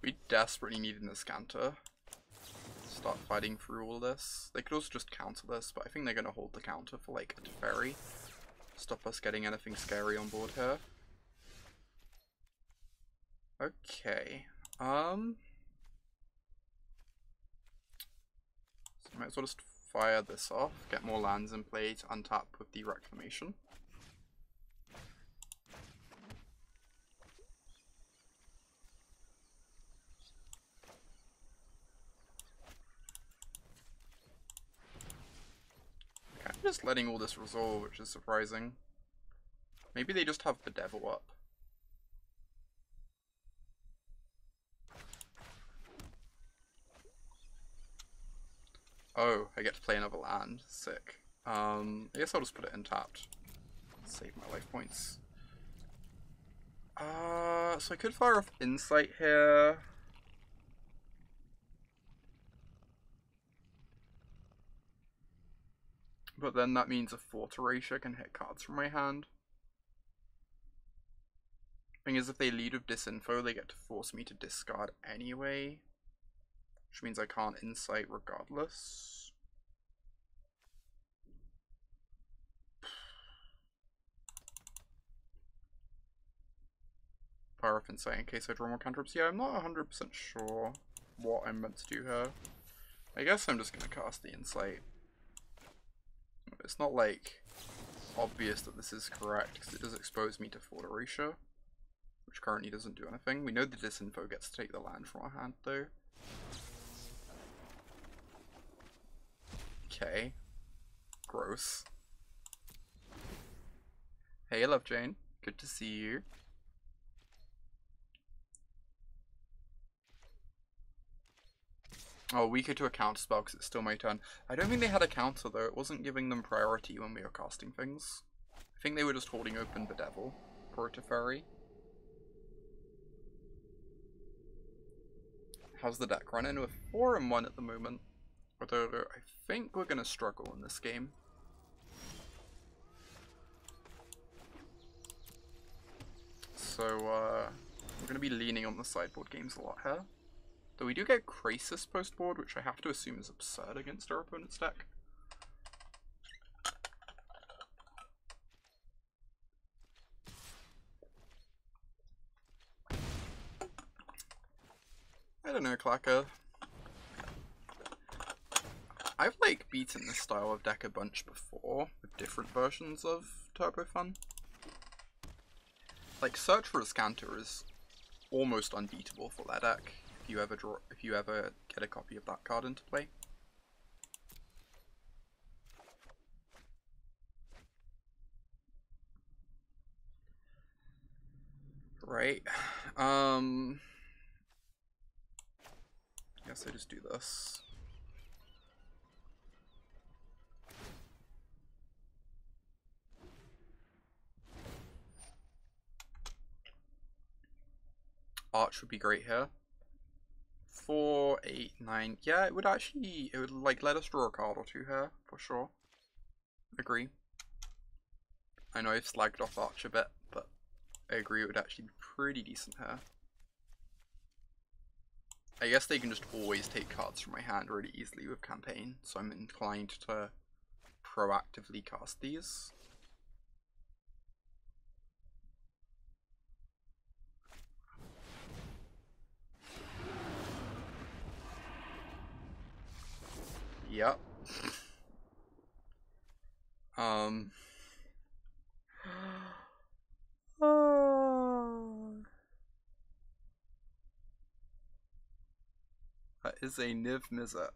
We desperately need an Azcanta. Start fighting through all this. They could also just counter this, but I think they're going to hold the counter for like a Teferi. Stop us getting anything scary on board here. Okay. So might as well just fire this off, get more lands in play to untap with the Reclamation. Just letting all this resolve, which is surprising. Maybe they just have the devil up. Oh, I get to play another land. Sick. I guess I'll just put it in tapped. Save my life points. So I could fire off Insight here. But then that means a Fort Erasure can hit cards from my hand. Thing is, if they lead with disinfo, they get to force me to discard anyway. Which means I can't Insight regardless. Fire off Insight in case I draw more cantrips. Yeah, I'm not 100% sure what I'm meant to do here. I guess I'm just going to cast the Insight. It's not like obvious that this is correct because it does expose me to Fort Erasure, which currently doesn't do anything. We know the disinfo gets to take the land from our hand though. Okay. Gross. Hey, Love Jane. Good to see you. Oh, weaker to a counter spell because it's still my turn. I don't think they had a counter though. It wasn't giving them priority when we were casting things. I think they were just holding open the devil for a Teferi. How's the deck running? We're 4-1 at the moment. Although I think we're going to struggle in this game. So we're going to be leaning on the sideboard games a lot here. Though we do get Krasis post-board, which I have to assume is absurd against our opponent's deck. I don't know, Clacker. I've like beaten this style of deck a bunch before, with different versions of Turbo Fun. Like, Search for Azcanta is almost unbeatable for that deck. If you ever get a copy of that card into play. Right. Guess I just do this. Arch would be great here. 4, 8, 9. Yeah, it would like let us draw a card or two here, for sure. Agree. I know I've slagged off Arch a bit, but I agree it would actually be pretty decent here. I guess they can just always take cards from my hand really easily with Campaign, so I'm inclined to proactively cast these. Yep. is a Niv Mizzet.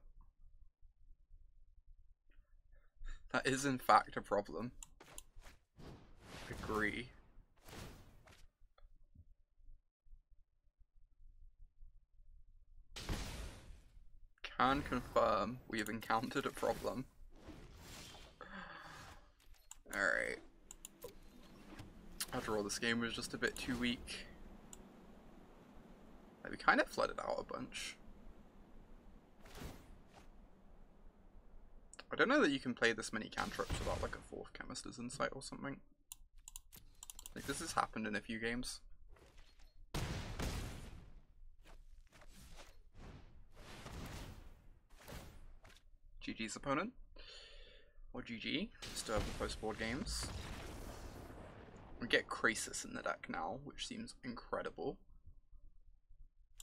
That is in fact a problem. Agree. Can confirm we have encountered a problem. Alright. After all, this game was just a bit too weak. Like, we kind of flooded out a bunch. I don't know that you can play this many cantrips without like a 4th Chemister's Insight or something. Like, this has happened in a few games. GG's opponent. Or GG. Still have the post-board games. We get Krasis in the deck now, which seems incredible.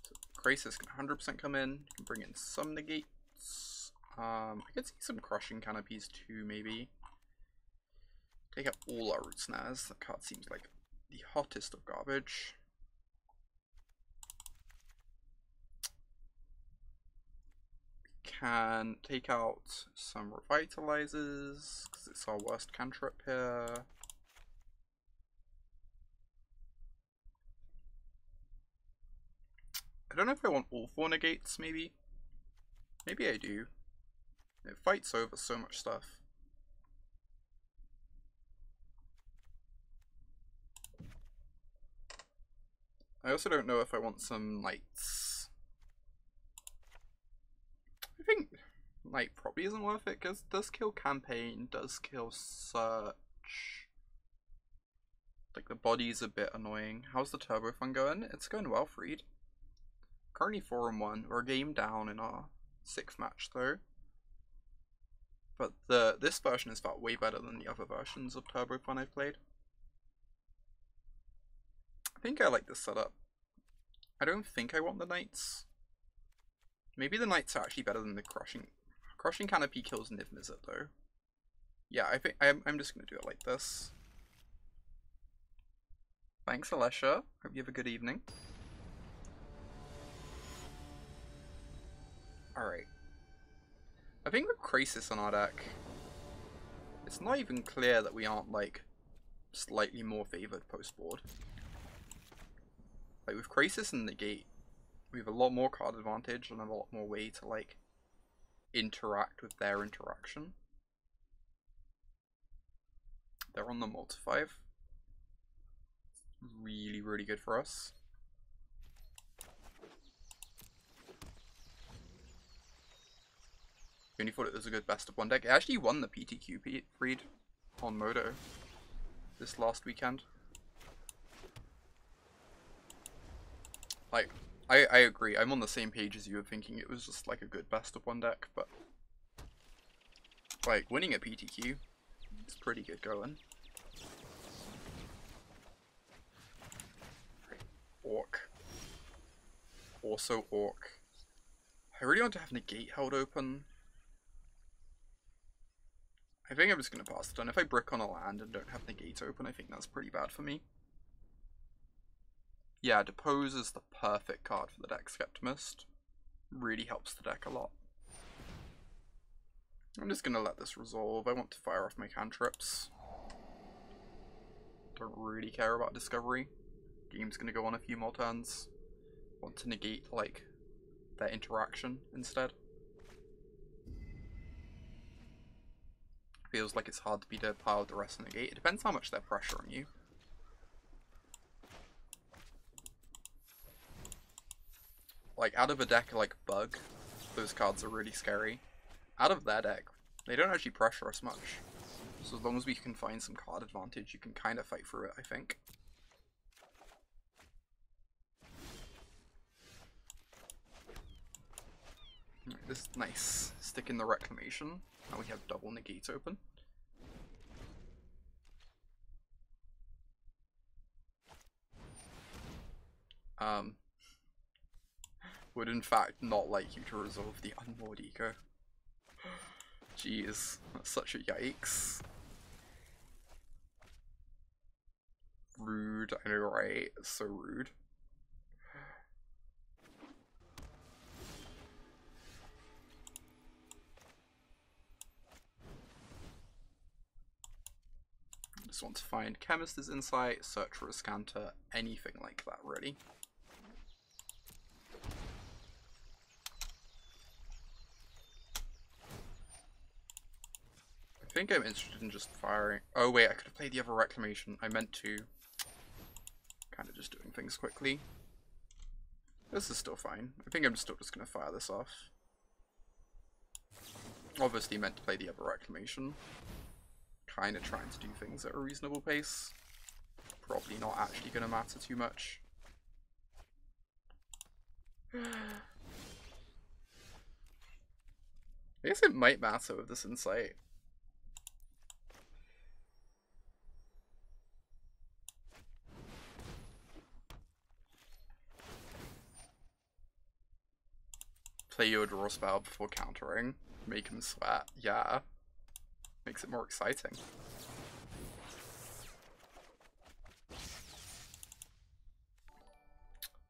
So Krasis can 100% come in. You can bring in some negates. I could see some Crushing Canopies too, maybe. Take out all our Root Snares. That card seems like the hottest of garbage. Can take out some Revitalizes, because it's our worst cantrip here. I don't know if I want all 4 negates, maybe. Maybe I do. It fights over so much stuff. I also don't know if I want some Knights. I think Knight probably isn't worth it, because does kill Campaign, does kill Search. Like, the body's a bit annoying. How's the Turbo Fun going? It's going well, Freed. Currently 4-1. We're a game down in our 6th match, though. But this version is felt way better than the other versions of Turbo Fun I've played. I think I like this setup. I don't think I want the Knights. Maybe the Knights are actually better than the Crushing Canopy kills Niv Mizzet, though. Yeah, I think I'm just gonna do it like this. Thanks, Alessia. Hope you have a good evening. Alright. I think with Krasis on our deck, it's not even clear that we aren't, like, slightly more favoured post-board. Like, with Krasis and Negate, we have a lot more card advantage and a lot more way to, like, interact with their interaction. They're on the multi-5. Really, really good for us. I only thought it was a good best of 1 deck. It actually won the PTQ Freed on Modo this last weekend. Like, I agree. I'm on the same page as you were thinking it was just like a good best of 1 deck, but like winning a PTQ, it's pretty good going. Orc. Also Orc. I really want to have Negate held open. I think I'm just going to pass it on. If I brick on a land and don't have Negate open, I think that's pretty bad for me. Yeah, Depose is the perfect card for the deck Skeptimist. Really helps the deck a lot. I'm just going to let this resolve. I want to fire off my cantrips. Don't really care about Discovery. Game's going to go on a few more turns. Want to negate, like, their interaction instead. Feels like it's hard to beat a pile with the rest of the Negate. It depends how much they're pressuring you. Like, out of a deck like Bug, those cards are really scary. Out of their deck, they don't actually pressure us much. So as long as we can find some card advantage, you can kind of fight through it, I think. Right, this is nice. Stick in the Reclamation. Now we have double Negate open. Would in fact not like you to resolve the Unmoored Eco. Jeez, that's such a yikes. Rude, I know, right? It's so rude. just want to find Chemister's Insight, search for Azcanta, anything like that really. I think I'm interested in just firing. Oh wait, I could have played the other Reclamation. I meant to. Kind of just doing things quickly. This is still fine. I think I'm still just going to fire this off. Obviously meant to play the other Reclamation. Kind of trying to do things at a reasonable pace. Probably not actually going to matter too much. I guess it might matter with this Insight. Play your draw spell before countering. Make him sweat. Yeah. Makes it more exciting.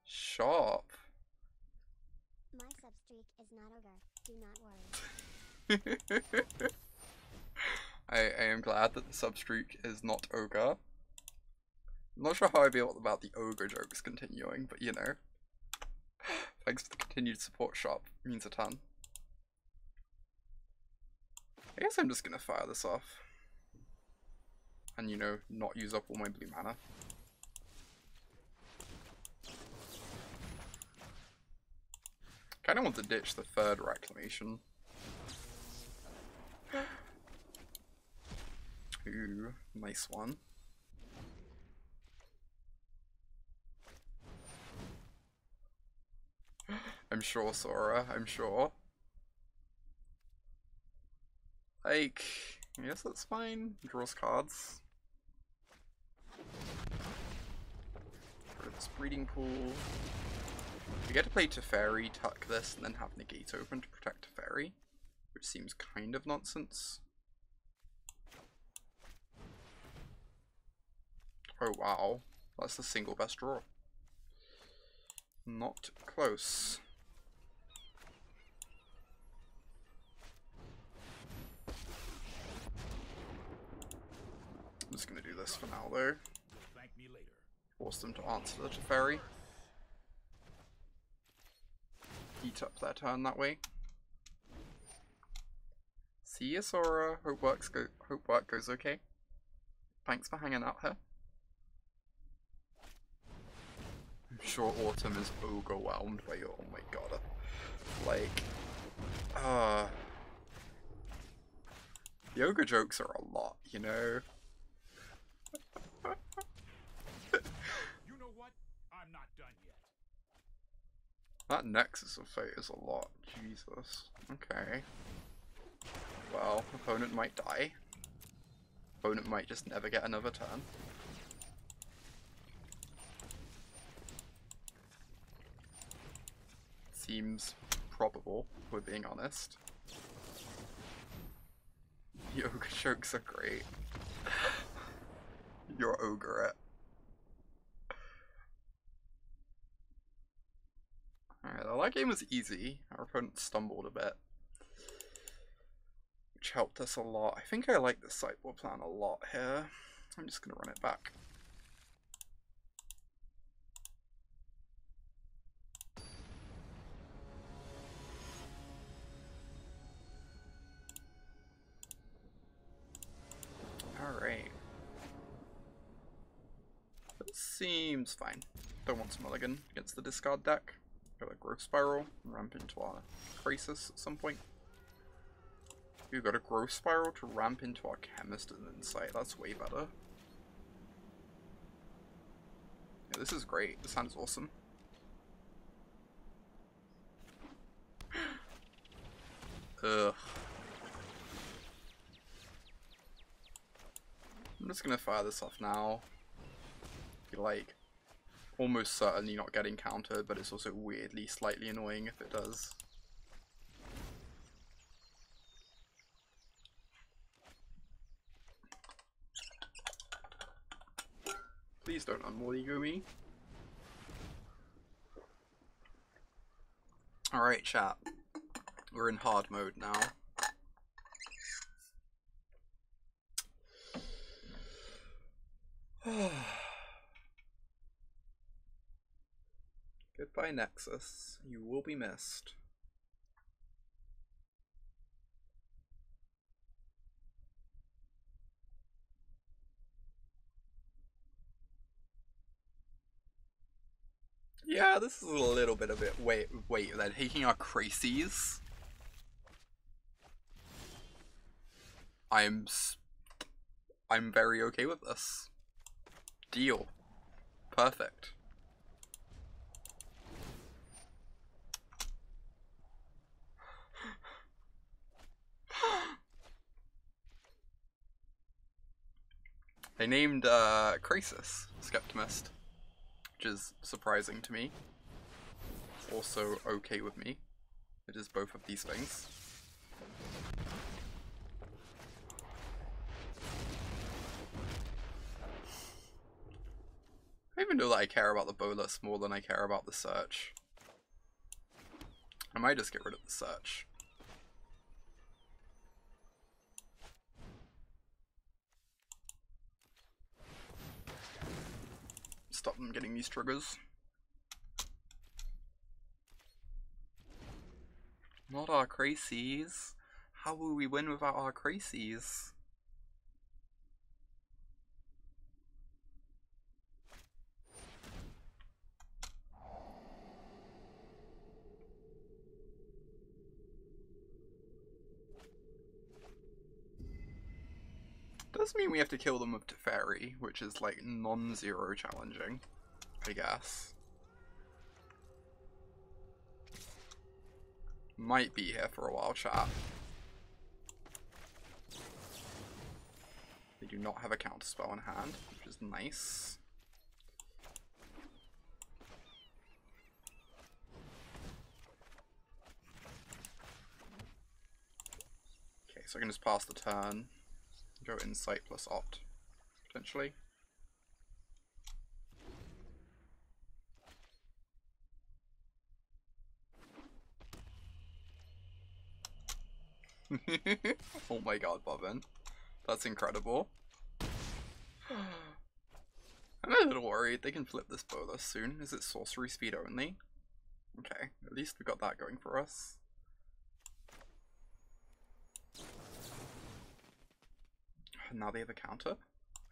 Sharp. My substreak is not ogre. Do not worry. I am glad that the substreak is not ogre. I'm not sure how I feel about the ogre jokes continuing, but you know. Thanks for the continued support, Shop. Means a ton. I guess I'm just gonna fire this off. And, you know, not use up all my blue mana. Kinda want to ditch the third Reclamation. Ooh, nice one. I'm sure, Sora, I'm sure. Like, I guess that's fine. Draws cards. For this breeding pool. We get to play Teferi, tuck this, and then have Negate open to protect Teferi, which seems kind of nonsense. Oh wow, that's the single best draw. Not close. I'm just gonna do this for now though. Thank me later. Force them to answer the Teferi. Eat up their turn that way. See ya, Sora. Hope work goes okay. Thanks for hanging out here. I'm sure Autumn is overwhelmed by your. Oh my god. Like, the ogre jokes are a lot, you know. You know what? I'm not done yet. That Nexus of Fate is a lot. Jesus. Okay. Well, opponent might die. Opponent might just never get another turn. Seems probable, if we're being honest. The ogre jokes are great. You're ogre it. Alright, well, that game was easy. Our opponent stumbled a bit, which helped us a lot. I think I like the sideboard plan a lot here. I'm just going to run it back. Alright. This seems fine. Don't want to mulligan against the discard deck. Got a Growth Spiral, and ramp into our Krasis at some point. We've got a Growth Spiral to ramp into our Chemist and Insight. That's way better. Yeah, this is great. This hand is awesome. Ugh. I'm just gonna fire this off now. Be like, almost certainly not getting countered, but it's also weirdly slightly annoying if it does. Please don't unmordigo me. Alright, chat. We're in hard mode now. Goodbye, Nexus. You will be missed. Yeah, this is a little bit of it. Wait, they're taking our Krasis? I'm very okay with this. Deal. Perfect. They named Krasis Skeptimist, which is surprising to me. Also okay with me. It is both of these things. I even know that I care about the bolus more than I care about the search. I might just get rid of the search. Stop them getting these triggers. Not our Krasis. How will we win without our Krasis? Does mean we have to kill them with Teferi, which is like non-zero challenging, I guess. Might be here for a while, chat. They do not have a counterspell in hand, which is nice. Okay, so I can just pass the turn. Go Insight plus Opt, potentially. Oh my god, Bobbin. That's incredible. I'm a little worried. They can flip this bolus soon. Is it sorcery speed only? Okay, at least we got that going for us. Now they have a counter,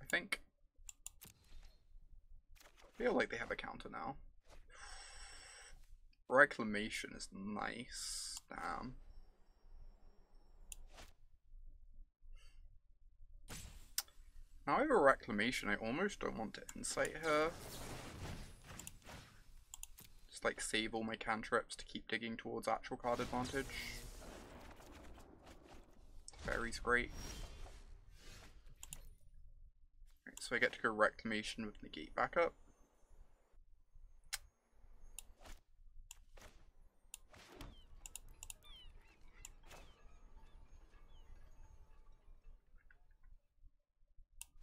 I think. I feel like they have a counter now. Reclamation is nice. Damn. Now I have a Reclamation, I almost don't want to Insight her. Just like save all my cantrips to keep digging towards actual card advantage. Fairy's great. So I get to go Reclamation with Negate backup.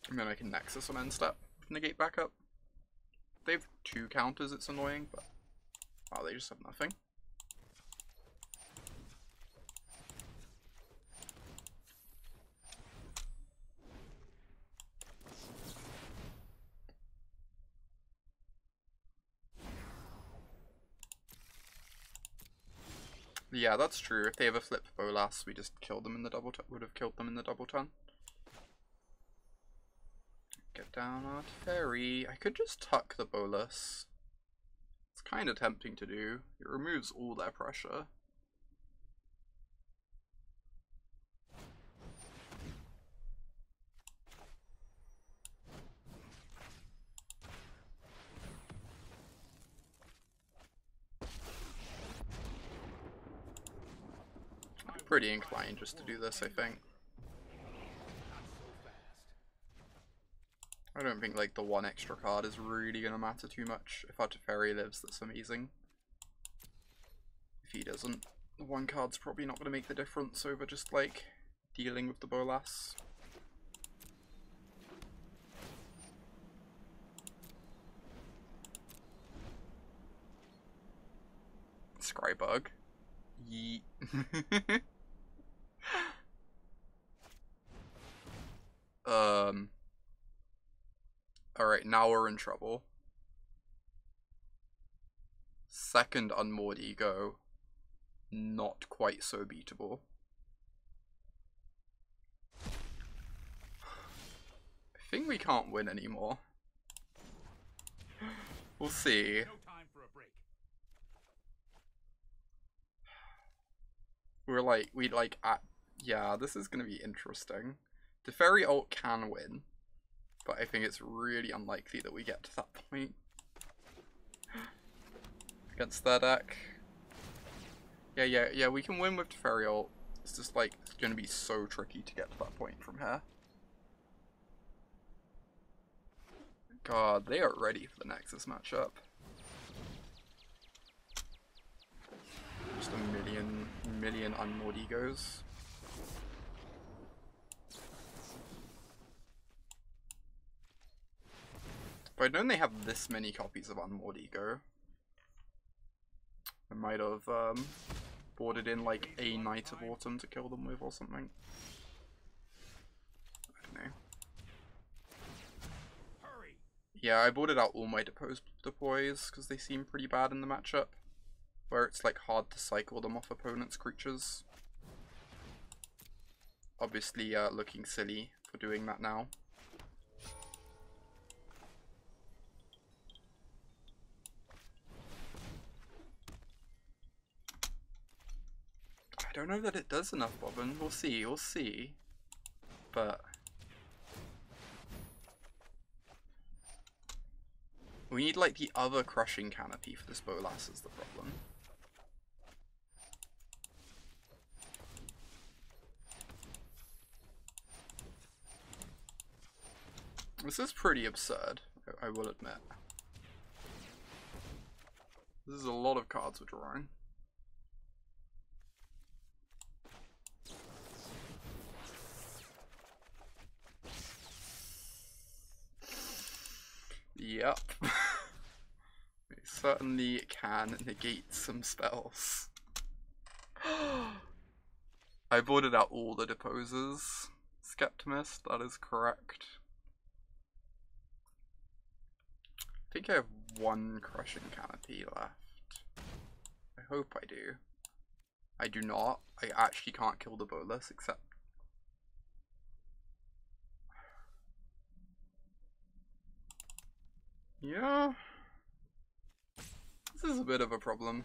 And then I can Nexus on end step with Negate backup. They have 2 counters, it's annoying, but oh, they just have nothing. Yeah, that's true. If they ever flip Bolas, we just kill them in the double turn. Would have killed them in the double turn. Get down our Teferi. I could just tuck the Bolas. It's kind of tempting to do. It removes all their pressure. I'm pretty inclined just to do this, I think. I don't think like the 1 extra card is really gonna matter too much. If our Teferi lives, that's amazing. If he doesn't, the 1 card's probably not gonna make the difference over just like dealing with the Bolas. Scrybug. Yeet. now we're in trouble. Second Unmoored Ego, not quite so beatable. I think we can't win anymore. We'll see. No time for a break. Yeah, this is gonna be interesting. Teferi ult can win, but I think it's really unlikely that we get to that point against their deck. Yeah, we can win with Teferi ult. It's just like, it's gonna be so tricky to get to that point from here. God, they are ready for the Nexus matchup. Just a million unmoored egos. If I'd known they have this many copies of Unmoored Ego, I might have boarded in like a Knight of Autumn to kill them with or something. I don't know. Hurry. Yeah, I boarded out all my Depose because they seem pretty bad in the matchup, where it's like hard to cycle them off opponents' creatures. Obviously looking silly for doing that now. I don't know that it does enough, Bobbin. We'll see. But we need like the other Crushing Canopy for this Bolas is the problem. This is pretty absurd, I will admit. This is a lot of cards we're drawing. Yep. We certainly can negate some spells. I boarded out all the Deposes. Skeptimist, that is correct. I think I have one Crushing Canopy left. I hope I do. I do not. I actually can't kill the Bolas except... Yeah. This is a bit of a problem.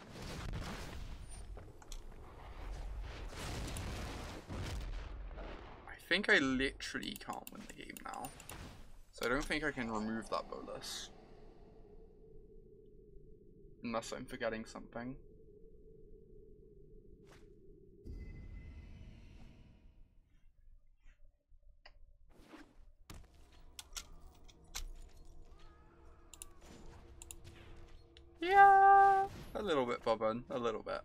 I think I literally can't win the game now. So I don't think I can remove that Bolas. Unless I'm forgetting something. Yeah, a little bit, Bobbin, a little bit.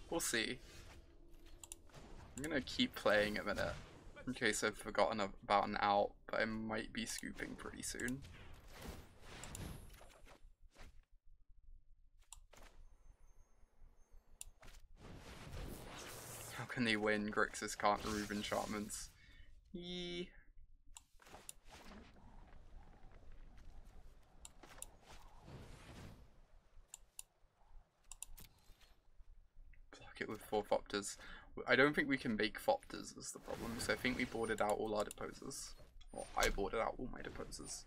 We'll see. I'm gonna keep playing a minute in case I've forgotten about an out, but I might be scooping pretty soon. How can they win? Grixis can't remove enchantments. Yee. It with 4 thopters. I don't think we can make thopters is the problem, so I think we boarded out all our Deposes. Or I boarded out all my Deposes.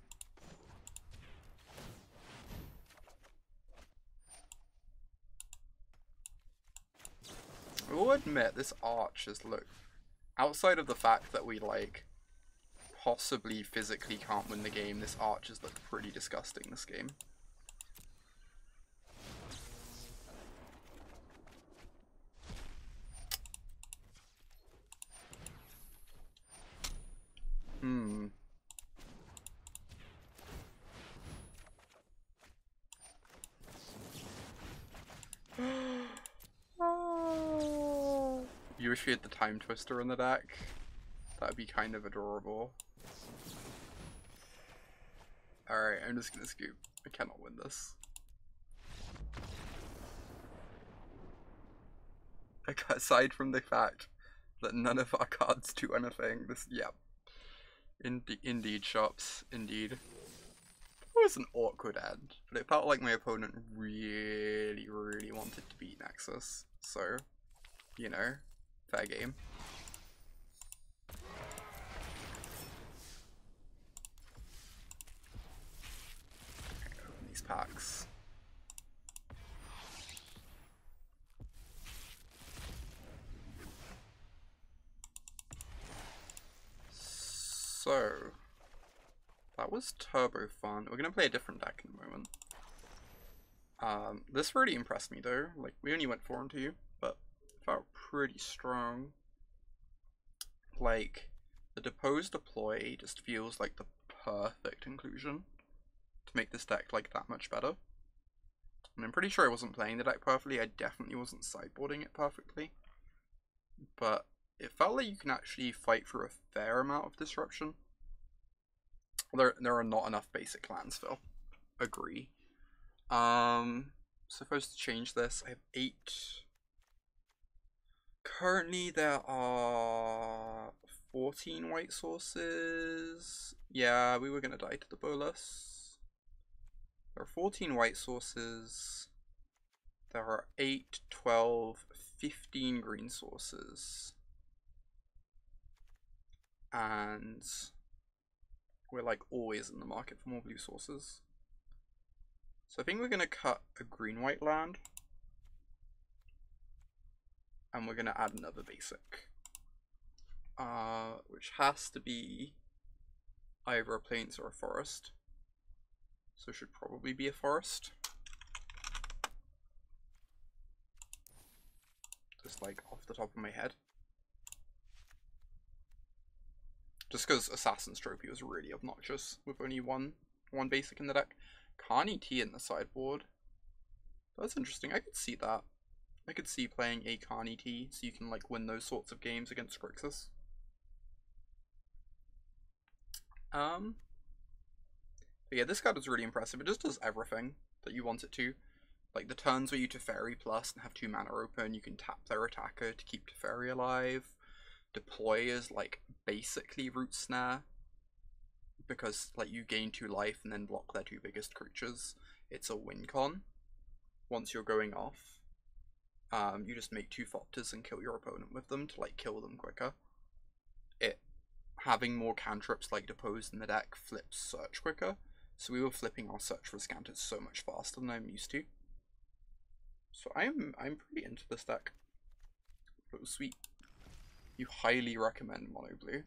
I will admit, this Arch is, look, outside of the fact that we, like, possibly physically can't win the game, this Arch has looked pretty disgusting this game. You wish we had the Time Twister in the deck? That'd be kind of adorable. Alright, I'm just gonna scoop. I cannot win this. Like, aside from the fact that none of our cards do anything, this, yeah. Indeed, shops, indeed. was an awkward end, but it felt like my opponent really, really wanted to beat Nexus. So, you know, fair game. Okay, open these packs. So, that was turbo fun. We're gonna play a different deck in a moment. This really impressed me though. Like, we only went 4-2, but it felt pretty strong. Like, the Depose deploy just feels like the perfect inclusion to make this deck like that much better. And I'm pretty sure I wasn't playing the deck perfectly. I definitely wasn't sideboarding it perfectly. But it felt like you can actually fight through a fair amount of disruption. There are not enough basic lands, Phil. Agree. Supposed to change this. I have 8. Currently there are 14 white sources. Yeah, we were gonna die to the bolus. There are 14 white sources. There are 8, 12, 15 green sources. And we're like always in the market for more blue sources. So I think we're gonna cut a green-white land. And we're gonna add another basic. Which has to be either a plains or a forest. So it should probably be a forest. Just like off the top of my head. Just because Assassin's Trophy was really obnoxious with only one basic in the deck. Carney T in the sideboard. That's interesting. I could see that. I could see playing a Carney T so you can like win those sorts of games against Grixis. But yeah, this card is really impressive. It just does everything that you want it to. Like the turns where you Teferi plus and have 2 mana open, you can tap their attacker to keep Teferi alive. Deploy is like basically Root Snare, because like you gain 2 life and then block their 2 biggest creatures. It's a win con. Once you're going off, you just make 2 thopters and kill your opponent with them to like kill them quicker. Having more cantrips like Depose in the deck flips search quicker, so we were flipping our search for Azcanta so much faster than I'm used to. So I'm pretty into this deck. It was sweet. You highly recommend mono blue.